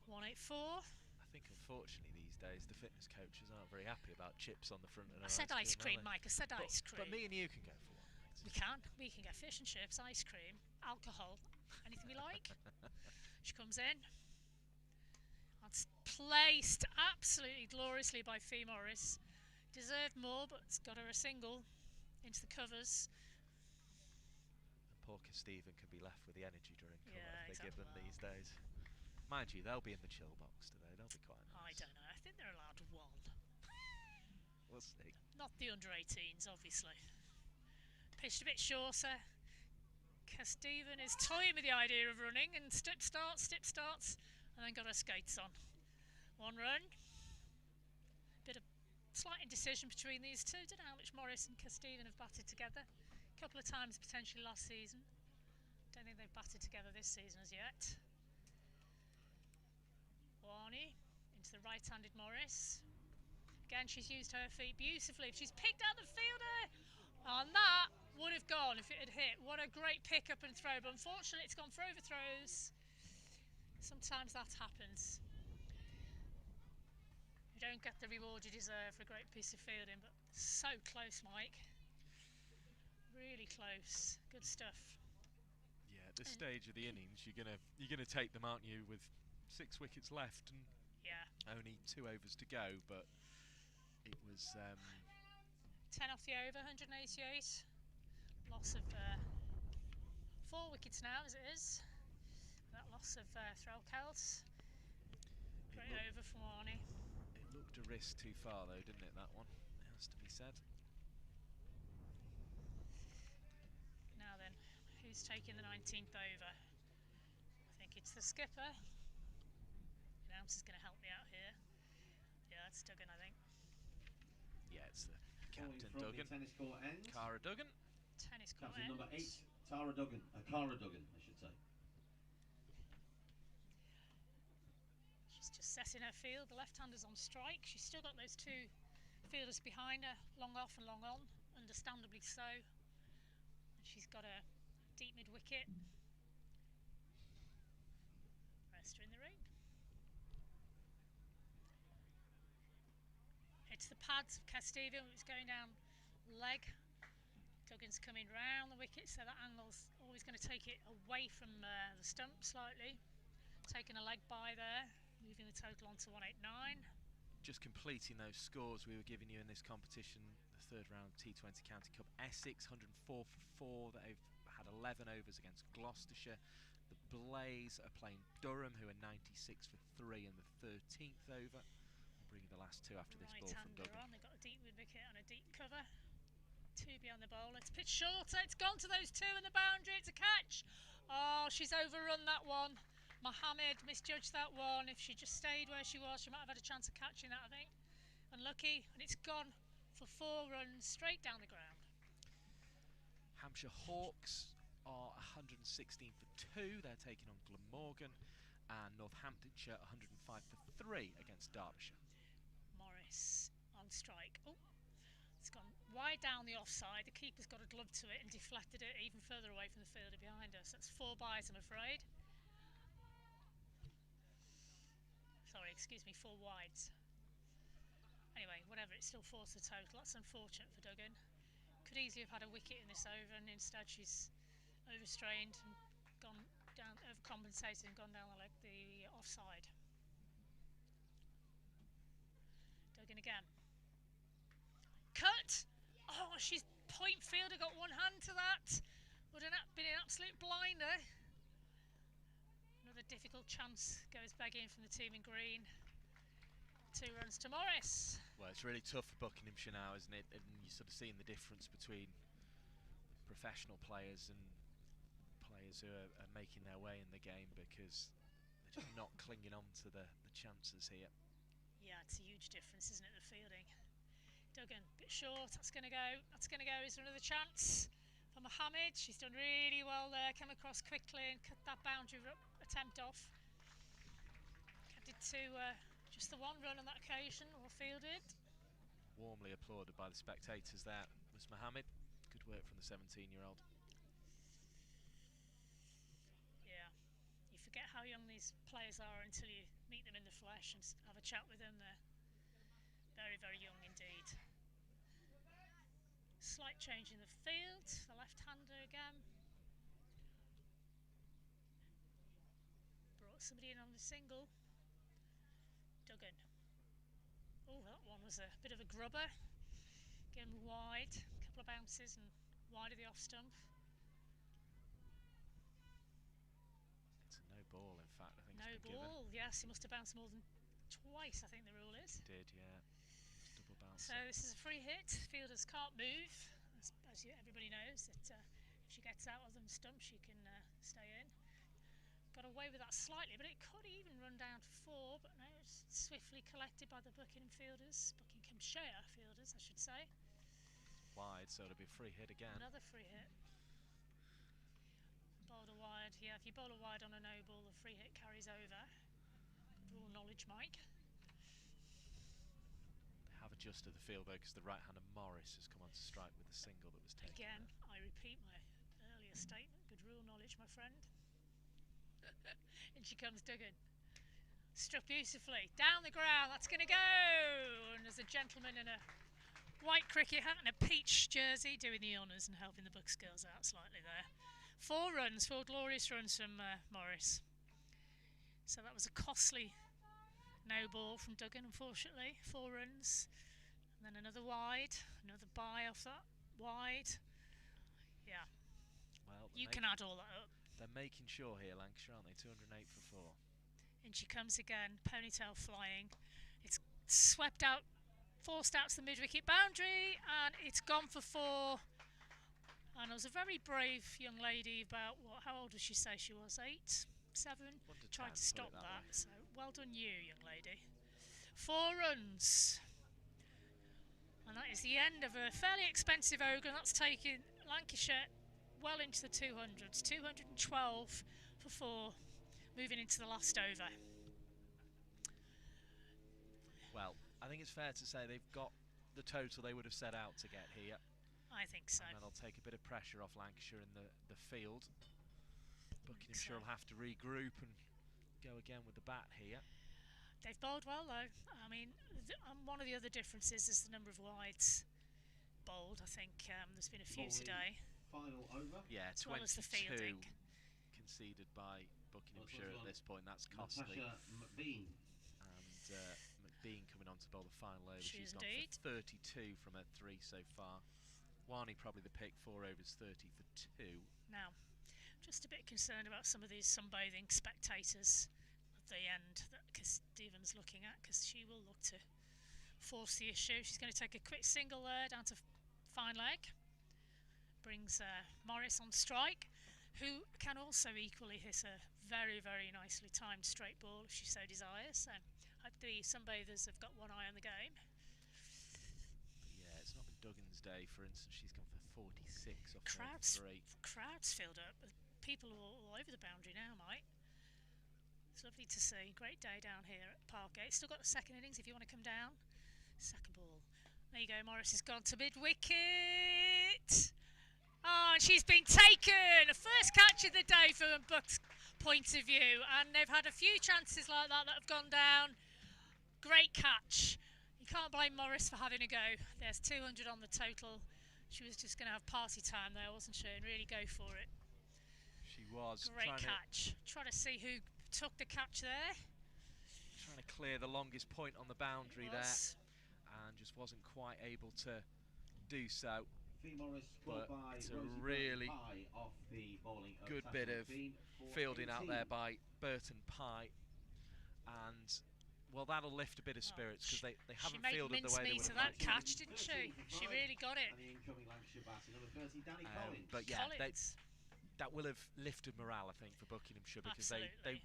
184. I think unfortunately these days the fitness coaches aren't very happy about chips on the front of their I said ice cream, Mike. I said ice cream. But me and you can go for one. We can. We can get fish and chips, ice cream, alcohol, anything we like. She comes in. That's placed absolutely gloriously by Fee Morris. Deserved more, but it's got her a single into the covers. And poor Casteven can be left with the energy drink Yeah, if they give them exactly. these days. Mind you, they'll be in the chill box today. They'll be quite I nice. don't know. I think they're allowed 1. We'll see. Not the under 18s, obviously. Pitched a bit shorter. Casteven is toying with the idea of running and stip starts, and then got her skates on. 1 run. Bit of slight indecision between these two. Don't know how much Morris and Casteven have batted together. A couple of times potentially last season. Don't think they've batted together this season as yet. Warney into the right-handed Morris. Again, she's used her feet beautifully. She's picked out the fielder. And that would have gone if it had hit. What a great pick up and throw. But unfortunately, it's gone for overthrows. Sometimes that happens. You don't get the reward you deserve for a great piece of fielding, but so close, Mike. Really close. Good stuff. Yeah, at this stage of the innings, you're gonna take them, aren't you? With 6 wickets left and only 2 overs to go, but it was 10 off the over, 188. Loss of 4 wickets now, as it is. That loss of Threlkels. Great over from Arnie. It looked a risk too far, though, didn't it? That one, it has to be said. Now then, who's taking the 19th over? I think it's the skipper. The announcer's going to help me out here. Yeah, it's Duggan, I think. Yeah, it's the captain, Duggan. Tennis court end. Cara Duggan. Tennis court Captain end. number 8, Cara Duggan. Cara Duggan, I should say. She's just setting her field. The left-hander's on strike. She's still got those 2 fielders behind her, long off and long on, understandably so. And she's got a deep mid-wicket. Rest her in the ring. It's the pads of Castivium. It's going down leg. Duggan's coming round the wicket, so that angle's always going to take it away from the stump slightly. Taking a leg by there, moving the total on to 189. Just completing those scores we were giving you in this competition, the 3rd round T20 County Cup. Essex 104 for 4. They've had 11 overs against Gloucestershire. The Blaze are playing Durham, who are 96 for 3 in the 13th over. We'll bring you the last 2 after this ball from Duggan. They've got a deep wicket and a deep cover. 2 beyond the bowler. It's pitched shorter. It's gone to those 2 in the boundary. It's a catch. Oh, she's overrun that one. Mohammed misjudged that one. If she just stayed where she was, she might have had a chance of catching that, I think. Unlucky, and it's gone for 4 runs straight down the ground. Hampshire Hawks are 116 for 2. They're taking on Glamorgan. And Northamptonshire 105 for 3 against Derbyshire. Morris on strike. Oh, it's gone wide down the offside. The keeper's got a glove to it and deflected it even further away from the fielder behind us. That's 4 byes, I'm afraid. Sorry, excuse me, 4 wides. Anyway, whatever, it still forced the total. That's unfortunate for Duggan. Could easily have had a wicket in this over, and instead she's overstrained and gone down, overcompensated and gone down the offside. Duggan again. Cut! Oh, she's point fielder, got 1 hand to that. Would have been an absolute blinder. Another difficult chance goes begging from the team in green. 2 runs to Morris. Well, it's really tough for Buckinghamshire now, isn't it? And you're sort of seeing the difference between professional players and players who are making their way in the game, because they're just not clinging on to the chances here. Yeah, it's a huge difference, isn't it, the fielding? Duggan, a bit short, that's going to go. That's going to go. Is there another chance for Mohammed? She's done really well there, came across quickly and cut that boundary attempt off. Kept it to just the 1 run on that occasion, all fielded. Warmly applauded by the spectators there was Mohammed. Good work from the 17-year-old. Yeah, you forget how young these players are until you meet them in the flesh and have a chat with them. They're very, very young indeed. Slight change in the field, the left-hander again. Brought somebody in on the single. Duggan. Oh, that one was a bit of a grubber. Again wide, a couple of bounces and wide of the off stump. It's a no ball, in fact, I think. No ball, yes, he must have bounced more than twice, I think the rule is. He did, yeah. Double bounce. So this is a free hit. Fielders can't move, as everybody knows that if she gets out of them stump, she can stay in. Got away with that slightly, but it could even run down to 4, but no, it's swiftly collected by the Buckinghamshire fielders, I should say. Wide, so it'll be a free hit again. Another free hit. Bowled a wide, yeah, if you bowl a wide on a no ball, the free hit carries over. Rule knowledge, Mike. They have a adjust of the field though, because the right-hander Morris has come on to strike with the single that was taken. Again, I repeat my earlier statement. Good rule knowledge, my friend. And she comes Duggan. Struck beautifully. Down the ground. That's going to go. And there's a gentleman in a white cricket hat and a peach jersey doing the honours and helping the Bucks girls out slightly there. 4 runs, 4 glorious runs from Morris. So that was a costly no ball from Duggan, unfortunately. 4 runs. And then another wide. Another bye off that. Wide. Yeah. Well, you can add all that up. They're making sure here, Lancashire, aren't they? 208 for 4. And she comes again, ponytail flying. It's swept out, forced out to the mid-wicket boundary, and it's gone for 4. And it was a very brave young lady, about, what, how old would she say she was? 8, 7? Tried to stop that. So well done you, young lady. 4 runs. And that is the end of a fairly expensive over, and that's taken Lancashire well into the 200s. 212 for 4. Moving into the last over. Well, I think it's fair to say they've got the total they would have set out to get here. I think so. And that'll take a bit of pressure off Lancashire in the field. Buckinghamshire will have to regroup and go again with the bat here. They've bowled well though. I mean, one of the other differences is the number of wides bowled. I think there's been a few today. Final over. Yeah, as 22 well as the fielding. Conceded by Buckinghamshire at this point. That's costly. McBean. And McBean coming on to bowl the final over. She's gone for 32 from her 3 so far. Warney probably the pick, 4 overs, 30 for 2. Now, just a bit concerned about some of these sunbathing spectators at the end that Stephen's looking at, because she will look to force the issue. She's going to take a quick single there down to fine leg. Brings Morris on strike, who can also equally hit a very, very nicely timed straight ball if she so desires. So I hope the sunbathers have got one eye on the game. But yeah, it's not been Duggan's day, for instance. She's gone for 46 off Crowds 3. Crowds filled up. People all over the boundary now, Mike. It's lovely to see. Great day down here at Parkgate. Still got the second innings if you want to come down. Second ball. There you go. Morris has gone to mid-wicket. Oh, and she's been taken! A first catch of the day from Buck's point of view. And they've had a few chances like that have gone down. Great catch. You can't blame Morris for having a go. There's 200 on the total. She was just going to have party time there, wasn't she? And really go for it. She was. Great catch. Trying to see who took the catch there. Trying to clear the longest point on the boundary there. And just wasn't quite able to do so. But it's a really good bit of fielding out there by Burton Pye, and well, that'll lift a bit of spirits because they haven't fielded the way they would have liked. That catch, didn't she? She really got it. But yeah, that will have lifted morale, I think, for Buckinghamshire, because they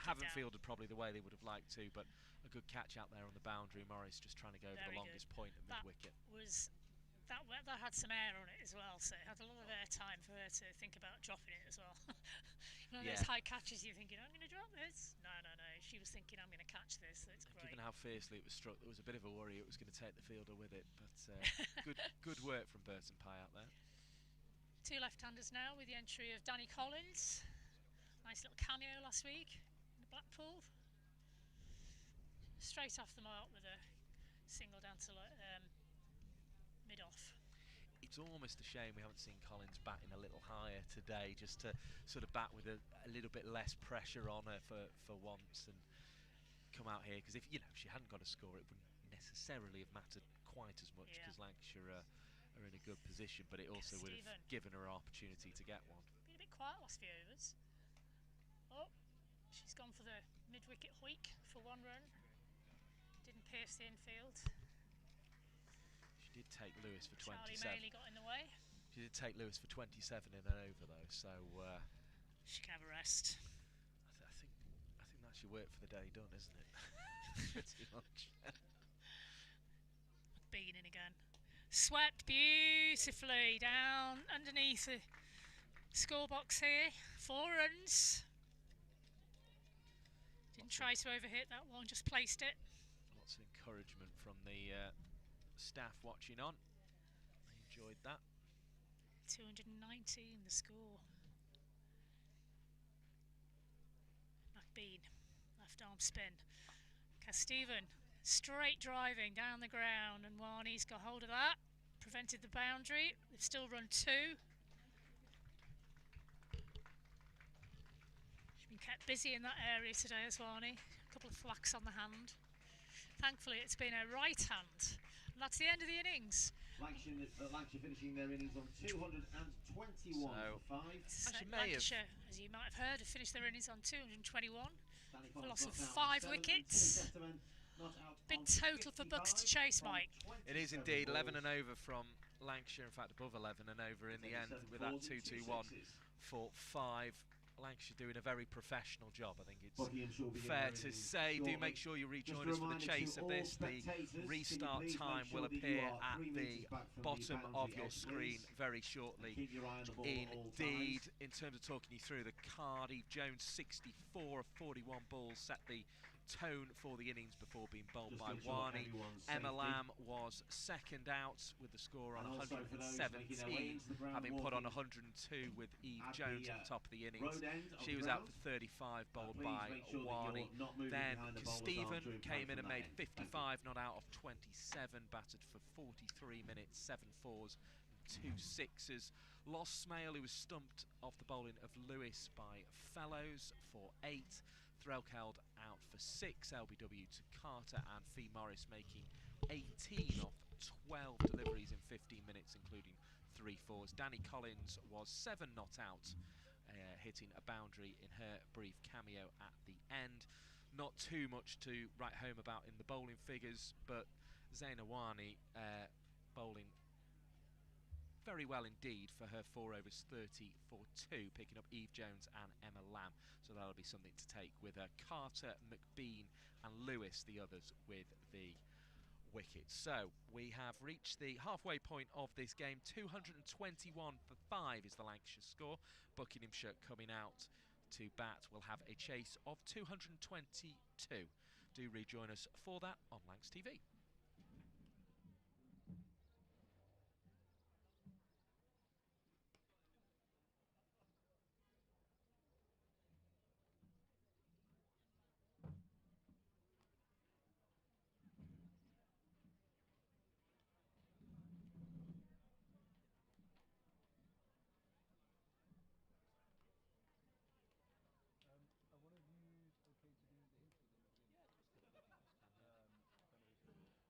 haven't fielded probably the way they would have liked to. But a good catch out there on the boundary. Morris just trying to go over the longest point at mid-wicket. That had some air on it as well, so it had a lot of air time for her to think about dropping it as well. One of those high catches, you're thinking, I'm going to drop this. No. She was thinking, I'm going to catch this. So it's great. Given how fiercely it was struck, there was a bit of a worry it was going to take the fielder with it. But good work from Burton Pye out there. 2 left-handers now with the entry of Danny Collins. Nice little cameo last week in the Blackpool. Straight off the mark with a single down to mid-off. It's almost a shame we haven't seen Collins batting a little higher today, just to sort of bat with a little bit less pressure on her for once and come out here, because if she hadn't got a score, it wouldn't necessarily have mattered quite as much, because Lancashire are in a good position, but it also would have given her an opportunity to get one. Been a bit quiet last few overs. Oh, she's gone for the mid-wicket hoik for 1 run. Didn't pierce the infield. She did take Lewis for 27. Charlie Maley got in the way. She did take Lewis for 27 in an over though, so she can have a rest. I think that's your work for the day done, isn't it? Pretty much. McBean in again. Swept beautifully down underneath the score box here. 4 runs. Didn't try to overhit that one, just placed it. Lots of encouragement from the staff watching on. I enjoyed that. 219 the score. McBean, left arm spin. Casteven, straight driving down the ground, and Warney's got hold of that. Prevented the boundary. They've still run 2. She's been kept busy in that area today as Warney. A couple of flacks on the hand. Thankfully it's been a right hand. And that's the end of the innings. Lancashire finishing their innings on 221 for 5. Actually, Lancashire, as you might have heard, have finished their innings on 221. A loss of 5 wickets. Big total for Bucks to chase, Mike. It is indeed 11 and over from Lancashire, in fact above 11 and over in the end with that 2-2-1 for 5. Lancashire doing a very professional job, I think it's fair to say. Do make sure you rejoin us for the chase of this. The restart time will appear at the bottom of your screen very shortly. Indeed, in terms of talking you through the card, Eve Jones, 64 of 41 balls, set the tone for the innings before being bowled by Warney. Emma Lamb was second out with the score on 117, having put on 102 with Eve Jones at the top of the innings. She was out for 35, bowled by Warney. Then Stephen came in and made 55, not out of 27, batted for 43 minutes, 7 fours and 2 sixes. Lost Smale, who was stumped off the bowling of Lewis by Fellows for 8. Threlkeld out for 6, LBW to Carter, and Fee Morris making 18 of 12 deliveries in 15 minutes, including 3 fours. Danny Collins was 7 not out, hitting a boundary in her brief cameo at the end. Not too much to write home about in the bowling figures, but Zaina Warney bowling very well indeed for her 4 overs 30 for 2, picking up Eve Jones and Emma Lamb, so that'll be something to take with Carter, McBean and Lewis, the others with the wickets. So we have reached the halfway point of this game. 221 for 5 is the Lancashire score. Buckinghamshire coming out to bat will have a chase of 222. Do rejoin us for that on Lancs TV. Are one of you okay to do the intro then? Yeah, just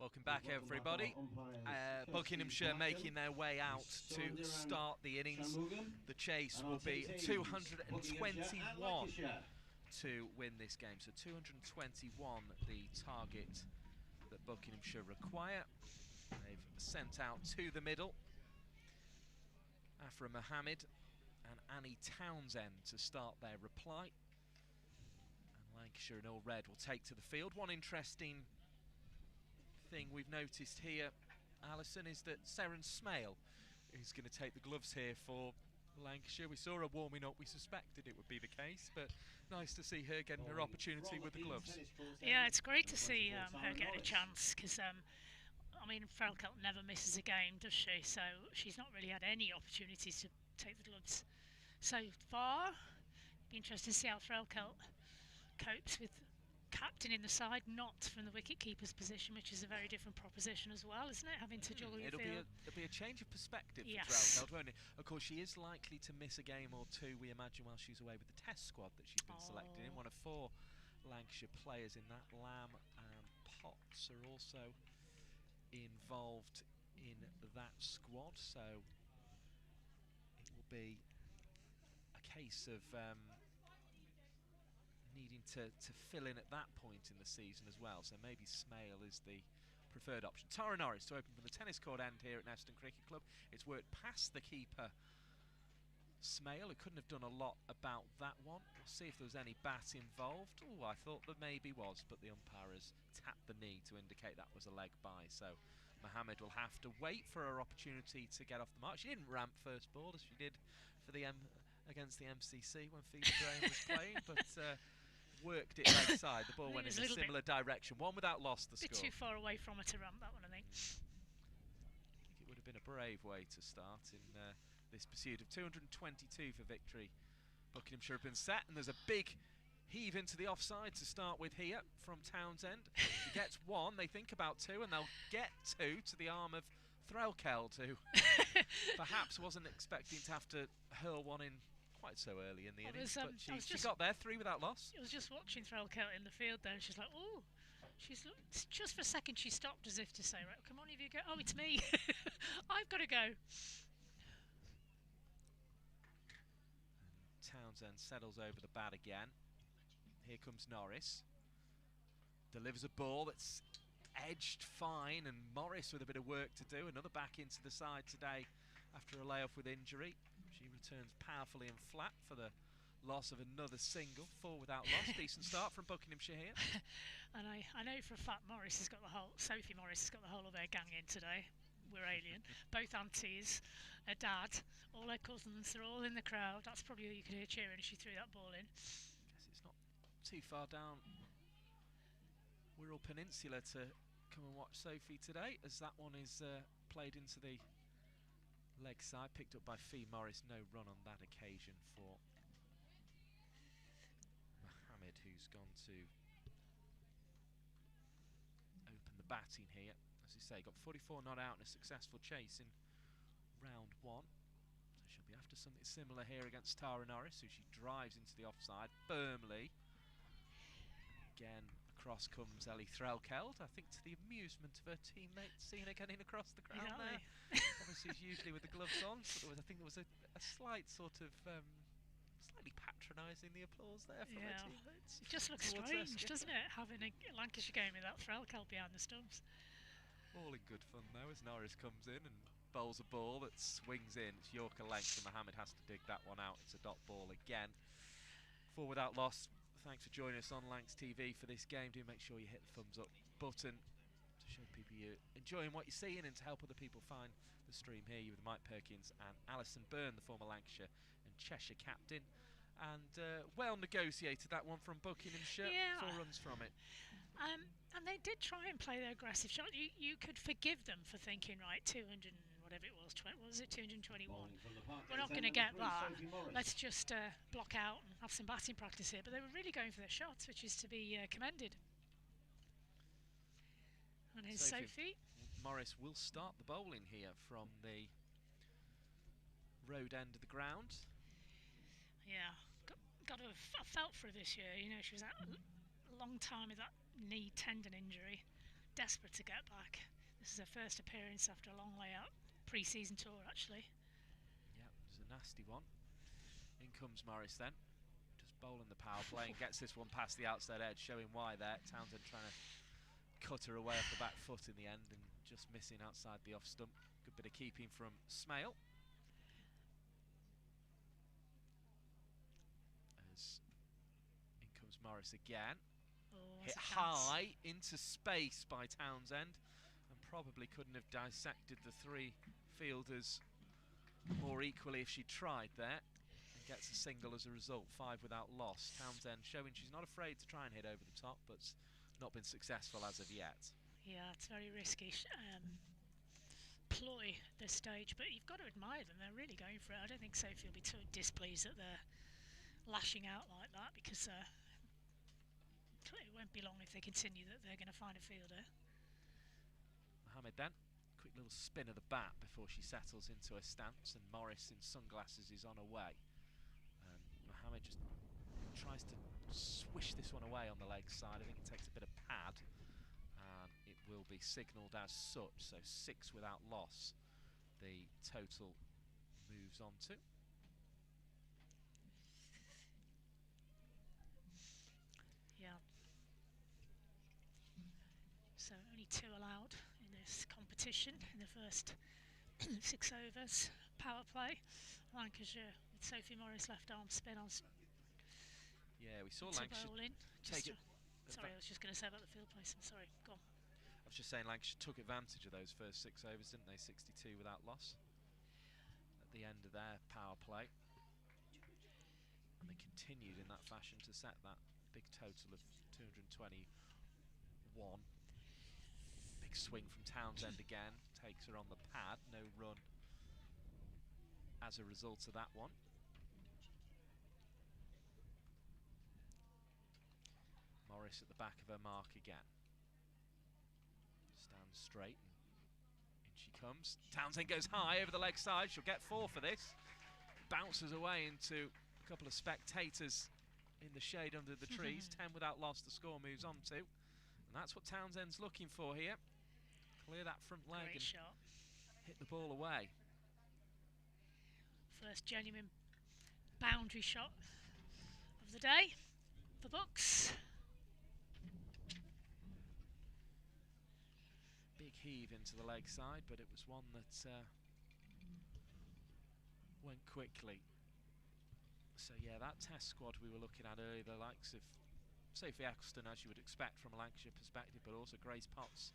Welcome back, everybody. Buckinghamshire making their way out to start the innings. The chase will be 221 to win this game. So 221 the target that Buckinghamshire require. They've sent out to the middle Afra Mohammed and Annie Townsend to start their reply. And Lancashire in all red will take to the field. One interesting thing we've noticed here, Alison, is that Seren Smale is going to take the gloves here for Lancashire. We saw her warming up. We suspected it would be the case, but nice to see her getting her opportunity with the gloves. Yeah, it's great to see her get a chance, because I mean, Threlkeld never misses a game, does she? So she's not really had any opportunities to take the gloves so far. Be interested to see how Threlkeld copes with captain in the side, not from the wicket-keeper's position, which is a very different proposition as well, isn't it? Having to juggle your field. It'll be a change of perspective for Threlkeld, won't it? Of course, she is likely to miss a game or two, we imagine, while she's away with the test squad that she's been selected in. One of 4 Lancashire players in that. Lamb and Potts are also involved in that squad, so it will be a case of needing to fill in at that point in the season as well, so maybe Smale is the preferred option. Tara Norris to open from the tennis court end here at Neston Cricket Club. It's worked past the keeper Smale, who couldn't have done a lot about that one. We'll see if there was any bat involved. Oh, I thought there maybe was, but the umpire has tapped the knee to indicate that was a leg by, so Mohammed will have to wait for her opportunity to get off the mark. She didn't ramp first ball as she did for the against the MCC when Phoebe Graham was playing, but worked it leg side. The ball went in a similar direction. One without loss, the score. A bit too far away from her to ramp that one, I think. I think it would have been a brave way to start in this pursuit of 222 for victory. Buckinghamshire have been set, and there's a big heave into the offside to start with here from Townsend. He gets 1, they think about 2, and they'll get 2 to the arm of Threlkeld, who perhaps wasn't expecting to have to hurl one in quite so early in the innings, but she got there, 3 without loss. I was just watching Threlkeld in the field there, and she's like, oh, just for a second she stopped as if to say, right, come on, if you go, oh, it's me, I've got to go. And Townsend settles over the bat again. Here comes Norris, delivers a ball that's edged fine, and Morris with a bit of work to do. Another back into the side today after a layoff with injury. She returns powerfully and flat for the loss of another single. 4 without loss. Decent start from Buckinghamshire here. And I know for a fact Sophie Morris has got the whole of their gang in today. We're alien. Both aunties, her dad, all her cousins, they're all in the crowd. That's probably who you could hear cheering as she threw that ball in. Guess it's not too far down Wirral Peninsula to come and watch Sophie today, as that one is played into the leg side, picked up by Fee Morris. No run on that occasion for Mohammed, who's gone to open the batting here. As you say, got 44 not out in a successful chase in round 1, so she'll be after something similar here against Tara Norris, who she drives into the offside firmly. Again, across comes Ellie Threlkeld, I think to the amusement of her teammates, seeing her getting across the ground there. Obviously, she's usually with the gloves on, but I think there was a slight sort of slightly patronising the applause there from her teammates. It just looks strange, doesn't it, having a Lancashire game without Threlkeld behind the stumps. All in good fun though, as Norris comes in and bowls a ball that swings in. It's Yorker length, and Mohammed has to dig that one out. It's a dot ball again. 4 without loss. Thanks for joining us on Lancs TV for this game. Do make sure you hit the thumbs up button to show people you're enjoying what you're seeing, and to help other people find the stream here. You with Mike Perkins and Alison Byrne, the former Lancashire and Cheshire captain. And well negotiated, that one from Buckinghamshire. 4 runs from it. And they did try and play their aggressive shot. You could forgive them for thinking, right, 200 and whatever it was, what was it, 221? We're not going to get that. Let's just block out and have some batting practice here. But they were really going for their shots, which is to be commended. And here's Sophie. Morris will start the bowling here from the road end of the ground. Yeah, got to have felt for her this year. You know, she was out a long time with that knee tendon injury. desperate to get back. This is her first appearance after a long layout pre-season tour, actually. Yep, it's a nasty one. In comes Morris then, just bowling the power play and gets this one past the outside edge, showing why there. Townsend trying to cut her away off the back foot in the end and just missing outside the off stump. Good bit of keeping from Smale. As in comes Morris again. Oh, Hit high into space by Townsend, and probably couldn't have dissected the three fielders more equally if she tried there. And gets a single as a result, 5 without loss. Townsend showing she's not afraid to try and hit over the top, but not been successful as of yet. Yeah, it's very risky ploy this stage, but you've got to admire them. They're really going for it. I don't think Sophie will be too displeased that they're lashing out like that, because it won't be long if they continue that they're going to find a fielder. Mohammed then, quick little spin of the bat before she settles into her stance, and Morris in sunglasses is on her way. Mohammed just tries to swish this one away on the leg side. I think it takes a bit of pad, and it will be signalled as such, so 6 without loss the total moves on to. Yeah. So only 2 allowed in this competition in the first 6 overs. Power play. Lancashire with Sophie Morris left arm spin on. Yeah, we saw Lancashire take it. Sorry, I was just going to say about the field placement. Sorry, go on. I was just saying Lancashire took advantage of those first 6 overs, didn't they? 62 without loss at the end of their power play. And they continued in that fashion to set that big total of 221. Big swing from Townsend again, takes her on the pad, no run as a result of that one. Morris at the back of her mark again. Stands straight, and in she comes. Townsend goes high over the leg side, she'll get 4 for this. Bounces away into a couple of spectators in the shade under the trees. 10 without loss, the score moves on to. And that's what Townsend's looking for here. Clear that front leg Great and shot. Hit the ball away. First genuine boundary shot of the day for Bucks. Big heave into the leg side, but it was one that went quickly. So yeah, that test squad we were looking at earlier, the likes of Sophie Eccleston, as you would expect from a Lancashire perspective, but also Grace Potts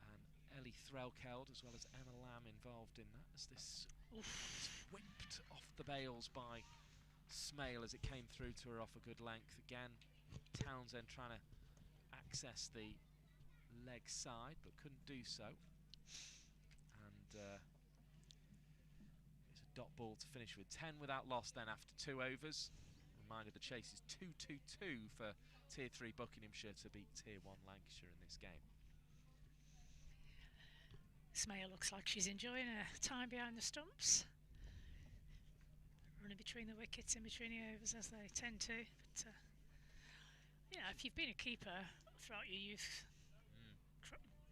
and Ellie Threlkeld, as well as Emma Lamb involved in that, as this is whipped off the bails by Smale as it came through to her off a good length. Again, Townsend trying to access the leg side, but couldn't do so. And it's a dot ball to finish with. 10 without loss then after 2 overs. Reminder, the chase is 2-2-2 for Tier 3 Buckinghamshire to beat Tier 1 Lancashire in this game. Smale looks like she's enjoying her time behind the stumps. Running between the wickets, in between the overs, as they tend to. But yeah, if you've been a keeper throughout your youth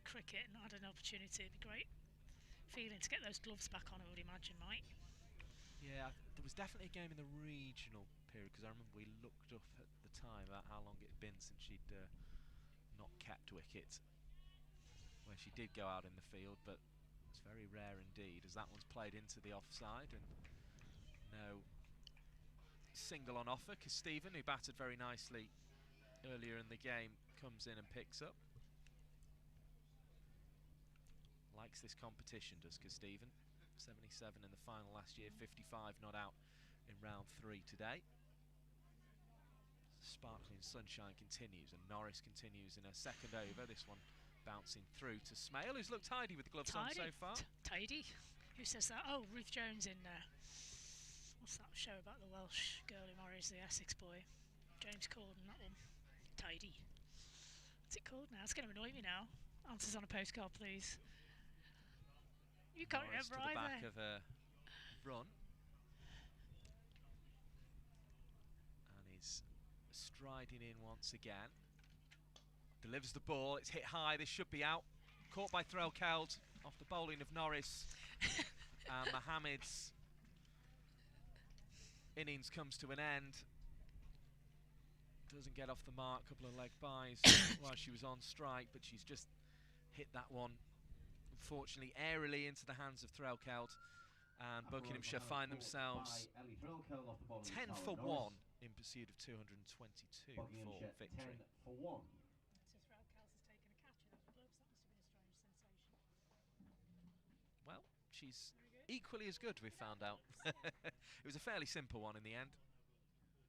cricket and had an opportunity, it'd be great feeling to get those gloves back on, I would imagine, Mike. Yeah, there was definitely a game in the regional period, because I remember we looked up at the time about how long it had been since she'd not kept wicket, where she did go out in the field, but it's very rare indeed, as that one's played into the offside, and no single on offer, because Stephen, who batted very nicely earlier in the game, comes in and picks up. Likes this competition, does Stephen. 77 in the final last year, 55 not out in round 3 today. Sparkling sunshine continues, and Norris continues in her second over. This one bouncing through to Smale, who's looked tidy with the gloves on so far. Tidy? Who says that? Oh, Ruth Jones in there. What's that show about the Welsh girl who marries the Essex boy? James Corden, that one. Tidy. What's it called now? It's going to annoy me now. Answers on a postcard, please. You can't remember either. To the back of a run. And he's striding in once again. delivers the ball. It's hit high. This should be out. Caught by Threlkeld off the bowling of Norris. And Mohammed's innings comes to an end. Doesn't get off the mark. Couple of leg byes while she was on strike, but she's just hit that one, unfortunately, airily into the hands of Threlkeld. And Buckinghamshire find themselves 10 for 1 in pursuit of 222 for victory. 10 for 1. So Threlkeld has taken a catch without the gloves. That must have been a strange sensation. Well, she's equally as good, we've found out. It was a fairly simple one in the end.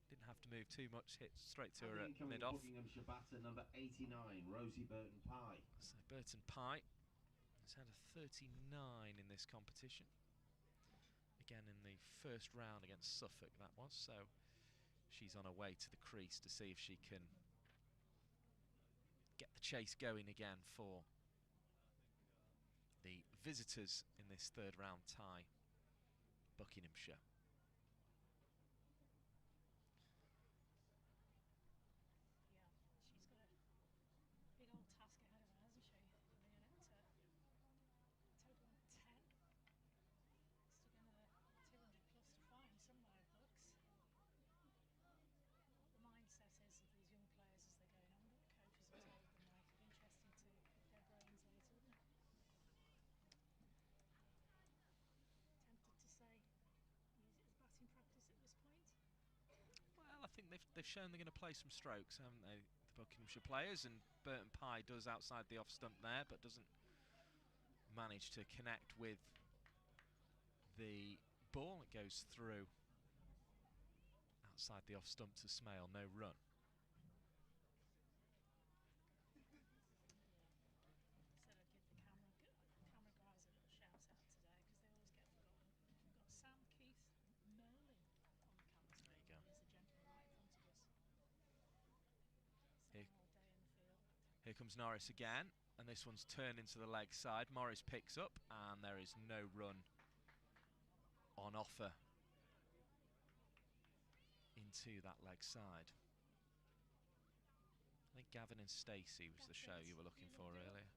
Didn't have to move too much, hit straight to her at mid-off. Buckinghamshire batter number 89, Rosie Burton-Pye. So Burton-Pye has had a 39 in this competition. Again in the first round against Suffolk that was, so she's on her way to the crease to see if she can get the chase going again for the visitors in this third round tie, Buckinghamshire. Big old task ahead of her, hasn't she? Total 10. Still another 200 plus to find somewhere in books. What the mindset is of these young players as they're going on, what the coaches have told them, like, interesting to pick their brains later, wouldn't it? Tempted to say, use it as batting practice at this point. Well, I think they've shown they're going to play some strokes, haven't they, the Buckinghamshire players, and Burton-Pye does outside the off stump there, but doesn't manage to connect with the ball. It goes through outside the off stump to Smale, no run. Said I'd give the camera guys a little shout out today because they always get forgotten. We've got Sam, Keith, and Merlin on the camera. There you go. There's a gentleman right in front of us. Here. All day in the field. Here comes Norris again, and this one's turned into the leg side. Morris picks up, and there is no run on offer into that leg side. I think Gavin and Stacey was the show you were looking for earlier.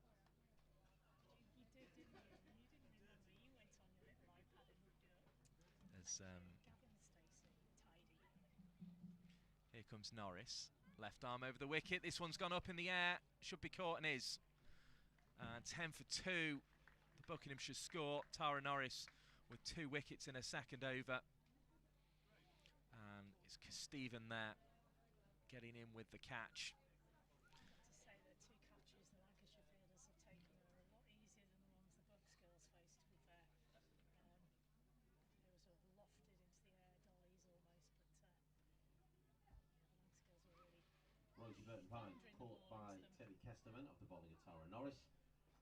You did, didn't you? You didn't remember. You went on your little iPad and looked it up. As Gavin and Stacey, tidy. here comes Norris. Left arm over the wicket. This one's gone up in the air. Should be caught and is. And 10 for 2. The Buckinghamshire score. Tara Norris with 2 wickets in her second over. And it's Stephen there getting in with the catch. To say that 2 catches the Lancashire fielders have taken are a lot easier than the ones the Bucks girls faced, to be fair. They were sort of lofted into the air, dollies almost, but the Lancs girls were really... Rosie Burton-Pye caught by Teddy Kesterman off the bowling of Tara Norris.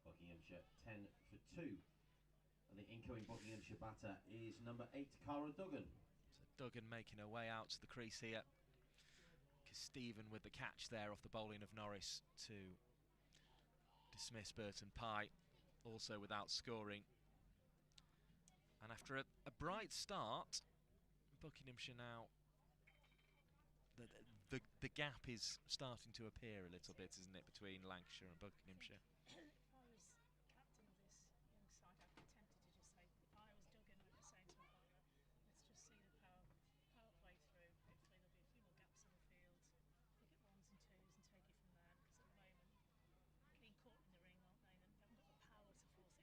Buckinghamshire 10 for 2. And the incoming Buckinghamshire batter is number 8, Cara Duggan. So Duggan making her way out to the crease here. Stephen with the catch there off the bowling of Norris to dismiss Burton-Pye, also without scoring. And after a bright start, Buckinghamshire now, the gap is starting to appear a little bit, isn't it, between Lancashire and Buckinghamshire? If I was captain of this young side, I'd be tempted to just say, if I was Duggan, I'd be saying to my partner, let's just see the power play through. Hopefully there'll be a few more gaps in the field. Look at 1s and 2s and take it from there, because at the moment, getting caught in the ring, aren't they? And they haven't got the power to force it out of the ring.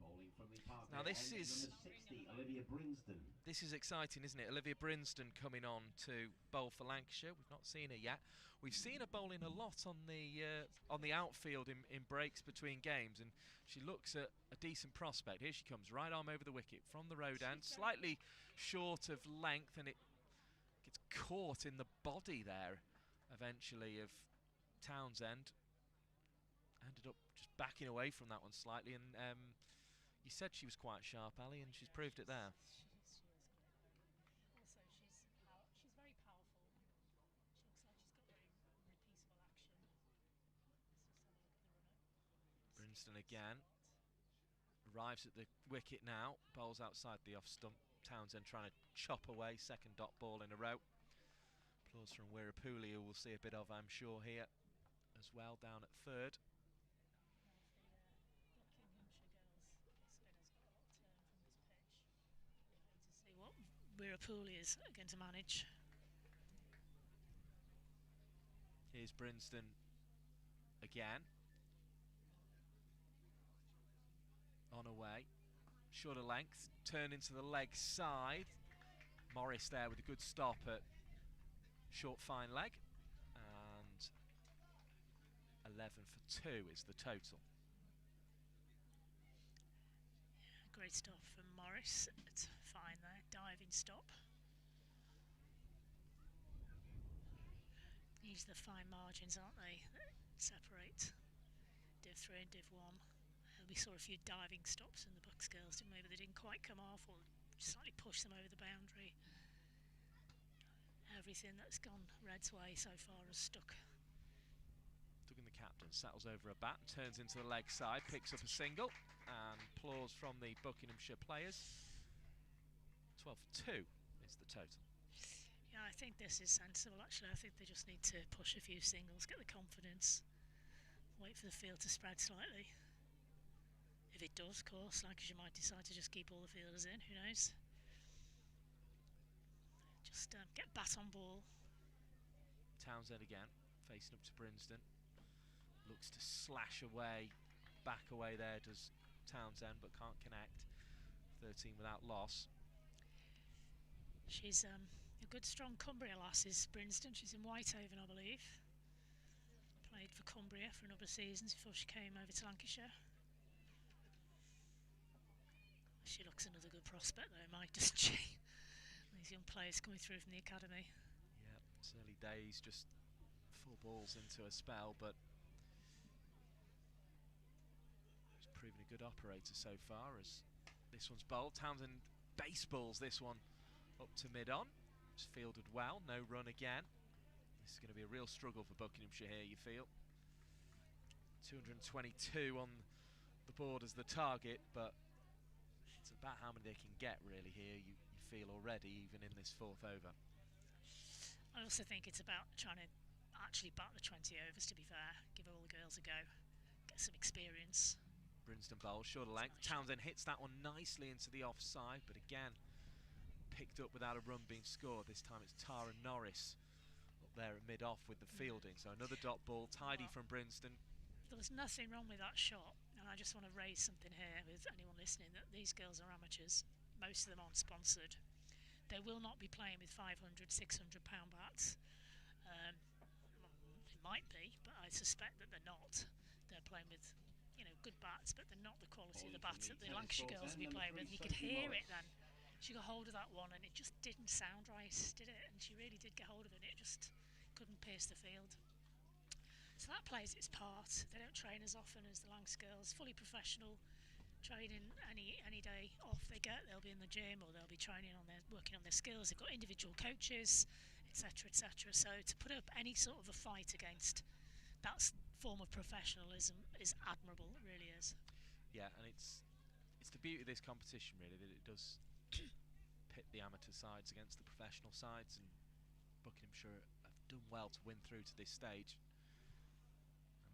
Bowling from the park. Now this is... Number 60, Olivia Brinsden. This is exciting, isn't it? Olivia Brinsden coming on to bowl for Lancashire. We've not seen her yet. We've seen her bowling a lot on the outfield in breaks between games, and she looks at a decent prospect. Here she comes, right arm over the wicket from the road end, slightly short of length, and it gets caught in the body there eventually of Townsend. Ended up just backing away from that one slightly, and you said she was quite sharp, Ali, and she's proved it there. She is great. Also, she's very powerful. She looks like she's got very peaceful action. Let's just have a look at the runner. Brinsden again. Arrives at the wicket now. Bowls outside the off stump. Townsend trying to chop away. Second dot ball in a row. Applause from Wirapuli, who we'll see a bit of, I'm sure, here as well down at third. See what Weirapool is going to manage. Here's Brinsden again. On away. Shorter length, turn into the leg side. Morris there with a good stop at short fine leg. And 11 for 2 is the total. Yeah, great stop from Morris. It's fine there, diving stop. These are the fine margins, aren't they, that separate Div 3 and Div 1. We saw a few diving stops in the Bucks girls, didn't we? But they didn't quite come off or slightly push them over the boundary. Everything that's gone Red's way so far has stuck. Duggan, the captain, settles over a bat, turns into the leg side, picks up a single, and applause from the Buckinghamshire players. 12 for 2 is the total. Yeah, I think this is sensible actually. I think they just need to push a few singles, get the confidence, wait for the field to spread slightly. If it does, of course, Lancashire might decide to just keep all the fielders in, who knows. Just get bat on ball. Townsend again, facing up to Brinsden. Looks to slash away, back away there does Townsend, but can't connect. 13 without loss. She's a good strong Cumbria lass is Brinsden. She's in Whitehaven, I believe. Played for Cumbria for a number of seasons before she came over to Lancashire. She looks another good prospect though, Mike, doesn't she? These young players coming through from the academy. Yeah, it's early days, just 4 balls into a spell, but she's proven a good operator so far as this one's bowled. Townsend baseballs this one up to mid-on. It's fielded well, no run again. This is going to be a real struggle for Buckinghamshire here, you feel. 222 on the board as the target, but it's about how many they can get really here, you feel already, even in this 4th over. I also think it's about trying to actually bat the 20 overs, to be fair. Give all the girls a go, get some experience. Brinsden bowls, shorter length. Townsend hits that one nicely into the offside, but again, picked up without a run being scored. This time it's Tara Norris up there at mid-off with the fielding. So another dot ball, tidy from Brinsden. There was nothing wrong with that shot, and I just want to raise something here with anyone listening, that these girls are amateurs. Most of them aren't sponsored. They will not be playing with 500, 600 pound bats. It might be, but I suspect that they're not. They're playing with, you know, good bats, but they're not the quality of the bats that the Lancashire girls will be playing with. You could hear it then. She got hold of that one and it just didn't sound right, did it? And she really did get hold of it. It just couldn't pierce the field. So that plays its part. They don't train as often as the Lancs girls. Fully professional, training any day off they get. They'll be in the gym or they'll be training on working on their skills. They've got individual coaches, etc., etc. So to put up any sort of a fight against that form of professionalism is admirable. It really is. Yeah, and it's the beauty of this competition really, that it does pit the amateur sides against the professional sides, and Buckinghamshire have done well to win through to this stage.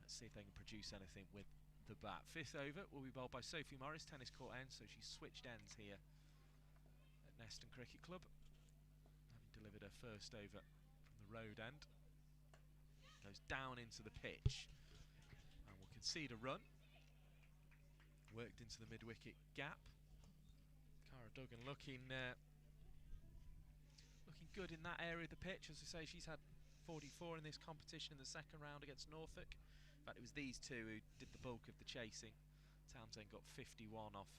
Let's see if they can produce anything with the bat. 5th over will be bowled by Sophie Morris, tennis court end, so she's switched ends here at Neston Cricket Club, having delivered her first over from the road end. Goes down into the pitch and will concede a run. Worked into the mid-wicket gap. Cara Duggan looking good in that area of the pitch. As I say, she's had 44 in this competition in the 2nd round against Norfolk. In fact, it was these two who did the bulk of the chasing. Townsend got 51 off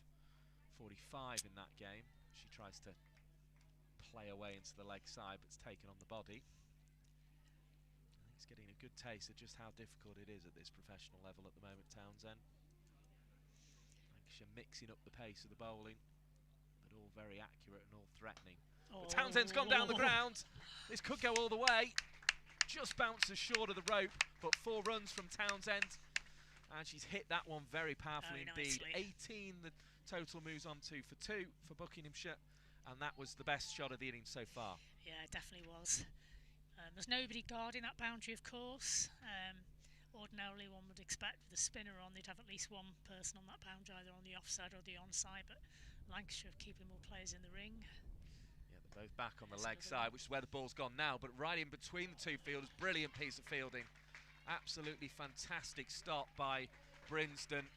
45 in that game. She tries to play away into the leg side, but it's taken on the body. I think it's getting a good taste of just how difficult it is at this professional level at the moment, Townsend. Lancashire mixing up the pace of the bowling, but all very accurate and all threatening. But Townsend's gone down the ground. This could go all the way. Just bounces short of the rope, but 4 runs from Townsend. And she's hit that one very powerfully indeed. Nicely. 18 the total moves on to for 2 for Buckinghamshire. And that was the best shot of the innings so far. Yeah, it definitely was. There's nobody guarding that boundary, of course. ordinarily one would expect with the spinner on, they'd have at least one person on that boundary, either on the offside or the onside, but Lancashire are keeping more players in the ring. Yeah, they're both back on the leg side, which is where the ball's gone now, but right in between the two fielders, brilliant piece of fielding. Absolutely fantastic stop by Brinsden,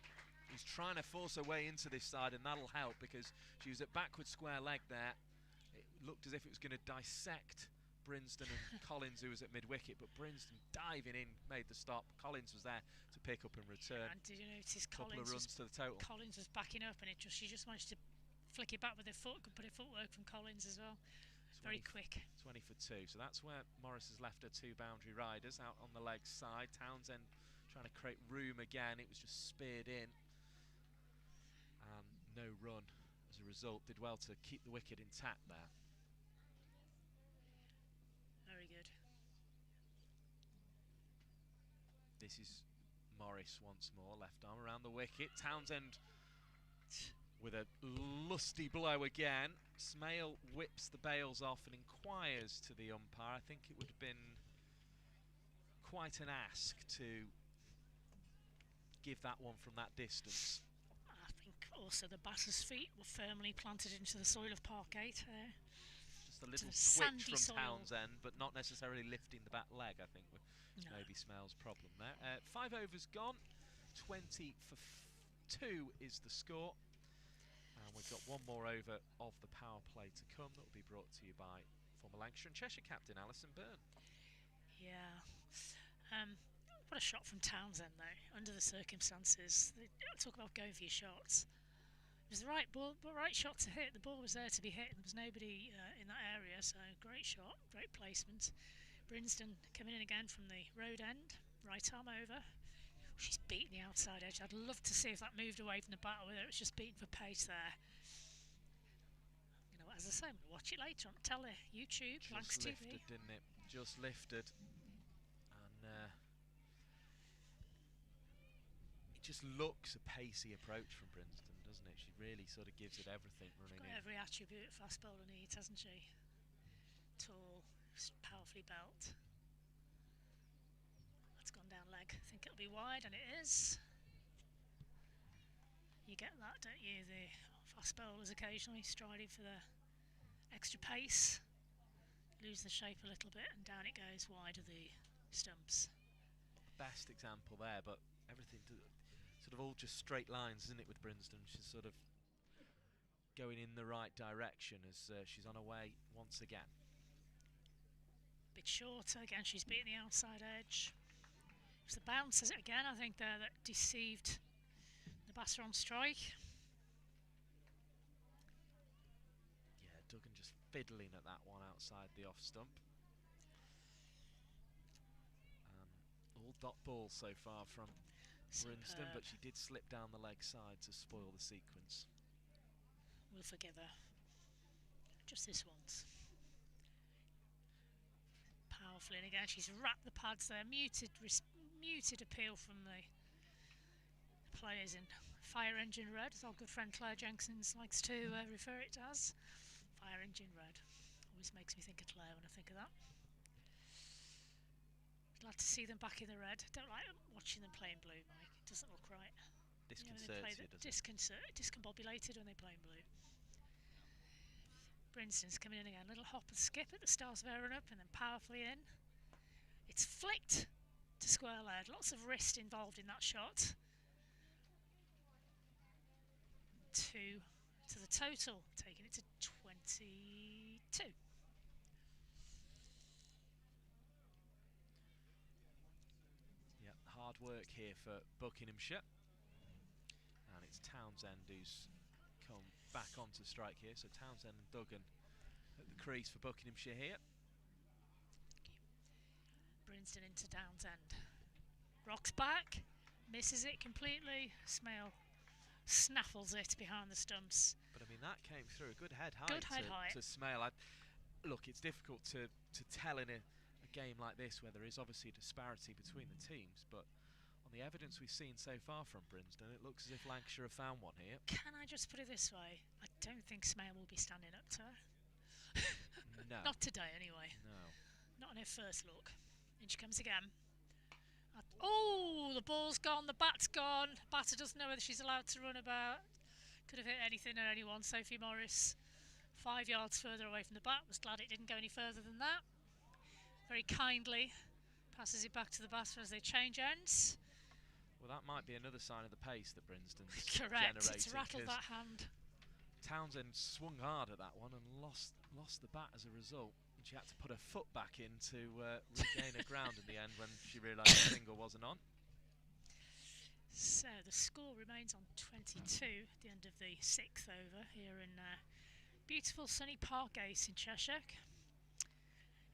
who's trying to force her way into this side, and that'll help because she was at backward square leg there. It looked as if it was going to dissect Brinsden and Collins, who was at mid-wicket, but Brinsden diving in made the stop. Collins was there to pick up and return. And did you notice Couple of runs to the total. Collins was backing up, and she just managed to flick it back with her foot. Could put her footwork from Collins as well. Very quick. 20 for 2. So that's where Morris has left her two boundary riders out on the leg side. Townsend trying to create room again. It was just speared in. And no run as a result. Did well to keep the wicket intact there. Very good. This is Morris once more. Left arm around the wicket. Townsend with a lusty blow again. Smale whips the bails off and inquires to the umpire. I think it would have been quite an ask to give that one from that distance. I think also the batter's feet were firmly planted into the soil of Parkgate there. Just a little twitch from soil. Townsend, but not necessarily lifting the back leg, I think, maybe Smale's problem there. 5 overs gone, 20 for 2 is the score. And we've got one more over of the power play to come that will be brought to you by former Lancashire and Cheshire captain Alison Byrne. Yeah. What a shot from Townsend though, under the circumstances. They talk about going for your shots. It was the right ball, but right shot to hit. The ball was there to be hit. There was nobody in that area, so great shot, great placement. Brinsden coming in again from the road end, right arm over. She's beaten the outside edge. I'd love to see if that moved away from the batter, whether it was just beaten for pace there. You know, as I say, I'm going to watch it later on telly, YouTube, Lancs TV. Just lifted, didn't it? Just lifted. And it just looks a pacey approach from Brinsden, doesn't it? She really sort of gives it everything running in. She's got every attribute fast bowler needs, hasn't she? Tall, powerfully built. That's gone down leg. I think it'll be wide, and it is. You get that, don't you? The fast bowlers occasionally striding for the extra pace, lose the shape a little bit, and down it goes wide of the stumps. Best example there, but everything sort of all just straight lines, isn't it, with Brinsden? She's sort of going in the right direction as she's on her way once again. Bit shorter again. She's beaten the outside edge. It was the bounces again, I think, there that deceived the batter on strike. Yeah, Duggan just fiddling at that one outside the off stump. All dot balls so far from Brinsden, but she did slip down the leg side to spoil the sequence. We'll forgive her. Just this once. Powerfully, and again she's wrapped the pads there. Muted appeal from the players in Fire Engine Red, as our good friend Claire Jenkins likes to refer it as. Fire Engine Red. Always makes me think of Claire when I think of that. Glad to see them back in the red. Don't like watching them play in blue, Mike. It doesn't look right. Disconcerts you, doesn't it? Discombobulated when they play in blue. Brinsden's coming in again. Little hop and skip at the start of her run up, and then powerfully in. It's flicked to square leg. Lots of wrist involved in that shot. 2 to the total, taking it to 22. Yeah, hard work here for Buckinghamshire. And it's Townsend who's come back onto strike here. So Townsend and Duggan at the crease for Buckinghamshire here. Brinsden into Townsend. Rocks back, misses it completely. Smale snaffles it behind the stumps. But I mean, that came through a good head height, to Smale. Look, it's difficult to tell in a game like this where there is obviously a disparity between the teams, but on the evidence we've seen so far from Brinsden, it looks as if Lancashire have found one here. Can I just put it this way? I don't think Smale will be standing up to her. No. Not today, anyway. No. Not on her first look. And she comes again. Oh, the ball's gone, the bat's gone. Batter doesn't know whether she's allowed to run about. Could have hit anything or anyone. Sophie Morris, 5 yards further away from the bat. Was glad it didn't go any further than that. Very kindly passes it back to the batter as they change ends. Well, that might be another sign of the pace that Brinston's Correct, generating. it's rattled that hand. Townsend swung hard at that one and lost the bat as a result. And she had to put her foot back in to regain her ground in the end when she realised the single wasn't on. So the score remains on 22 at the end of the 6th over here in beautiful sunny Parkgate in Cheshire.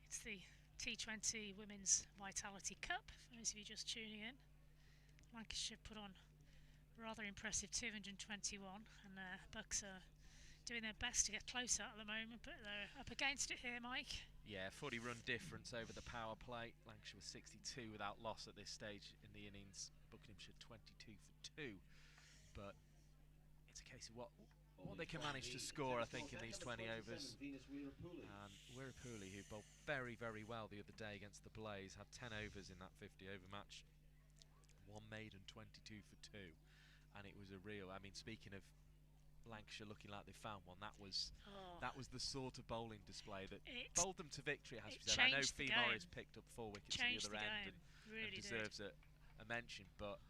It's the T20 Women's Vitality Cup, for those of you just tuning in. Lancashire put on a rather impressive 221, and Bucks are doing their best to get closer at the moment, but they're up against it here, Mike. Yeah, 40 run difference over the power play. Lancashire was 62 without loss at this stage in the innings. Buckinghamshire 22 for 2, but it's a case of what they can manage to score, I think, in these 20 overs. And Wirapuli, who bowled very, very well the other day against the Blaze, had 10 overs in that 50-over match. One maiden, 22 for 2, and it was a real. I mean, speaking of Lancashire looking like they found one, that was the sort of bowling display that bowled them to victory. It has to be said. I know Fee Morris picked up 4 wickets at the other end and deserves a mention, but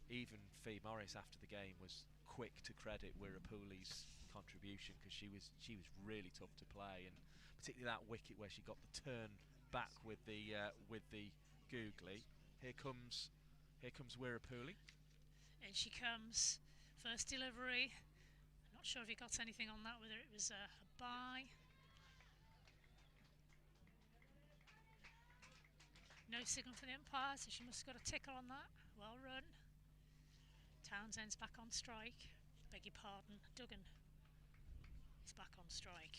even Fee Morris after the game was quick to credit Wirapuli's contribution, because she was really tough to play, and particularly that wicket where she got the turn back with the googly. Here comes Wirapuli. And she comes. First delivery. I'm not sure if he got anything on that, whether it was a bye. No signal for the umpire, so she must have got a ticker on that. Well run. Townsend's back on strike. Beg your pardon, Duggan is back on strike.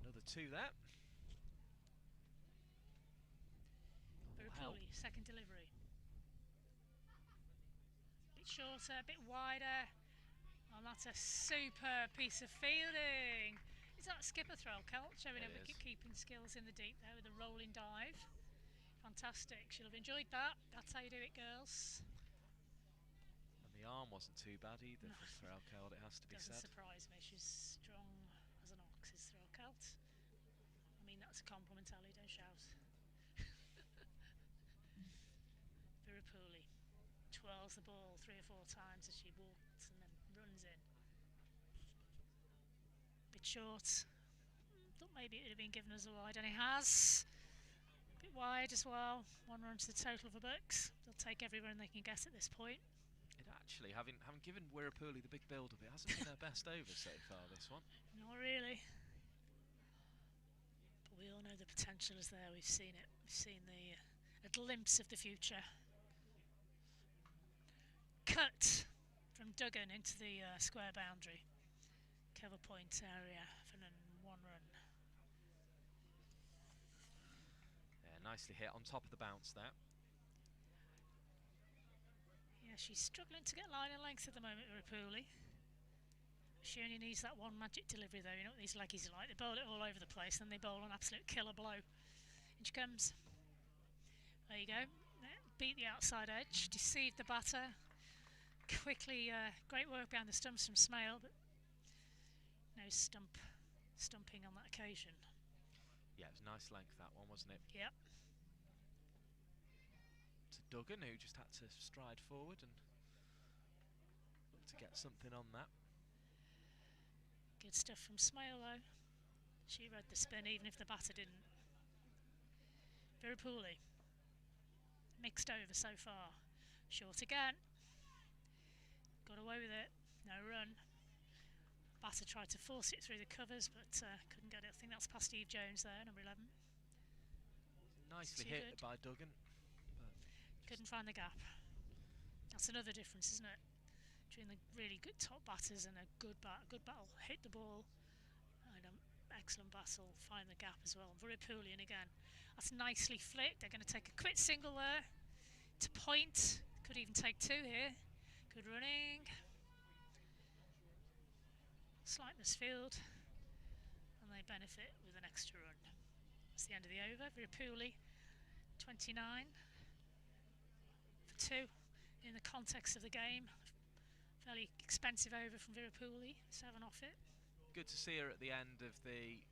Another 2 there. Wirapuli, second delivery. Bit shorter, a bit wider. Oh, that's a superb piece of fielding. Is that skipper throw, Kel? Showing her wicket-keeping skills in the deep there with a rolling dive. Fantastic. She'll have enjoyed that. That's how you do it, girls. And the arm wasn't too bad either from Threlkeld, it has to be said. Doesn't surprise me. She's strong as an ox, is Threlkeld. I mean, that's a compliment, Ali. Don't shout. Wirapuli twirls the ball 3 or 4 times as she walks and then runs in. Bit short. Thought maybe it would have been given as a wide, and it has. Bit wide as well. 1 run to the total for Bucks. They'll take every run they can get at this point. It actually, having given Wirapuli the big build-up, it hasn't been their best over so far, this one. Not really. But we all know the potential is there. We've seen it. We've seen a glimpse of the future. Cut from Duggan into the square boundary. Cover point area for 1 run. Yeah, nicely hit on top of the bounce there. Yeah, she's struggling to get line and length at the moment, Wirapuli. She only needs that one magic delivery though. You know what these leggies are like? They bowl it all over the place, then they bowl an absolute killer blow. In she comes. There you go. Beat the outside edge, deceived the batter. Quickly, great work behind the stumps from Smale, but no stumping on that occasion. Yeah, it was nice length that one, wasn't it? Yep. To Duggan, who just had to stride forward and look to get something on that. Good stuff from Smale though. She read the spin even if the batter didn't. Wirapuli. Mixed over so far. Short again. Got away with it. No run. Batter tried to force it through the covers, but couldn't get it. I think that's past Steve Jones there, number 11. Nicely hit good by Duggan. Couldn't find the gap. That's another difference, isn't it? Between the really good top batters and a good battle. Hit the ball, and an excellent battle. Find the gap as well. Wirapuli in again. That's nicely flicked. They're going to take a quick single there to point. Could even take 2 here. Good running. Slight misfield, and they benefit with an extra run. That's the end of the over. Wirapuli 29 for 2 in the context of the game. Fairly expensive over from Virapuli, 7 off it. Good to see her at the end of the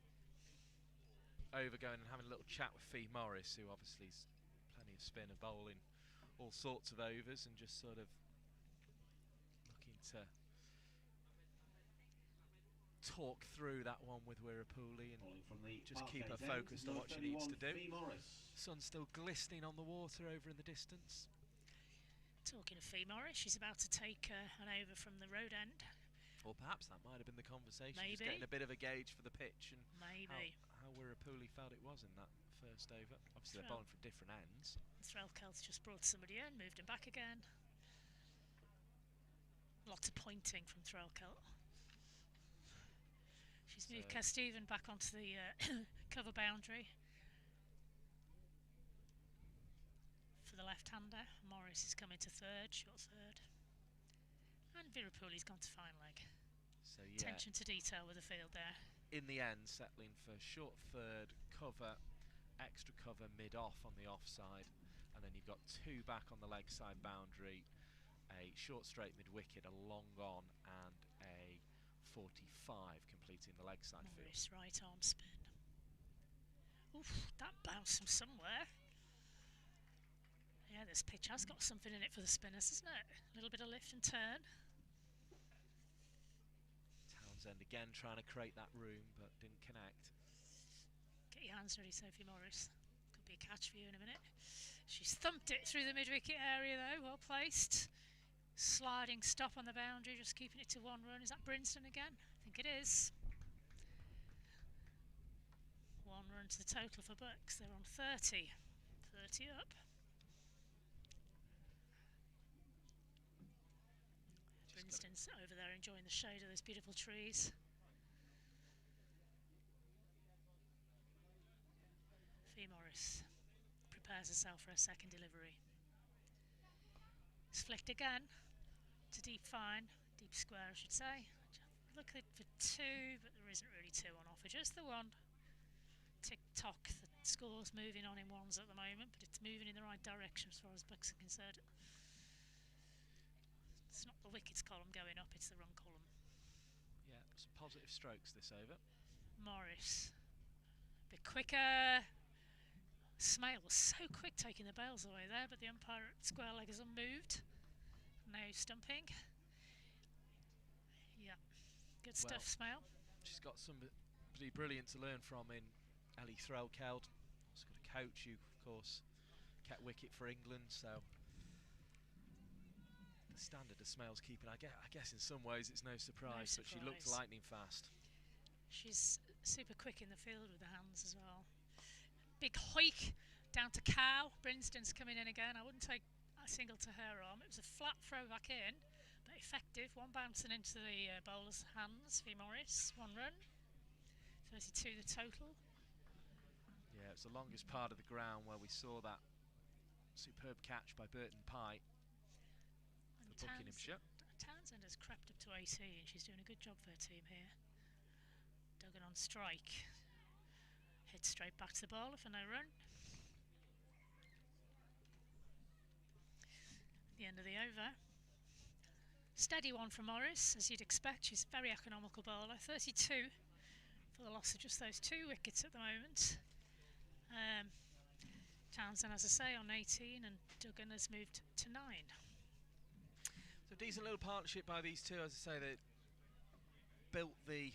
over going and having a little chat with Fee Morris, who obviously is plenty of spin and bowling all sorts of overs, and just sort of looking to talk through that one with Virapuli and just keep her focused on what she needs to do. Sun's still glistening on the water over in the distance. Talking of Fee Morris, she's about to take an over from the road end. Or perhaps that might have been the conversation. Maybe. Just getting a bit of a gauge for the pitch and maybe how Virapuli felt it was in that first over. Obviously they're bowling from different ends. Threlkelt's just brought somebody in, moved him back again. Lots of pointing from Threlkelt. She's moved Kesteven back onto the cover boundary for the left-hander. Morris is coming to third, short third. And Virapuli's gone to fine leg. So yeah, attention to detail with the field there. In the end, settling for short third, cover, extra cover mid-off on the offside, and then you've got 2 back on the leg side boundary, a short straight mid-wicket, a long on, and a 45 completing the leg side field. Morris right arm spin. Oof, that bounced from somewhere. Yeah, this pitch has got something in it for the spinners, isn't it? A little bit of lift and turn. Townsend again trying to create that room, but didn't connect. Get your hands ready, Sophie Morris. Could be a catch for you in a minute. She's thumped it through the mid-wicket area though, well placed. Sliding stop on the boundary, just keeping it to 1 run. Is that Brinston again? I think it is. 1 run to the total for Bucks. They're on 30. 30 up. Brinston's over there enjoying the shade of those beautiful trees. Fee Morris prepares herself for a second delivery. It's flicked again to deep fine, deep square I should say. Look at it for 2, but there isn't really 2 on offer, just the 1. Tick-tock, the score's moving on in 1s at the moment, but it's moving in the right direction as far as Bucks are concerned. It's not the wickets column going up, it's the run column. Yeah, some positive strokes this over. Morris, a bit quicker. Smale was so quick taking the bails away there, but the umpire at square leg is unmoved. No stumping. Yeah, good stuff, Smale. She's got somebody brilliant to learn from in Ellie Threlkeld. She's got a coach who, of course, kept wicket for England, so the standard of Smale's keeping, I guess in some ways it's no surprise, but she looked lightning fast. She's super quick in the field with the hands as well. Big hoik down to Cow. Brinston's coming in again. I wouldn't take a single to her arm. It was a flat throw back in, but effective. 1 bouncing into the bowler's hands. Fee Morris, 1 run. 32 the total. Yeah, it's the longest part of the ground where we saw that superb catch by Burton Pye for Buckinghamshire. Townsend has crept up to 18. She's doing a good job for her team here. Duggan on strike. Hit straight back to the bowler for no run. The end of the over. Steady one from Morris, as you'd expect. She's a very economical bowler. 32 for the loss of just those 2 wickets at the moment. Townsend, as I say, on 18, and Duggan has moved to 9. So decent little partnership by these two, as I say, they built the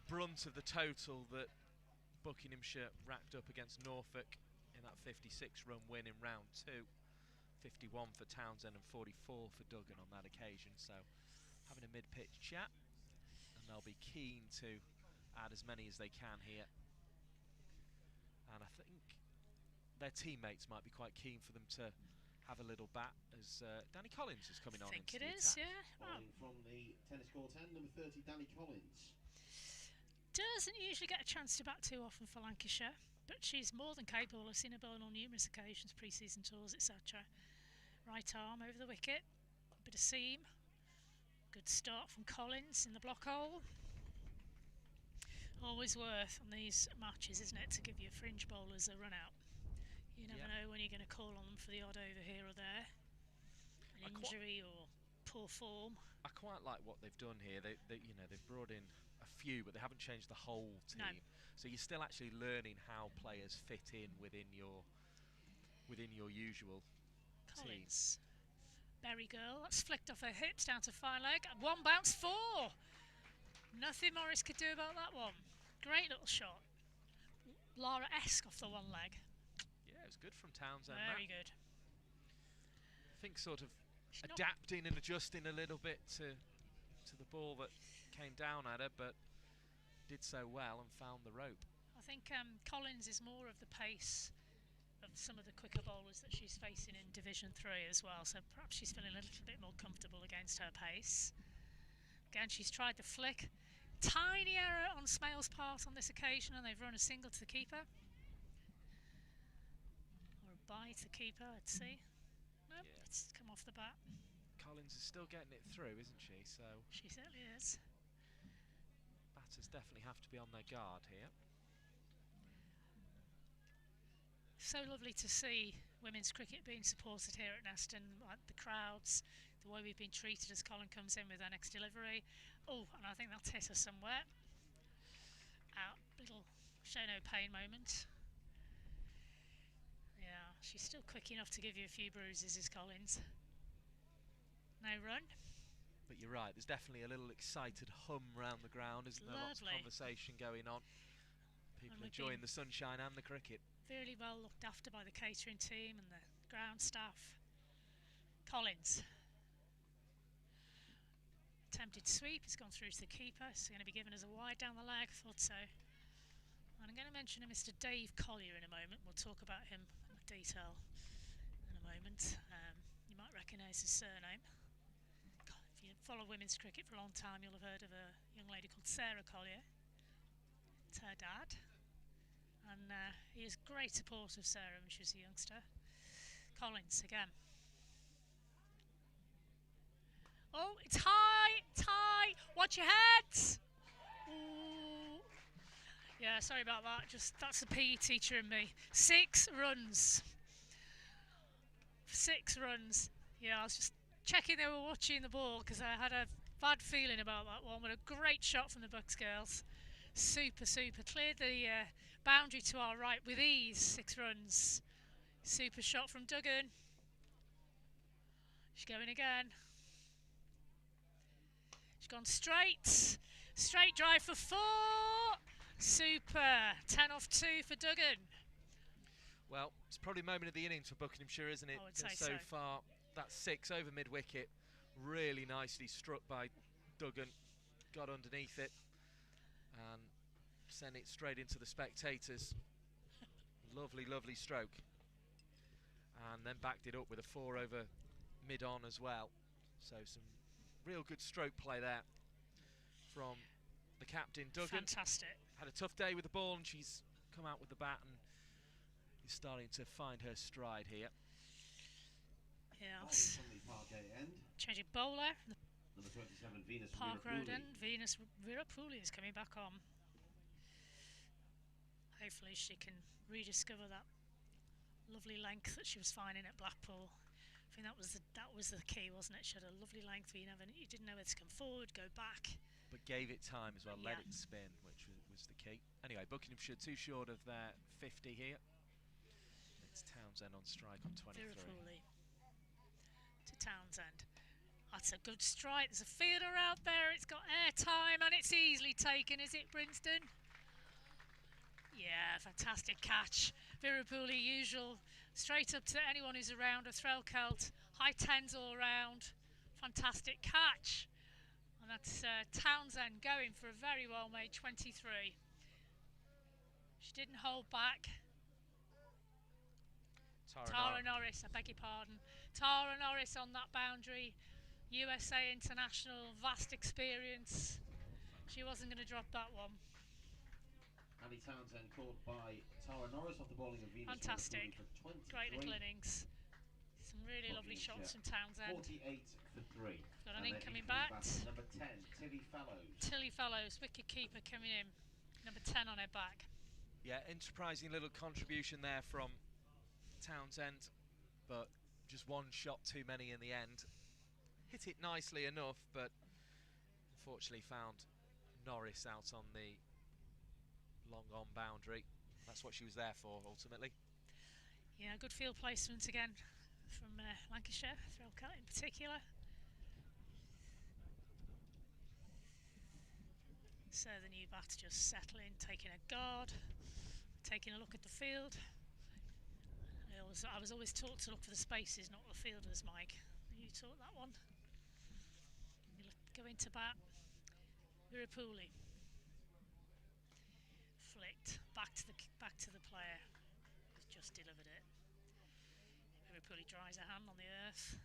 brunt of the total that Buckinghamshire racked up against Norfolk in that 56-run win in round 2. 51 for Townsend and 44 for Duggan on that occasion. So having a mid-pitch chat, and they'll be keen to add as many as they can here. And I think their teammates might be quite keen for them to have a little bat as Danny Collins is coming on. I think it is, yeah. From the tennis court 10, number 30, Danny Collins. Doesn't usually get a chance to bat too often for Lancashire, but she's more than capable. I've seen her bowling on numerous occasions, pre-season tours, etc. Right arm over the wicket, a bit of seam. Good start from Collins in the block hole. Always worth on these matches, isn't it, to give your fringe bowlers a run out. You never know when you're going to call on them for the odd over here or there. An injury or poor form. I quite like what they've done here. You know, they've brought in a few, but they haven't changed the whole team. No. So you're still actually learning how players fit in within your usual Collins. Team. Berry girl, that's flicked off her hips down to fine leg. One bounce, 4. Nothing Morris could do about that one. Great little shot. Lara-esque off the one leg. Yeah, it was good from Townsend. Very good. I think sort of adapting and adjusting a little bit to the ball that came down at her, but did so well and found the rope. I think Collins is more of the pace of some of the quicker bowlers that she's facing in Division 3 as well, so perhaps she's feeling a little bit more comfortable against her pace. Again, she's tried the flick. Tiny error on Smale's part on this occasion, and they've run a single to the keeper. Or a bye to the keeper, let's see. Nope, yeah. It's come off the bat. Collins is still getting it through, isn't she? So she certainly is. Batters definitely have to be on their guard here. So lovely to see women's cricket being supported here at Neston, like the crowds, the way we've been treated as Colin comes in with her next delivery. Oh, and I think that's hit her somewhere. Out, little show no pain moment. Yeah, she's still quick enough to give you a few bruises, is Collins. No run. But you're right, there's definitely a little excited hum around the ground, isn't there? Lots of conversation going on. People enjoying the sunshine and the cricket. Really well looked after by the catering team and the ground staff. Collins. Attempted sweep, it's gone through to the keeper. It's going to be given as a wide down the leg, thought so. And I'm going to mention a Mr. Dave Collier in a moment. We'll talk about him in detail in a moment. You might recognise his surname. If you follow women's cricket for a long time, you'll have heard of a young lady called Sarah Collier. It's her dad. And he is great support of Sarah when she was a youngster. Collins again. Oh, it's high, it's high. Watch your heads. Ooh. Yeah, sorry about that. Just that's the PE teacher in me. 6 runs. 6 runs. Yeah, I was just checking they were watching the ball because I had a bad feeling about that one. But a great shot from the Bucks girls. Super, super. Cleared the boundary to our right with ease. 6 runs. Super shot from Duggan. She's going again. She's gone straight. Straight drive for 4. Super. 10 off 2 for Duggan. Well, it's probably a moment of the innings for Buckinghamshire, isn't it? I would say so. Far, that's 6 over mid-wicket. Really nicely struck by Duggan. Got underneath it. And sent it straight into the spectators. Lovely, lovely stroke. And then backed it up with a 4 over mid-on as well. So some real good stroke play there from the captain, Duggan. Fantastic. Had a tough day with the ball and she's come out with the bat and is starting to find her stride here. Yes. Changing bowler. Number 27, Venus Park Road end. Venus Virapuli is coming back on. Hopefully she can rediscover that lovely length that she was finding at Blackpool. I think that was the key, wasn't it? She had a lovely length where you didn't know whether to come forward, go back. But gave it time as well, let it spin, which was the key. Anyway, Buckinghamshire 2 short of their 50 here. It's Townsend on strike on 23. Virapuli to Townsend. That's a good strike. There's a fielder out there. It's got air time and it's easily taken, is it, Brinston? Yeah, fantastic catch. Virapuli, usual. Straight up to anyone who's around. A throw celt. High 10s all round. Fantastic catch. And that's Townsend going for a very well made 23. She didn't hold back. Tara Norris, I beg your pardon. Tara Norris on that boundary. USA international, vast experience. She wasn't going to drop that one. Annie Townsend caught by Tara Norris off the bowling of Venus. Fantastic. Great little innings. Some really lovely shots from Townsend. 48 for 3. Got an incoming bat. Number 10, Tilly Fellows. Tilly Fellows, wicket keeper coming in. Number 10 on her back. Yeah, enterprising little contribution there from Townsend, but just one shot too many in the end. Hit it nicely enough, but unfortunately found Norris out on the long on boundary. That's what she was there for, ultimately. Yeah, good field placement again from Lancashire, Threlcat in particular. So the new batter just settling, taking a guard, taking a look at the field. I was always taught to look for the spaces, not the fielders, Mike. You taught that one? You go into bat. Virapuli. Flicked back to the player. Has just delivered it. Virapuli dries a hand on the earth.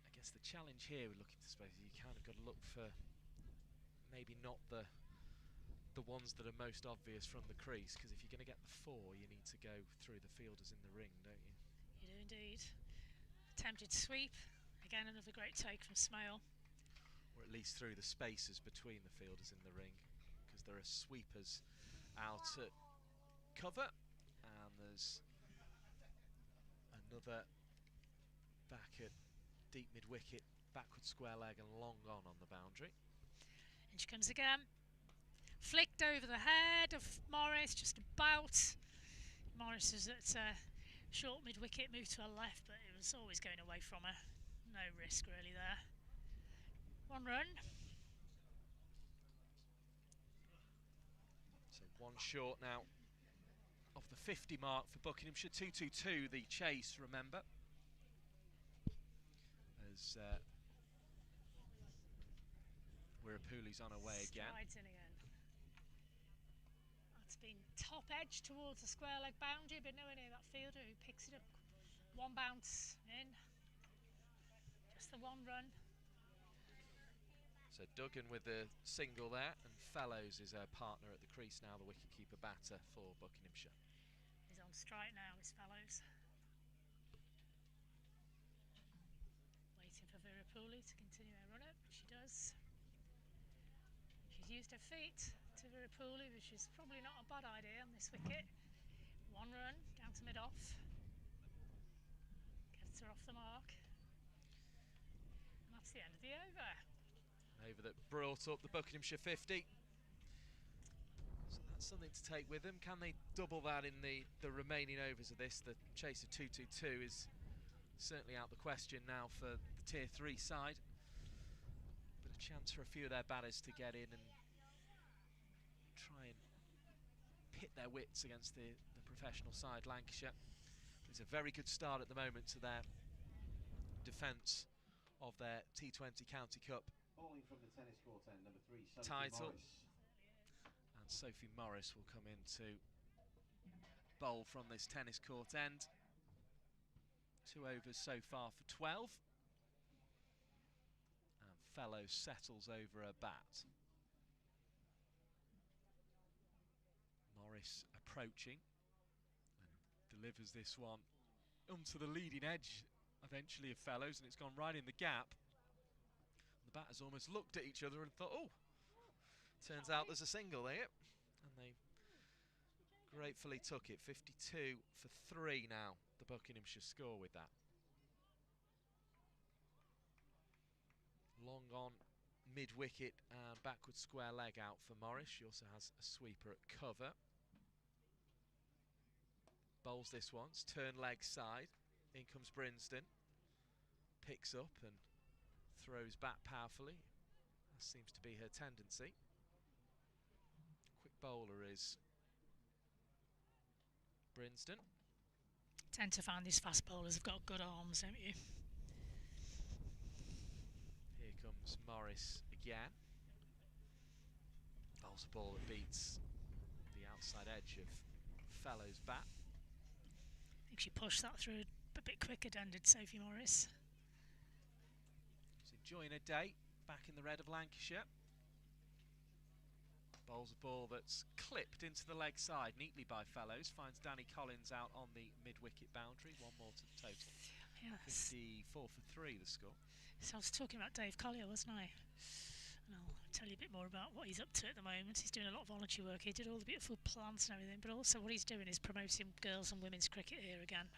I guess the challenge here with looking to spaces, you kind of got to look for maybe not the ones that are most obvious from the crease, because if you're going to get the 4, you need to go through the fielders in the ring, don't you? You do indeed. Attempted sweep. Again, another great take from Smale. Or at least through the spaces between the fielders in the ring, because there are sweepers out at cover, and there's another back at deep mid-wicket, backward square leg and long on the boundary. And she comes again. Flicked over the head of Morris, just about. Morris is at short mid-wicket, moved to her left, but it was always going away from her. No risk really there. 1 run. So 1 short now of the 50 mark for Buckinghamshire. 2-2-2 the chase, remember. As Wirapuli's on her way again. Strides in again. That's been top edge towards the square leg boundary, but nowhere near that fielder who picks it up. 1 bounce in. Just the 1 run. So Duggan with the single there, and Fellows is her partner at the crease now, the wicketkeeper batter for Buckinghamshire. He's on strike now, is Fellows. Waiting for Virapuli to continue her run up, which she does. She's used her feet to Virapuli, which is probably not a bad idea on this wicket. 1 run, down to mid-off. Gets her off the mark. And that's the end of the over. Over that brought up the Buckinghamshire 50. So that's something to take with them. Can they double that in the remaining overs of this? The chase of 2-2-2 is certainly out the question now for the Tier 3 side. But a chance for a few of their batters to get in and try and pit their wits against the professional side, Lancashire. It's a very good start at the moment to their defence of their T20 County Cup Bowling from the tennis court end, number 3, Sophie title. Morris. And Sophie Morris will come in to bowl from this tennis court end. 2 overs so far for 12. And Fellows settles over her bat. Morris approaching and delivers this one onto the leading edge eventually of Fellows, and it's gone right in the gap. The batters almost looked at each other and thought, oh, turns out there's a single there, and they gratefully took it. 52 for 3 now, the Buckinghamshire score with that. Long on mid-wicket and backward square leg out for Morris. She also has a sweeper at cover. Bowls this once, turn leg side. In comes Brinsden. Picks up and throws back powerfully. That seems to be her tendency. Quick bowler is Brinsden. Tend to find these fast bowlers have got good arms, don't you? Here comes Morris again. Bowls a ball that beats the outside edge of Fellows' bat. I think she pushed that through a bit quicker than did Sophie Morris. She's enjoying her day back in the red of Lancashire. Bowls a ball that's clipped into the leg side neatly by Fellows. Finds Danny Collins out on the mid-wicket boundary. 1 more to the total. Yes. 54 for 3 the score. So I was talking about Dave Collier, wasn't I? And I'll tell you a bit more about what he's up to at the moment. He's doing a lot of voluntary work. He did all the beautiful plants and everything, but also what he's doing is promoting girls and women's cricket here again.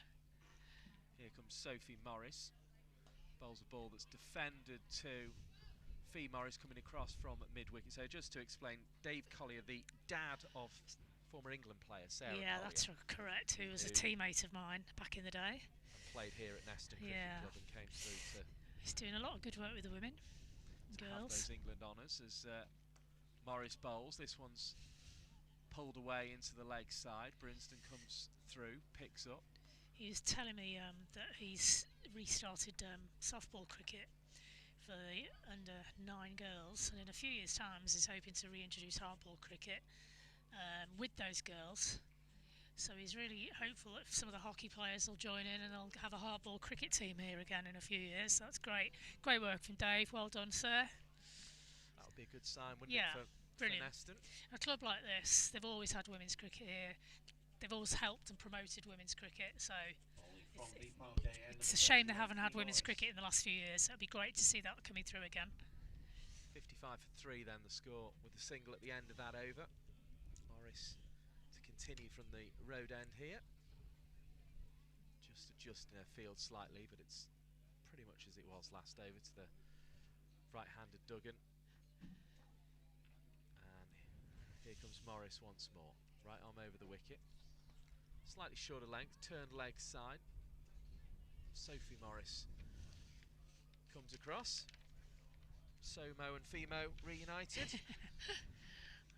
Here comes Sophie Morris. Bowls a ball that's defended to Fee Morris coming across from mid-wicket. So just to explain, Dave Collier, the dad of former England player Sarah Yeah, Collier, that's correct, who was a teammate of mine back in the day. And played here at Neston Cricket Club and came through to... He's doing a lot of good work with the women. Girls. Those England honours as Morris bowls. This one's pulled away into the leg side. Brinston comes through, picks up. He was telling me that he's restarted softball cricket for the under-9 girls, and in a few years' time he's hoping to reintroduce hardball cricket with those girls. So he's really hopeful that some of the hockey players will join in and they'll have a hardball cricket team here again in a few years. So that's great. Great work from Dave. Well done, sir. That would be a good sign, wouldn't it, for Neston? A club like this, they've always had women's cricket here. They've always helped and promoted women's cricket. So it's a shame they haven't had women's cricket in the last few years. It'd be great to see that coming through again. 55 for 3 then the score, with a single at the end of that over. Morris continue from the road end here, just adjusting her field slightly, but it's pretty much as it was last over to the right-handed Duggan. And here comes Morris once more, right arm over the wicket, slightly shorter length, turned leg side. Sophie Morris comes across. Somo and Femo reunited.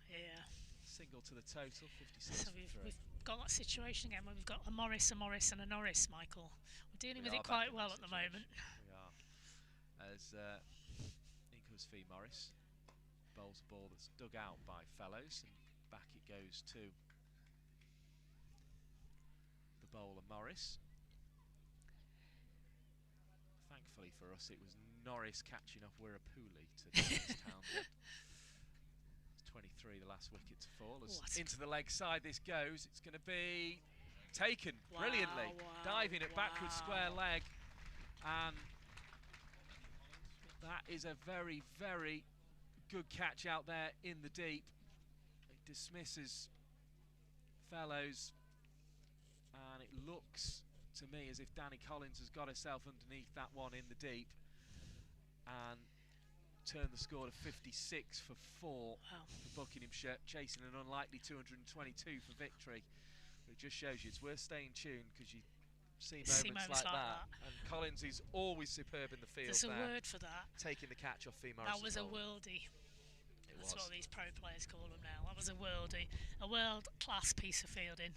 Yeah. Single to the total, 56 So we've got that situation again where we've got a Morris, a Norris, Michael. We're dealing with it quite well at the moment. We are. As in comes Fee Morris. Bowls a ball that's dug out by Fellows, and back it goes to the bowler Morris. Thankfully for us, it was Norris catching off Wirrapuli to Norris Townsend. 23, the last wicket to fall. As into the leg side this goes, it's going to be taken brilliantly. Diving it backwards square leg, and that is a very, very good catch out there in the deep. It dismisses Fellows, and it looks to me as if Danny Collins has got herself underneath that one in the deep and turned the score to 56 for 4 for Buckinghamshire, chasing an unlikely 222 for victory. But it just shows you it's worth staying tuned, because you see moments like that. And Collins is always superb in the field. There's a word for that. Taking the catch off Fee Morris. That was a worldie. That's what these pro players call them now. That was a worldie. A world-class piece of fielding.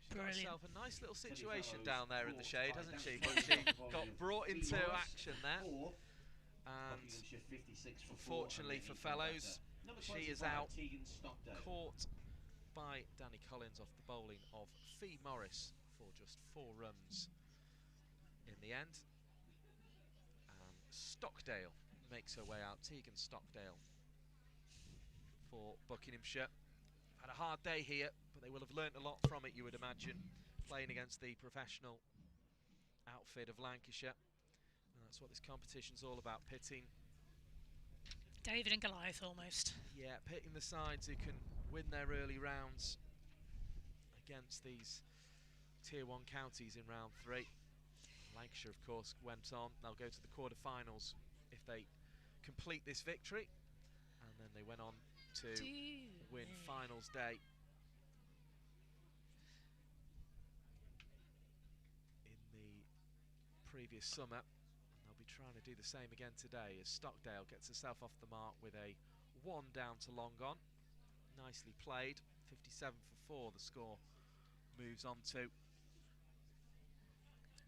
She's got herself a nice little situation down there in the shade, hasn't she? She got brought into action there. And unfortunately for Fellows, she is out, caught by Danny Collins off the bowling of Fee Morris for just 4 runs in the end. And Stockdale makes her way out, Tegan Stockdale for Buckinghamshire. Had a hard day here, but they will have learnt a lot from it, you would imagine, playing against the professional outfit of Lancashire. That's what this competition's all about, pitting David and Goliath almost. Yeah, pitting the sides who can win their early rounds against these Tier 1 counties in round 3. Lancashire, of course, went on. They'll go to the quarter-finals if they complete this victory, and then they went on to win finals day in the previous summer. Trying to do the same again today as Stockdale gets herself off the mark with a 1 down to long on. Nicely played, 57 for 4 the score moves on to.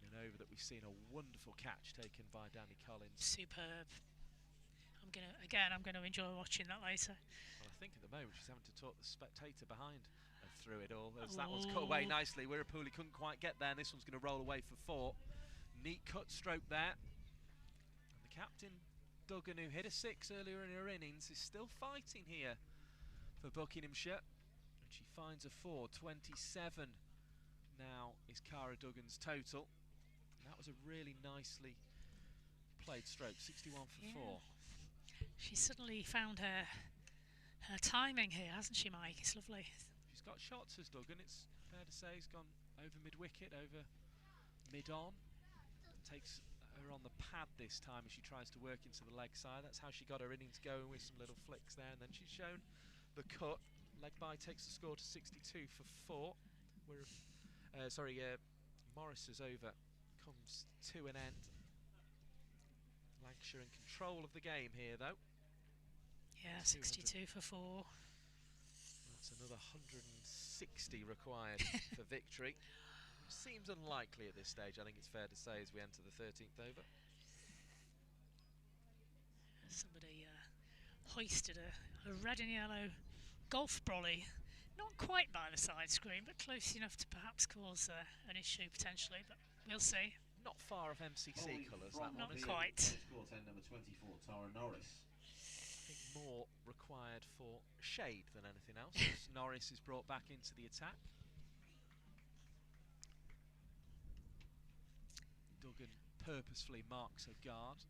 An over that we've seen a wonderful catch taken by Danny Collins. Superb. I'm gonna enjoy watching that later. Well, I think at the moment she's having to talk the spectator behind her through it all, as that one's cut away nicely. Wirrapuli couldn't quite get there, and this one's going to roll away for 4. Neat cut stroke there. Captain Duggan, who hit a 6 earlier in her innings, is still fighting here for Buckinghamshire, and she finds a 4. 27 now is Cara Duggan's total. And that was a really nicely played stroke, 61 for 4. She's suddenly found her timing here, hasn't she, Mike? It's lovely. She's got shots as Duggan, it's fair to say. He's gone over mid-wicket, over mid-on. Takes her on the pad this time as she tries to work into the leg side. That's how she got her innings going, with some little flicks there, and then she's shown the cut. Leg by takes the score to 62 for 4. Morris's over comes to an end. Lancashire in control of the game here, though. Yeah, 62 for 4. That's another 160 required for victory. Seems unlikely at this stage, I think it's fair to say, as we enter the 13th over. Somebody hoisted a red and yellow golf brolly, not quite by the side screen, but close enough to perhaps cause an issue potentially, but we'll see. Not far off MCC colours, that one. Not quite. Score 10, number 24, Tara Norris. I think more required for shade than anything else, as Norris is brought back into the attack. Duggan purposefully marks her guard.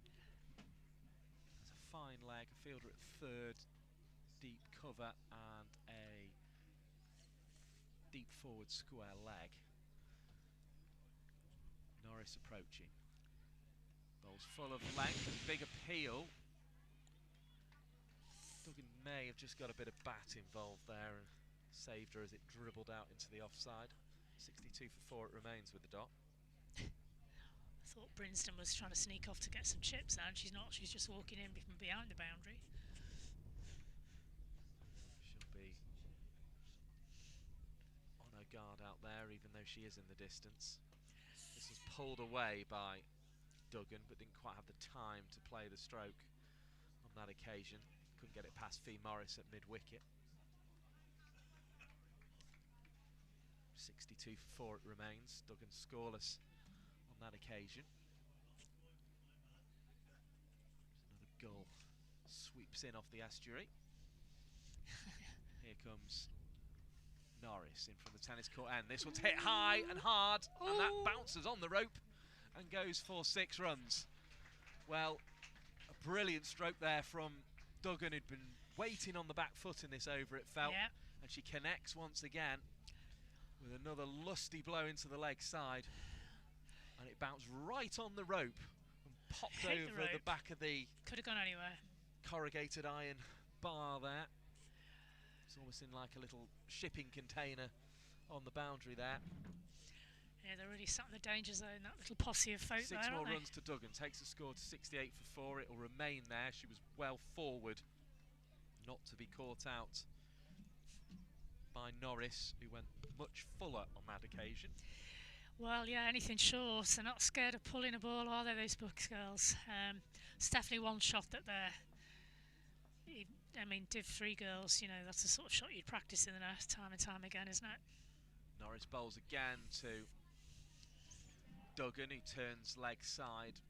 Has a fine leg, a fielder at third, deep cover and a deep forward square leg. Norris approaching. Bowl's full of length and big appeal. Duggan may have just got a bit of bat involved there and saved her as it dribbled out into the offside. 62 for 4 it remains with the dot. I thought Brinston was trying to sneak off to get some chips now, and she's not. She's just walking in from behind the boundary. She'll be on her guard out there, even though she is in the distance. This was pulled away by Duggan, but didn't quite have the time to play the stroke on that occasion. Couldn't get it past Fee Morris at mid-wicket. 62 for 4 it remains. Duggan scoreless on that occasion. Another goal sweeps in off the estuary. Here comes Norris in from the tennis court end. This one's hit high and hard, and that bounces on the rope and goes for 6 runs. Well, a brilliant stroke there from Duggan, who'd been waiting on the back foot in this over, it felt. Yeah. And she connects once again with another lusty blow into the leg side, and it bounced right on the rope and popped over the back of the could have gone anywhere corrugated iron bar there. It's almost in like a little shipping container on the boundary there. Yeah, they're really sat in the danger zone, that little posse of folk. 6 there, more aren't runs to Duggan, takes the score to 68 for 4. It will remain there. She was well forward, not to be caught out by Norris, who went much fuller on that occasion. Well, yeah, anything short. They're not scared of pulling a ball, are they, those Bucks girls? It's definitely one shot that I mean, Div 3 girls, you know, that's the sort of shot you'd practice in the net time and time again, isn't it? Norris bowls again to Duggan, who turns leg side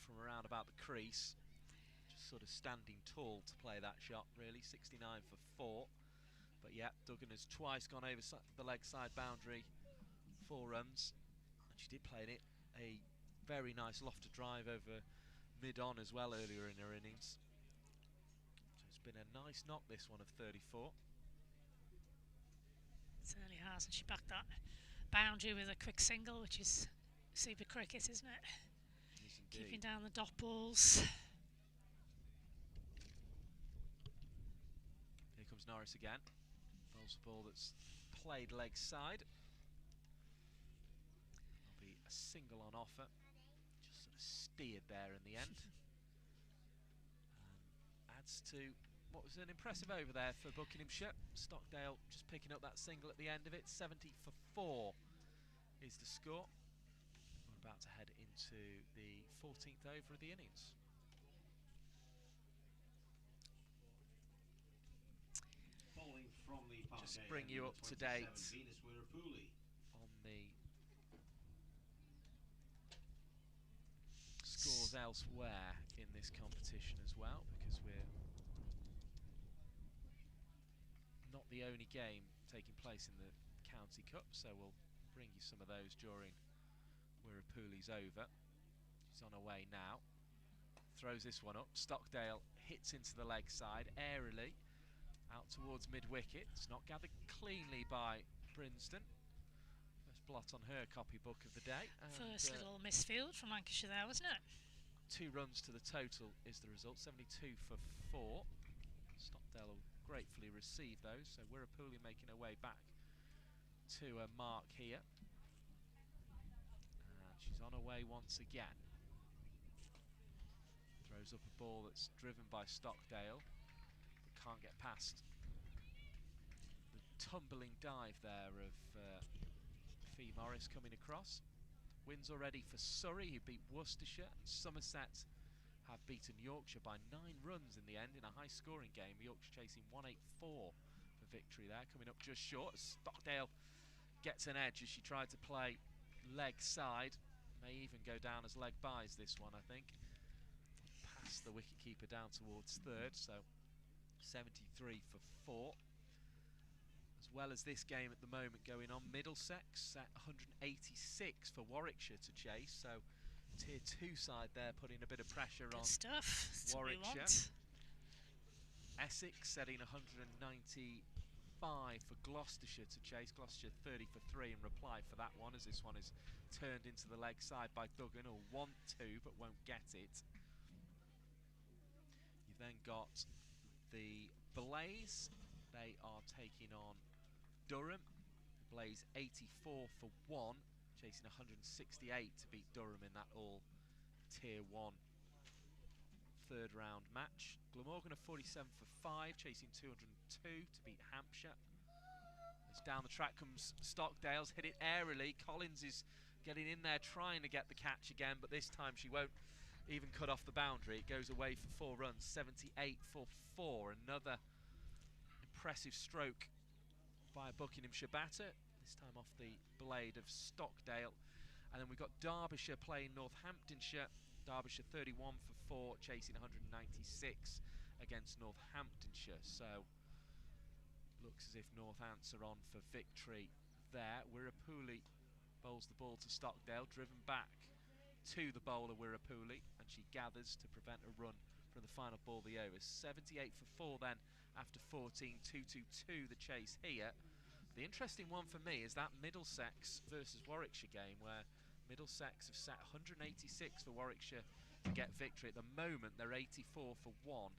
from around about the crease. Just sort of standing tall to play that shot, really. 69 for 4. But yeah, Duggan has twice gone over the leg side boundary, 4 runs. And she did play it a very nice lofted drive over mid-on as well earlier in her innings. So it's been a nice knock, this one, of 34. It certainly has, and she backed that boundary with a quick single, which is super cricket, isn't it? Yes, keeping down the dot balls. Here comes Norris again. Bowls a ball that's played leg side. There'll be a single on offer. Just sort of steered there in the end. Adds to what was an impressive over there for Buckinghamshire. Stockdale just picking up that single at the end of it. 70 for 4 is the score. We're about to head into the 14th over of the innings. Just bring you up to date on the scores elsewhere in this competition as well, because we're not the only game taking place in the County Cup, so we'll bring you some of those during Wirapuli's over. She's on her way now. throws this one up. Stockdale hits into the leg side airily out towards mid-wicket. It's not gathered cleanly by Brinsden. First blot on her copybook of the day. And first little misfield from Lancashire there, wasn't it? 2 runs to the total is the result, 72 for 4. Stockdale will gratefully receive those, so Wirapuli making her way back to a mark here. And she's on her way once again. Throws up a ball that's driven by Stockdale, but can't get past the tumbling dive there of Fee Morris coming across. Wins already for Surrey, who beat Worcestershire, and Somerset have beaten Yorkshire by 9 runs in the end in a high-scoring game. Yorkshire chasing 184 for victory there, coming up just short. Stockdale gets an edge as she tried to play leg side. May even go down as leg byes this one, I think. Past the wicket-keeper down towards third, so 73 for 4. As well as this game at the moment going on, Middlesex at 186 for Warwickshire to chase, so tier 2 side there putting a bit of pressure on stuff. Warwickshire. Essex setting 195 for Gloucestershire to chase. Gloucestershire 30 for 3 in reply for that one, as this one is turned into the leg side by Duggan, who'll want to but won't get it. You've then got the Blaze. They are taking on Durham. Blaze 84 for 1, chasing 168 to beat Durham in that all tier 1 third round match. Glamorgan are 47 for 5, chasing 202 to beat Hampshire. As down the track comes Stockdale's, hit it airily. Collins is getting in there trying to get the catch again, but this time she won't even cut off the boundary. It goes away for 4 runs, 78 for 4. Another impressive stroke by a Buckinghamshire batter, this time off the blade of Stockdale. And then we've got Derbyshire playing Northamptonshire. Derbyshire 31 for 4, chasing 196 against Northamptonshire. So looks as if Northants are on for victory there. Wirapuli bowls the ball to Stockdale, driven back to the bowler Wirapuli, and she gathers to prevent a run from the final ball of the over. 78 for 4 then after 14, 2-2-2 the chase here. The interesting one for me is that Middlesex versus Warwickshire game, where Middlesex have set 186 for Warwickshire to get victory. At the moment they're 84 for 1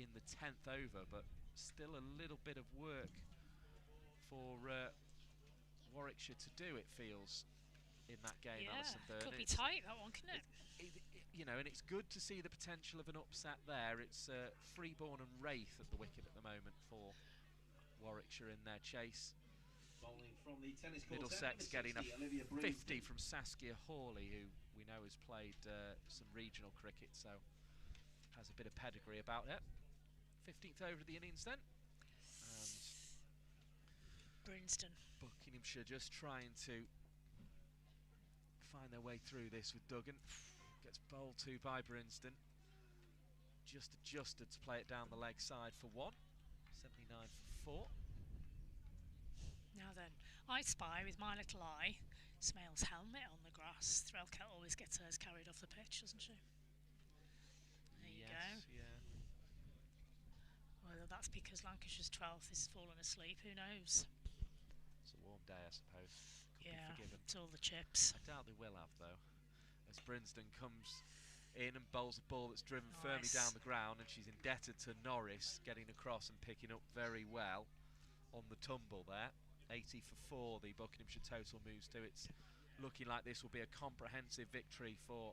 in the 10th over, but still a little bit of work for Warwickshire to do, it feels, in that game. Yeah, Alison Byrne. could be tight, that one, couldn't it? You know, and it's good to see the potential of an upset there. It's Freeborn and Wraith at the wicket at the moment for Warwickshire in their chase. Bowling from the tennis court, Middlesex getting a 50 Brinsden. from Saskia Hawley, who we know has played some regional cricket, so has a bit of pedigree about it. 15th over of the innings then, and Brinsden. Buckinghamshire just trying to find their way through this with Duggan. Gets bowled to by Brinsden. Just adjusted to play it down the leg side for 1. 79 for 4. Now then, I spy with my little eye Smale's helmet on the grass. Threlket always gets hers carried off the pitch, doesn't she? There you go. Yeah. Whether that's because Lancashire's 12th has fallen asleep, who knows? It's a warm day, I suppose. Could Yeah, be forgiven. it's all the chips. I doubt they will have, though, as Brinsden comes in and bowls a ball that's driven firmly down the ground, and she's indebted to Norris getting across and picking up very well on the tumble there. 80 for 4 the Buckinghamshire total moves to. It's looking like this will be a comprehensive victory for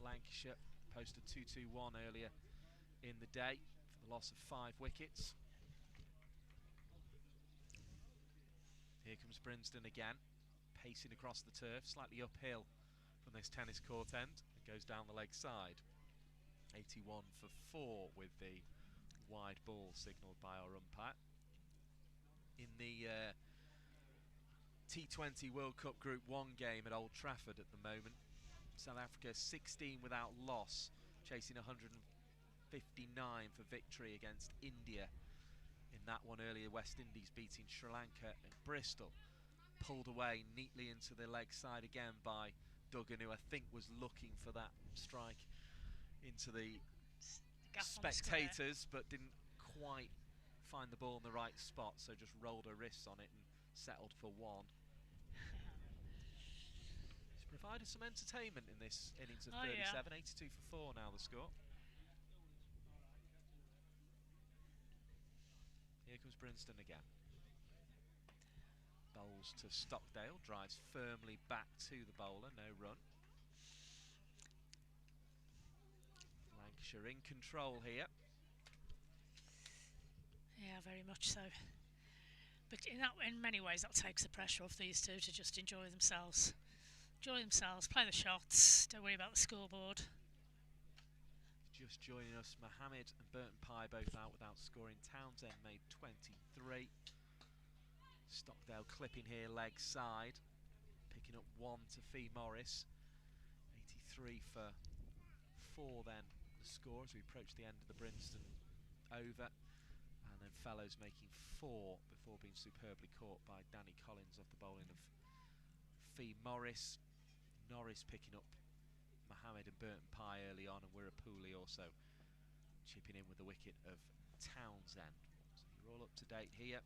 Lancashire. Posted 2-2-1 earlier in the day for the loss of 5 wickets. Here comes Brinsden again, pacing across the turf, slightly uphill from this tennis court end, and goes down the leg side. 81 for 4 with the wide ball signalled by our umpire. In the T20 World Cup Group 1 game at Old Trafford at the moment, South Africa 16 without loss, chasing 159 for victory against India. In that one earlier, West Indies beating Sri Lanka at Bristol. Pulled away neatly into the leg side again by Duggan, who I think was looking for that strike into the Gap on the square. spectators, but didn't quite find the ball in the right spot, so just rolled her wrists on it and settled for one. She's provided some entertainment in this innings of 37, yeah. 82 for 4 now the score. Here comes Brinston again. Bowls to Stockdale, drives firmly back to the bowler, no run. Lancashire in control here. Yeah, very much so. But in many ways, that takes the pressure off these two to just enjoy themselves. Enjoy themselves, play the shots, don't worry about the scoreboard. Just joining us, Mohammed and Burton Pye both out without scoring. Townsend made 23. Stockdale clipping here, leg side. Picking up 1 to Fee Morris. 83 for 4 then, the score as we approach the end of the Brinston over. And then Fellows making 4 before being superbly caught by Danny Collins off the bowling of Fee Morris. Norris picking up Mohammed and Burton Pye early on, and Wirapuli also chipping in with the wicket of Townsend. So you're all up to date here.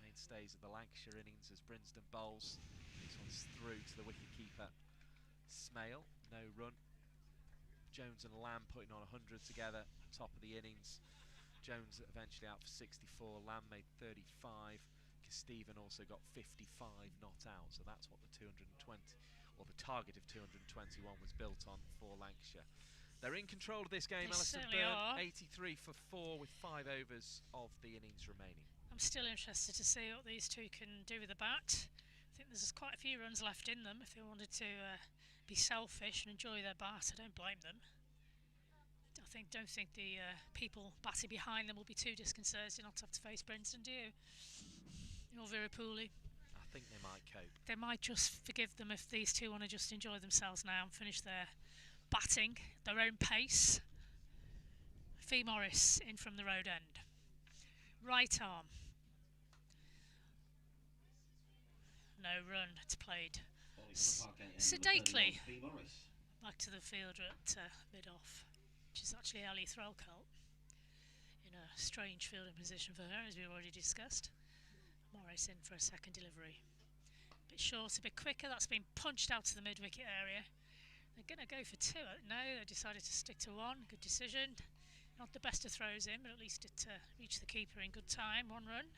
Mainstays of the Lancashire innings as Brinston bowls. This one's through to the wicket-keeper Smale, no run. Jones and Lamb putting on 100 together, top of the innings. Jones eventually out for 64, Lamb made 35. Stephen also got 55 not out, so that's what the 220, or the target of 221 was built on for Lancashire. They're in control of this game, They Alison certainly Byrne, are. 83 for 4 with 5 overs of the innings remaining. I'm still interested to see what these two can do with the bat. I think there's quite a few runs left in them if they wanted to be selfish and enjoy their bat. I don't blame them. Don't think the people batting behind them will be too disconcerted not to have to face Brinston, do you? Or Virapuli. I think they might cope. They might just forgive them if these two want to just enjoy themselves now and finish their batting at their own pace. Fee Morris in from the road end. Right arm. No run. It's played sedately back to the fielder at mid-off, which is actually Ali Threlkelt in a strange fielding position for her, as we've already discussed. Morris in for a second delivery. A bit short, a bit quicker. That's been punched out to the mid-wicket area. They're going to go for 2. No, they decided to stick to 1. Good decision. Not the best of throws in, but at least it reached the keeper in good time. 1 run.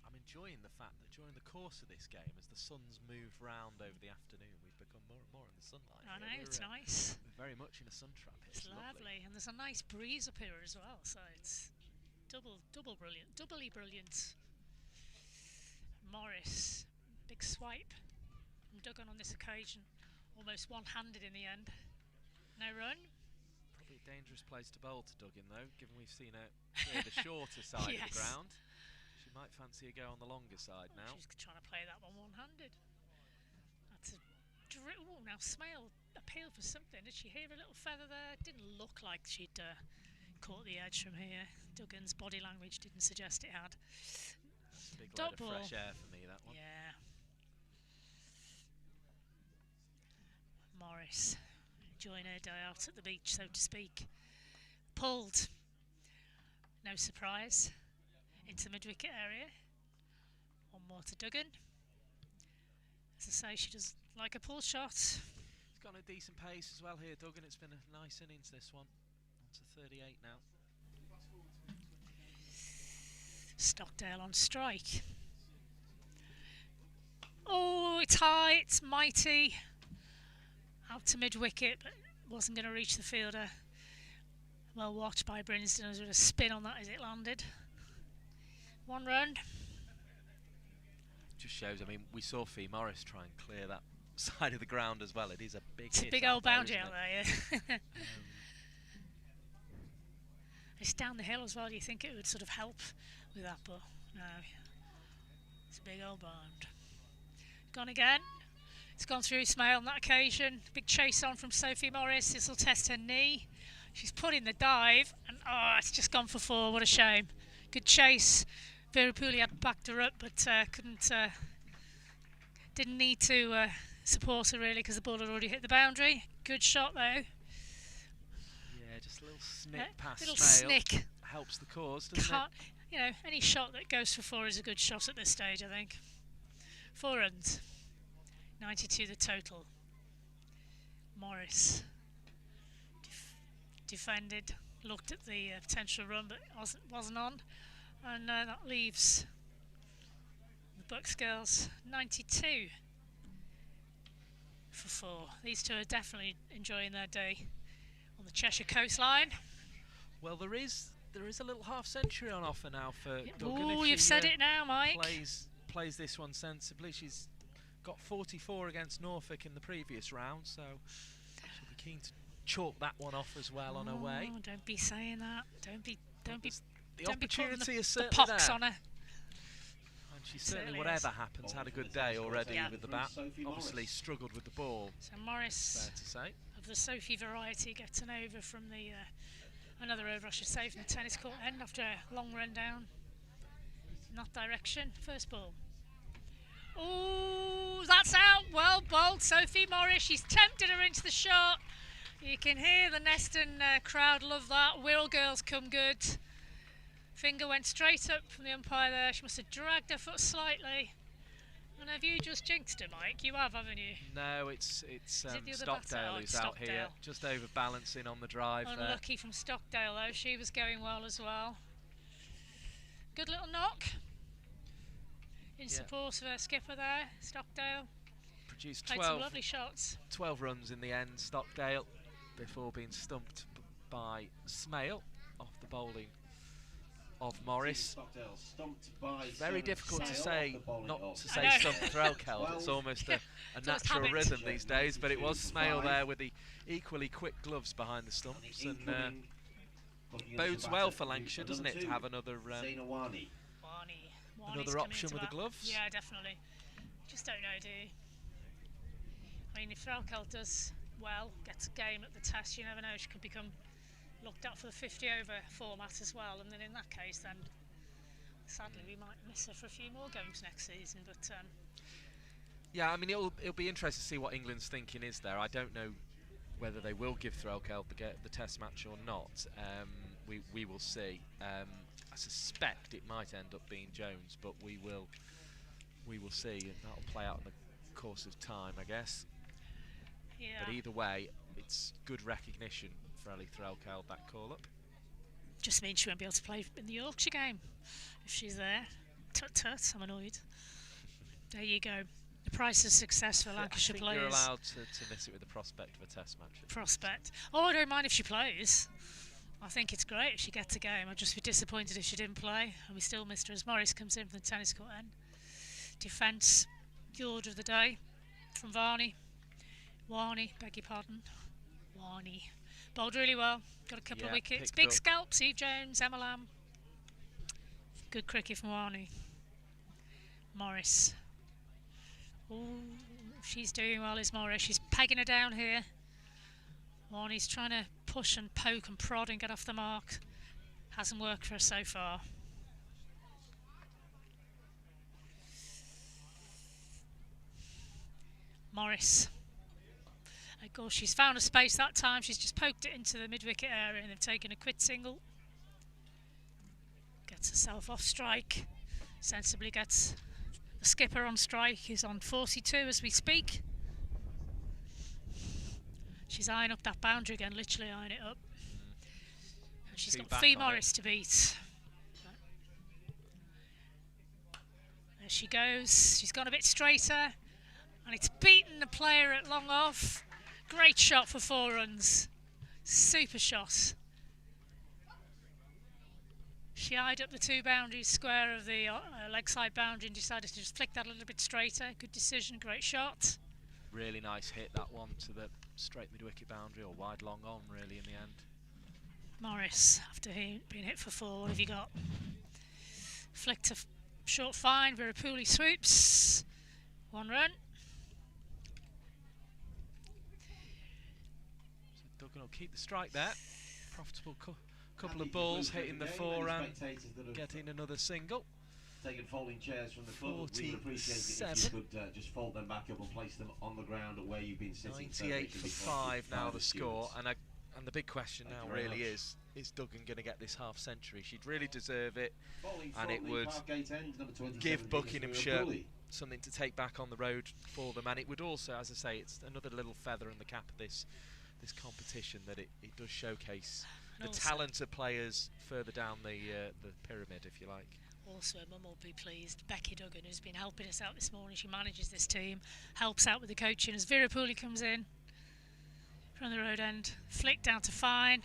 I'm enjoying the fact that during the course of this game, as the sun's moved round over the afternoon, we've become more and more in the sunlight. I know, it's nice. We're very much in a sun trap here. It's lovely, and there's a nice breeze up here as well, so it's double brilliant, doubly brilliant. Morris, big swipe from Duggan on this occasion, almost one-handed in the end. No run. Probably a dangerous place to bowl to Duggan though, given we've seen her clear the shorter side of the ground. She might fancy a go on the longer side now. She's trying to play that one one-handed. That's a now Smale appealed for something. Did she hear a little feather there? Didn't look like she'd caught the edge from here. Duggan's body language didn't suggest it had. That's a big load of fresh air for me, that one. Yeah. Morris enjoying her day out at the beach, so to speak. Pulled. No surprise. Into the mid-wicket area. 1 more to Duggan. As I say, she does like a pull shot. He's got a decent pace as well here, Duggan. It's been a nice innings, this one. On to 38 now. Stockdale on strike. Oh, it's high, it's mighty. Out to mid-wicket, but wasn't going to reach the fielder. Well watched by Brinston. There was a spin on that as it landed. 1 run. Just shows, I mean, we saw Fee Morris try and clear that side of the ground as well. It is a big It's hit a big out old there, boundary isn't out it? there, yeah. It's down the hill as well. Do you think it would sort of help with that? But no. It's a big old bound. Gone again. It's gone through Ismail on that occasion. Big chase on from Sophie Morris. This will test her knee. She's put in the dive, and it's just gone for 4. What a shame. Good chase. Virapuli had backed her up, but didn't need to support her really because the ball had already hit the boundary. Good shot though. just a little snick past little Smale. snick. Helps the cause, doesn't it? You know, any shot that goes for 4 is a good shot at this stage, I think. 4 runs. 92 the total. Morris defended, looked at the potential run, but wasn't on. And that leaves the Bucks girls 92 for 4. These two are definitely enjoying their day on the Cheshire coastline. Well, there is a little half century on offer now for Duggan. Oh, you've said it now, Mike. Plays this one sensibly. She's got 44 against Norfolk in the previous round, so she'll be keen to chalk that one off as well on her way. Don't be saying that. Don't be The opportunity is certainly the pox there. on her. And she certainly, whatever happens, had a good day already with the bat. Obviously struggled with the ball. So Morris, fair to say, of the Sophie variety, gets an over from the another over, I should say, from the tennis court end after a long run down in that direction. First ball. Oh, that's out. Well bowled, Sophie Morris. She's tempted her into the shot. You can hear the Neston crowd love that. Wirral girls come good. Finger went straight up from the umpire there. She must have dragged her foot slightly. And have you just jinxed her, Mike? You have, haven't you? No, it's Stockdale who's out here, just overbalancing on the drive. Unlucky from Stockdale though. She was going well as well. Good little knock in support of her skipper there, Stockdale. Produced Played some lovely shots. 12 runs in the end, Stockdale, before being stumped by Smale off the bowling of Morris. Very difficult to say, not to say stumped Threlkeld. It's almost a natural rhythm these days, but it was Smale there with the equally quick gloves behind the stumps, and bodes well for Lancashire, doesn't it, to have another option with the gloves? Yeah, definitely. Just don't know, do you? I mean, if Threlkeld does well, gets a game at the test, you never know, she could become looked at for the 50 over format as well, and then in that case then sadly we might miss her for a few more games next season. But yeah, I mean, it'll be interesting to see what England's thinking is there. I don't know whether they will give Threlkeld the test match or not. We will see. I suspect it might end up being Jones, but we will see, and that'll play out in the course of time, I guess. Yeah. But either way, it's good recognition for Ellie Threlkeld, that call-up. Just means she won't be able to play in the Yorkshire game if she's there. Tut tut, I'm annoyed. There you go. The price of success for Lancashire players. You're allowed to miss it with the prospect of a test match. Prospect. Oh, I don't mind if she plays. I think it's great if she gets a game. I'd just be disappointed if she didn't play. And we still missed her as Morris comes in from the tennis court end. Defence, the order of the day from Varney. Beg your pardon. Warney. Bowled really well. Got a couple of wickets. Big scalps, Eve Jones, Emma Lamb. Good cricket from Warney. Morris. Oh, she's doing well, is Morris. She's pegging her down here. Warney's trying to push and poke and prod and get off the mark. Hasn't worked for her so far. Morris. Of course, she's found a space that time. She's just poked it into the mid-wicket area and they've taken a quid single. Gets herself off strike. Sensibly gets the skipper on strike. He's on 42 as we speak. She's eyeing up that boundary again, literally eyeing it up. And she's got Fee Morris to beat. There she goes. She's gone a bit straighter. And it's beaten the player at long off. Great shot for 4 runs. Super shot. She eyed up the 2 boundaries square of the leg side boundary and decided to just flick that a little bit straighter. Good decision, great shot. Really nice hit, that one, to the straight mid-wicket boundary, or wide long on, really, in the end. Morris, after being hit for 4, what have you got? Flicked a short fine, Virapuli swoops. 1 run. Duggan will keep the strike there. Profitable couple of balls hitting the 4 and getting another single. Taking folding chairs from the club. We would appreciate it if you could just fold them back up and place them on the ground where you've been sitting. 98 for 5 now the score, and a And the big question Thank now you very really much. is Duggan going to get this half century? She'd really deserve it, Bowling and from it the would Parkgate end, number 27, give Venus Buckinghamshire Murapuli. something to take back on the road for them, and it would also, as I say, it's another little feather in the cap of this competition, that it does showcase And the also- talent of players further down the pyramid, if you like. Also, Mum will be pleased. Becky Duggan, who's been helping us out this morning, she manages this team, helps out with the coaching as Virapuli comes in from the road end. Flick down to Fine.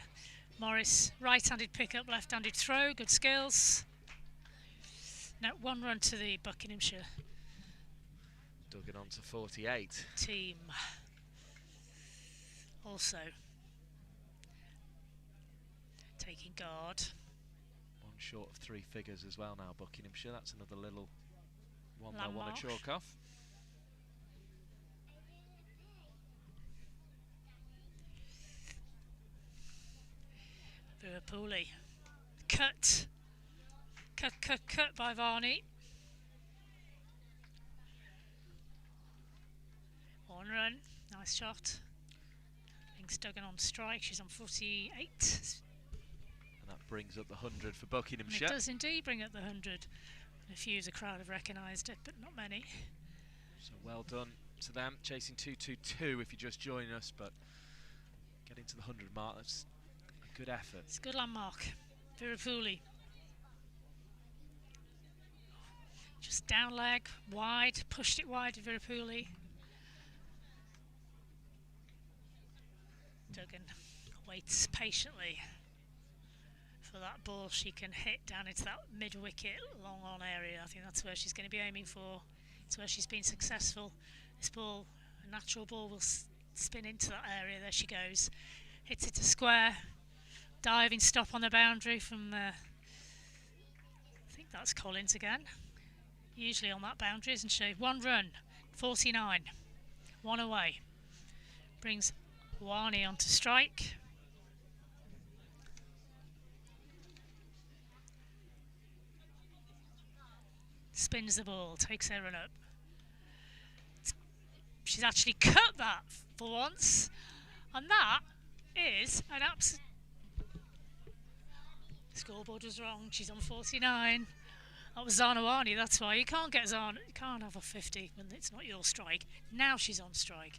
Morris, right-handed pick-up, left-handed throw. Good skills. Now 1 run to the Buckinghamshire Duggan on to 48. team. Also taking guard. One short of 3 figures as well now, Buckinghamshire. That's another little one they'll want to Landmark. chalk off. Virapuli. Cut by Varney. 1 run. Nice shot. Links Duggan on strike. She's on 48. And that brings up the 100 for And Buckinghamshire. it does indeed bring up the 100. A few of the crowd have recognised it, but not many. So well done to them, chasing 222 if you're just joining us, but getting to the 100 mark, that's a good effort. It's a good landmark. Virapuli. Just down leg, wide, pushed it wide to Virapuli. Duggan waits patiently for that ball she can hit down into that mid-wicket long on area. I think that's where she's going to be aiming for. It's where she's been successful. This ball, a natural ball, will spin into that area. There she goes. Hits it to square. Diving stop on the boundary from I think that's Collins again. Usually on that boundary, isn't she? 1 run, 49. 1 away. Brings Wani onto strike. Spins the ball, takes her run up. She's actually cut that for once, and that is an absolute. Scoreboard was wrong. She's on 49. That was Zanawani. That's why you can't get Zana. You can't have a 50 when it's not your strike. Now she's on strike.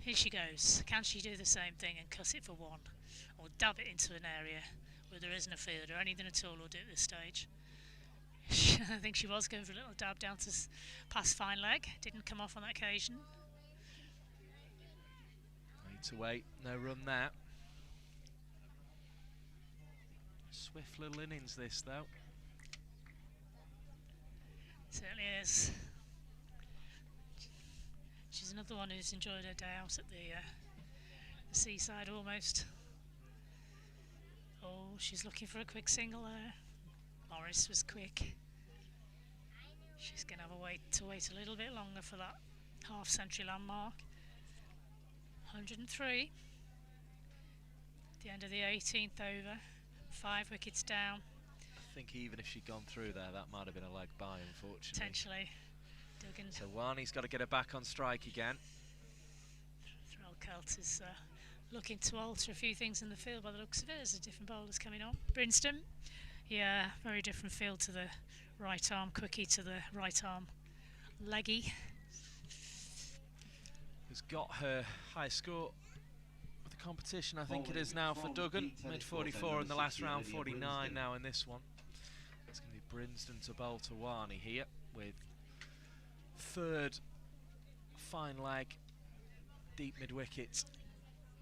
Here she goes. Can she do the same thing and cut it for 1, or dab it into an area where there isn't a field or anything at all, or do it at this stage? I think she was going for a little dab down to past Fine leg. Didn't come off on that occasion. Need to wait. No run there. Swift little innings this though. Certainly is. She's another one who's enjoyed her day out at the seaside almost. Oh, she's looking for a quick single there. Morris was quick. She's going to have to wait a little bit longer for that half-century landmark. 103. The end of the 18th over. 5 wickets down. I think even if she'd gone through there, that might have been a leg by, unfortunately. Potentially. Duggan. So Wani's got to get her back on strike again. Thrall Celt is looking to alter a few things in the field by the looks of it. There's a different bowlers coming on. Brinston. Yeah, very different field to the right arm quickie to the right arm leggy. Has got her high score of the competition, I think it is now for Duggan. Mid 44 in the last round, 49 now in this one. It's going to be Brinston to bowl to Wani here with 3rd fine leg, deep mid wicket,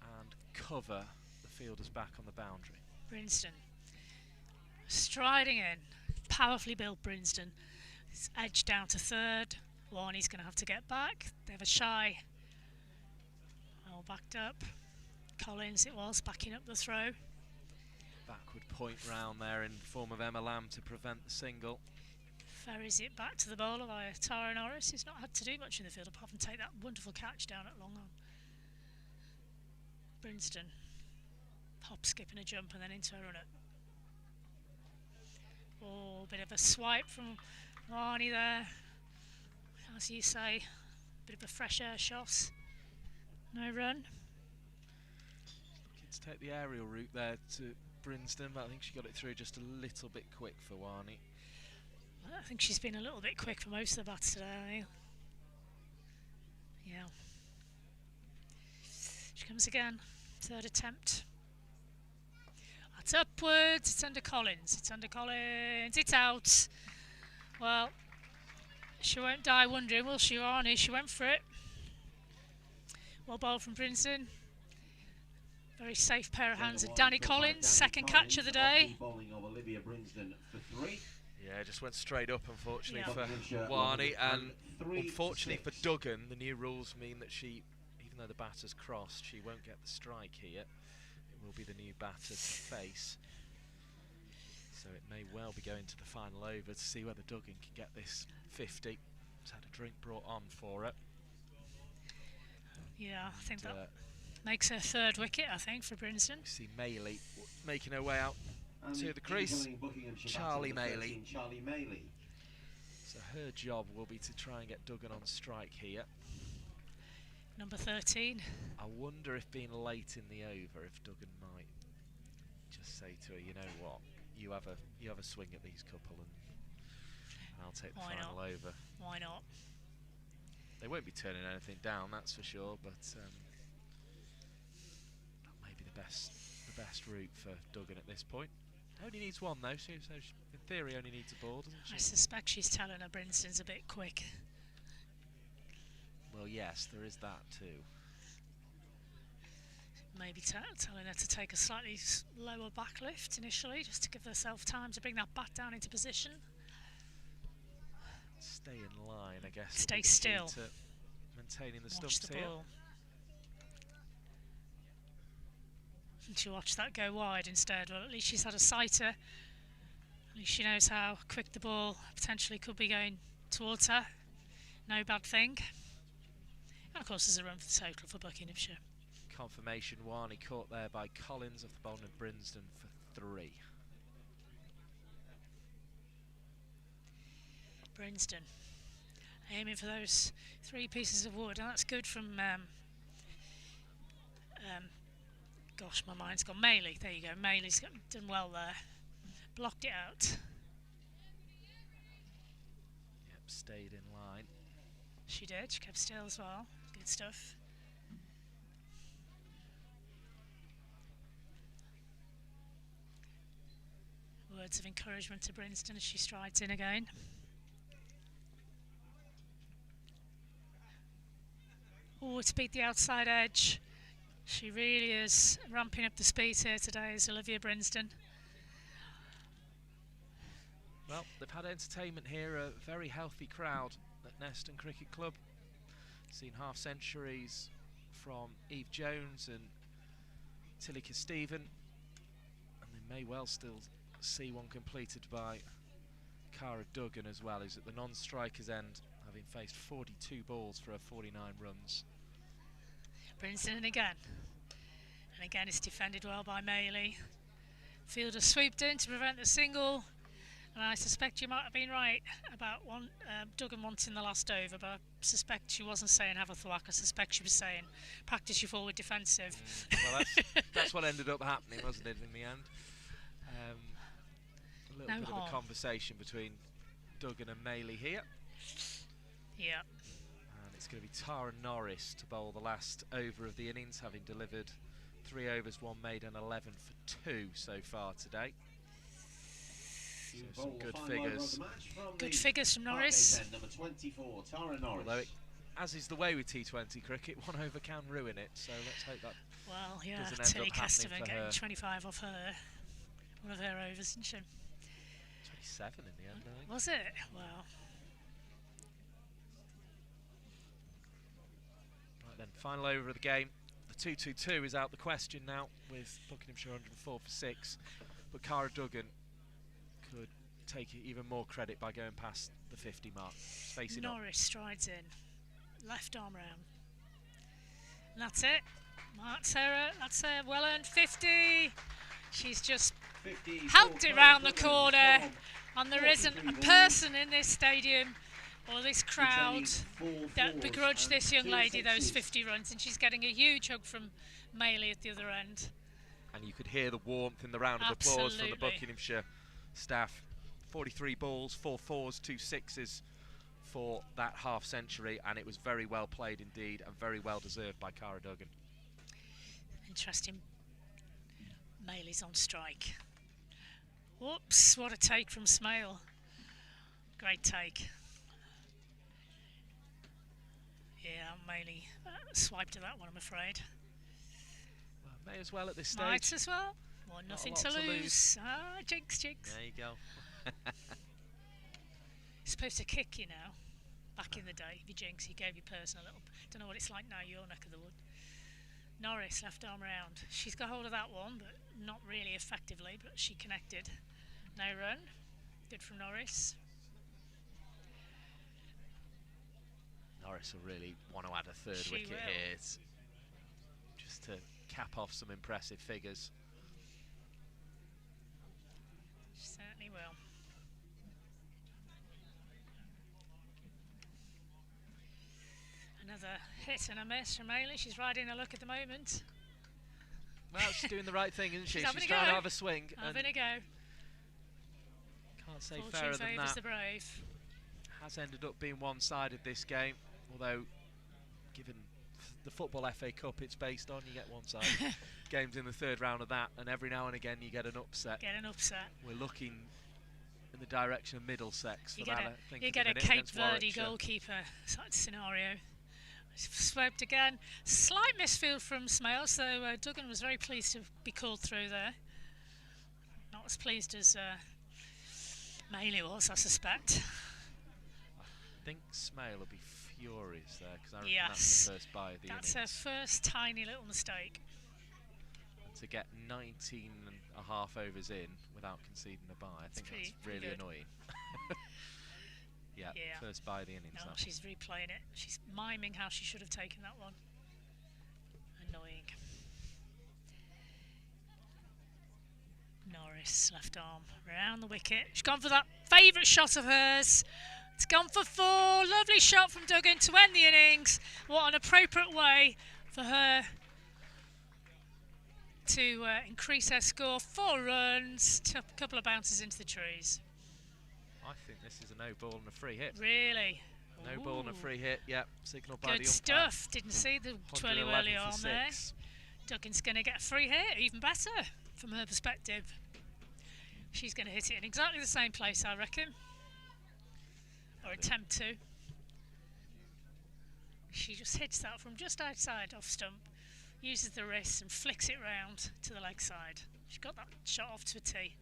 and cover the fielders back on the boundary. Brinston striding in, powerfully built Brinston. It's edged down to 3rd. Wani's going to have to get back. They have a shy. All backed up. Collins it was, backing up the throw. Backward point round there in form of Emma Lamb to prevent the single. Ferries it back to the bowler via Tara Norris, who's not had to do much in the field apart from take that wonderful catch down at long on. Brinston. Hop, skip and a jump and then into a run-up. Oh, bit of a swipe from Wani there. As you say, bit of a fresh air shot. No run. to take the aerial route there to Brinsden, but I think she got it through just a little bit quick for Wani. I think she's been a little bit quick for most of the bats today. Yeah. She comes again. Third attempt. That's upwards. It's under Collins. It's under Collins. It's out. Well, she won't die wondering, will she, Arnie? She went for it. Well bowled from Brinsden. Very safe pair of hands of Danny Collins. Second catch of the day. Yeah, just went straight up, unfortunately, for Wani. And unfortunately for Duggan, the new rules mean that she, even though the batter's crossed, she won't get the strike here. It will be the new batter to face. So it may well be going to the final over to see whether Duggan can get this 50. She's had a drink brought on for her. Yeah, I think that makes her third wicket, I think, for Brinsden. You see Maley making her way out to the crease. Charlie Maley. So her job will be to try and get Duggan on strike here. Number 13. I wonder if being late in the over, if Duggan might just say to her, you know what, you have a swing at these couple and I'll take the final over. Why not? They won't be turning anything down, that's for sure, but that may be the best route for Duggan at this point. Only needs one though, so she, in theory only needs a ball, doesn't she? I suspect she's telling her Brinsden's a bit quick. Well, yes, there is that too. Maybe telling her to take a slightly lower back lift initially, just to give herself time to bring that bat down into position. Stay in line, I guess. Stay still. To maintaining the Watch stumps the here. ball. And she'll watch that go wide instead. Well, at least she's had a sighter. At least she knows how quick the ball potentially could be going towards her. No bad thing. And of course there's a run for the total for Buckinghamshire. Confirmation, Wani caught there by Collins of the bowling of Brinsden for 3. Brinsden aiming for those 3 pieces of wood, and that's good from gosh, my mind's gone. Maley, there you go. Maley's done well there. Blocked it out. Yep, stayed in line. She did. She kept still as well. Good stuff. Words of encouragement to Brinsden as she strides in again. Oh, it's beat the outside edge. She really is ramping up the speed here today, is Olivia Brinsden. Well, they've had entertainment here, a very healthy crowd at Neston Cricket Club. Seen half centuries from Eve Jones and Tilika Stephen, and they may well still see one completed by Cara Duggan as well, who's at the non-striker's end, having faced 42 balls for her 49 runs. Brinsden again. And again it's defended well by Maley. Fielder swooped in to prevent the single. And I suspect you might have been right about Duggan wanting the last over, but I suspect she wasn't saying have a thwack. I suspect she was saying practice your forward defensive. Well, that's what ended up happening, wasn't it, in the end? A little bit of a conversation between Duggan and Maley here. Yeah. And it's going to be Tara Norris to bowl the last over of the innings, having delivered 3 overs, 1 made and 11 for 2 so far today. So some good figures. Good figures from Norris. Number 24, Tara Norris. Although, as is the way with T20 cricket, 1 over can ruin it. So let's hope that doesn't end up happening for her. Getting 25 off her, one of her overs, didn't she? 27 in the end, I think. Was it? Wow. Right then, final over of the game. The 2-2-2 is out the question now, with Buckinghamshire 104 for 6. But Cara Duggan could take even more credit by going past the 50 mark. Facing Norris strides in, left arm round. And that's it. That's her well-earned 50. She's just helped it round the corner, and there isn't a person in this stadium or this crowd that begrudge this young lady those 50 runs, and she's getting a huge hug from Maley at the other end. and you could hear the warmth in the round of applause from the Buckinghamshire staff. 43 balls, 4 fours, 2 sixes for that half century, and it was very well played indeed and very well deserved by Cara Duggan. Interesting. Maley's on strike. Whoops, what a take from Smale. Great take. Yeah, Maley swiped to that one, I'm afraid. Well, may as well at this stage. Might as well. Well, nothing to lose. Ah, jinx, jinx. There you go. You're supposed to kick, you know. Back in the day, if you jinx, he gave you person a little. Don't know what it's like now, your neck of the wood. Norris, left arm round. She's got hold of that one, but not really effectively, but she connected. No run. Good from Norris. Norris will really want to add a third wicket here. It's just to cap off some impressive figures. She certainly will. Another hit and a miss from Maley. She's riding a look at the moment. Well, she's doing the right thing, isn't she? She's trying to have a swing. Having a go. Can't say Fortune fairer than that. The brave. Has ended up being one-sided this game, although given the Football FA Cup it's based on, you get one-sided games in the third round of that, and every now and again you get an upset. We're looking in the direction of Middlesex for that. You get a Cape Verde goalkeeper scenario. Swept again. Slight misfield from Smale, so Duggan was very pleased to be called through there. Not as pleased as Maley was, I suspect. I think Smale will be furious there, because I reckon that's the first bye of the innings. That's her first tiny little mistake. And to get 19 and a half overs in without conceding a bye, I think that's really annoying. Yeah, first bye of the innings. No, she's replaying it. She's miming how she should have taken that one. Annoying. Norris, left arm, round the wicket. She's gone for that favourite shot of hers. It's gone for 4. Lovely shot from Duggan to end the innings. What an appropriate way for her to increase her score. 4 runs, a couple of bounces into the trees. I think this is a no ball and a free hit. Really? No ball and a free hit, signalled by the umpire. Good stuff. Didn't see the twirly whirly arm there. Duggan's going to get a free hit, even better from her perspective. She's going to hit it in exactly the same place, I reckon. Or attempt to. She just hits that from just outside off stump, uses the wrist and flicks it round to the leg side. She got that shot off to a tee.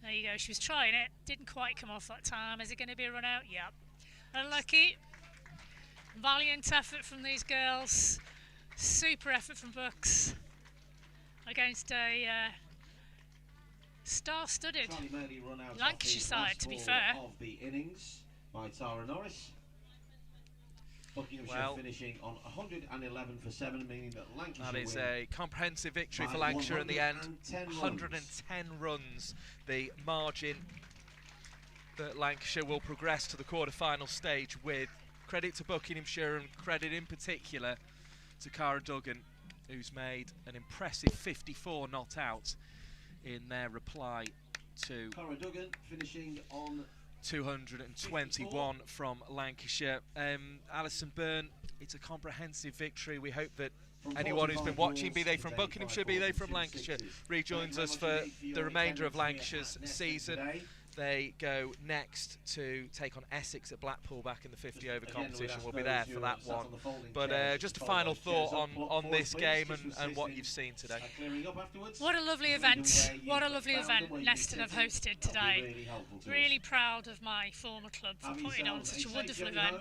There you go, she was trying it, didn't quite come off that time. Is it going to be a run out? Yep. Unlucky. Valiant effort from these girls. Super effort from Bucks against a star-studded Lancashire side, to be fair. Of the innings by Tara Norris. Buckinghamshire finishing on 111 for 7, meaning that Lancashire that is a comprehensive victory for Lancashire in the end. 110 runs, the margin that Lancashire will progress to the quarter-final stage with. Credit to Buckinghamshire and credit in particular to Cara Duggan, who's made an impressive 54 not out in their reply to Cara Duggan finishing on 221 from Lancashire. Alison Byrne, it's a comprehensive victory. We hope that anyone who's been watching, be they from Buckinghamshire, be they from Lancashire, rejoins us for the remainder of Lancashire's season. They go next to take on Essex at Blackpool back in the 50-over competition. We'll be there for that one. But just a final thought on this game and what you've seen today. What a lovely event. What a lovely event Neston have hosted today. Really proud of my former club for putting on such a wonderful event.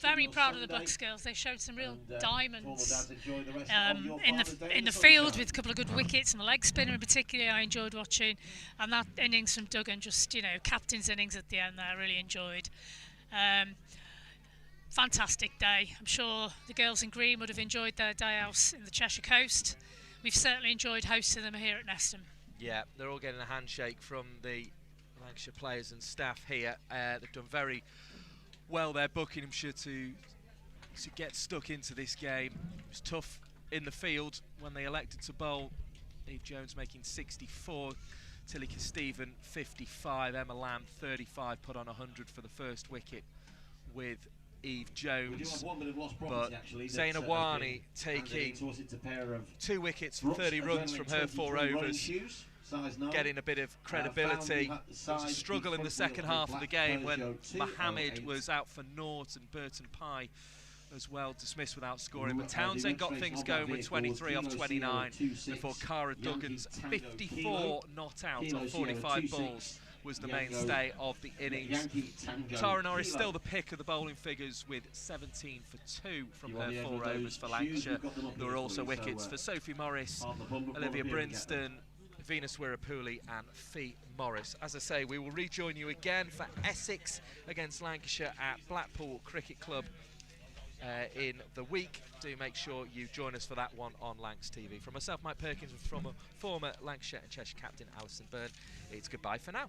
Very proud of the Bucks girls. They showed some real diamonds in the field with a couple of good wickets, and the leg spinner in particular I enjoyed watching. And that innings from Duggan, just, you know, captain's innings at the end there, I really enjoyed. Fantastic day. I'm sure the girls in green would have enjoyed their day out in the Cheshire Coast. We've certainly enjoyed hosting them here at Neston. Yeah, they're all getting a handshake from the Lancashire players and staff here. They've done very well there, Buckinghamshire, to get stuck into this game. It was tough in the field when they elected to bowl. Eve Jones making 64, Tilly Stephen 55, Emma Lamb 35, put on 100 for the first wicket with Eve Jones. But Zaina Wani taking 2 wickets for 30 runs from her 4 overs, getting a bit of credibility. It was a struggle in the second half of the game when Mohammed was out for naught and Burton Pye as well dismissed without scoring, but Townsend got things going with 23 off 29 before Cara Duggan's 54 not out on 45 balls was the mainstay of the innings. Tara Norris still the pick of the bowling figures with 17 for 2 from her 4 overs for Lancashire. There were also wickets for Sophie Morris, Olivia Brinston, Venus Wirapuli and Fee Morris. As I say, we will rejoin you again for Essex against Lancashire at Blackpool Cricket Club in the week. Do make sure you join us for that one on Lancs TV. From myself, Mike Perkins, and from a former Lancashire and Cheshire captain, Alison Byrne, it's goodbye for now.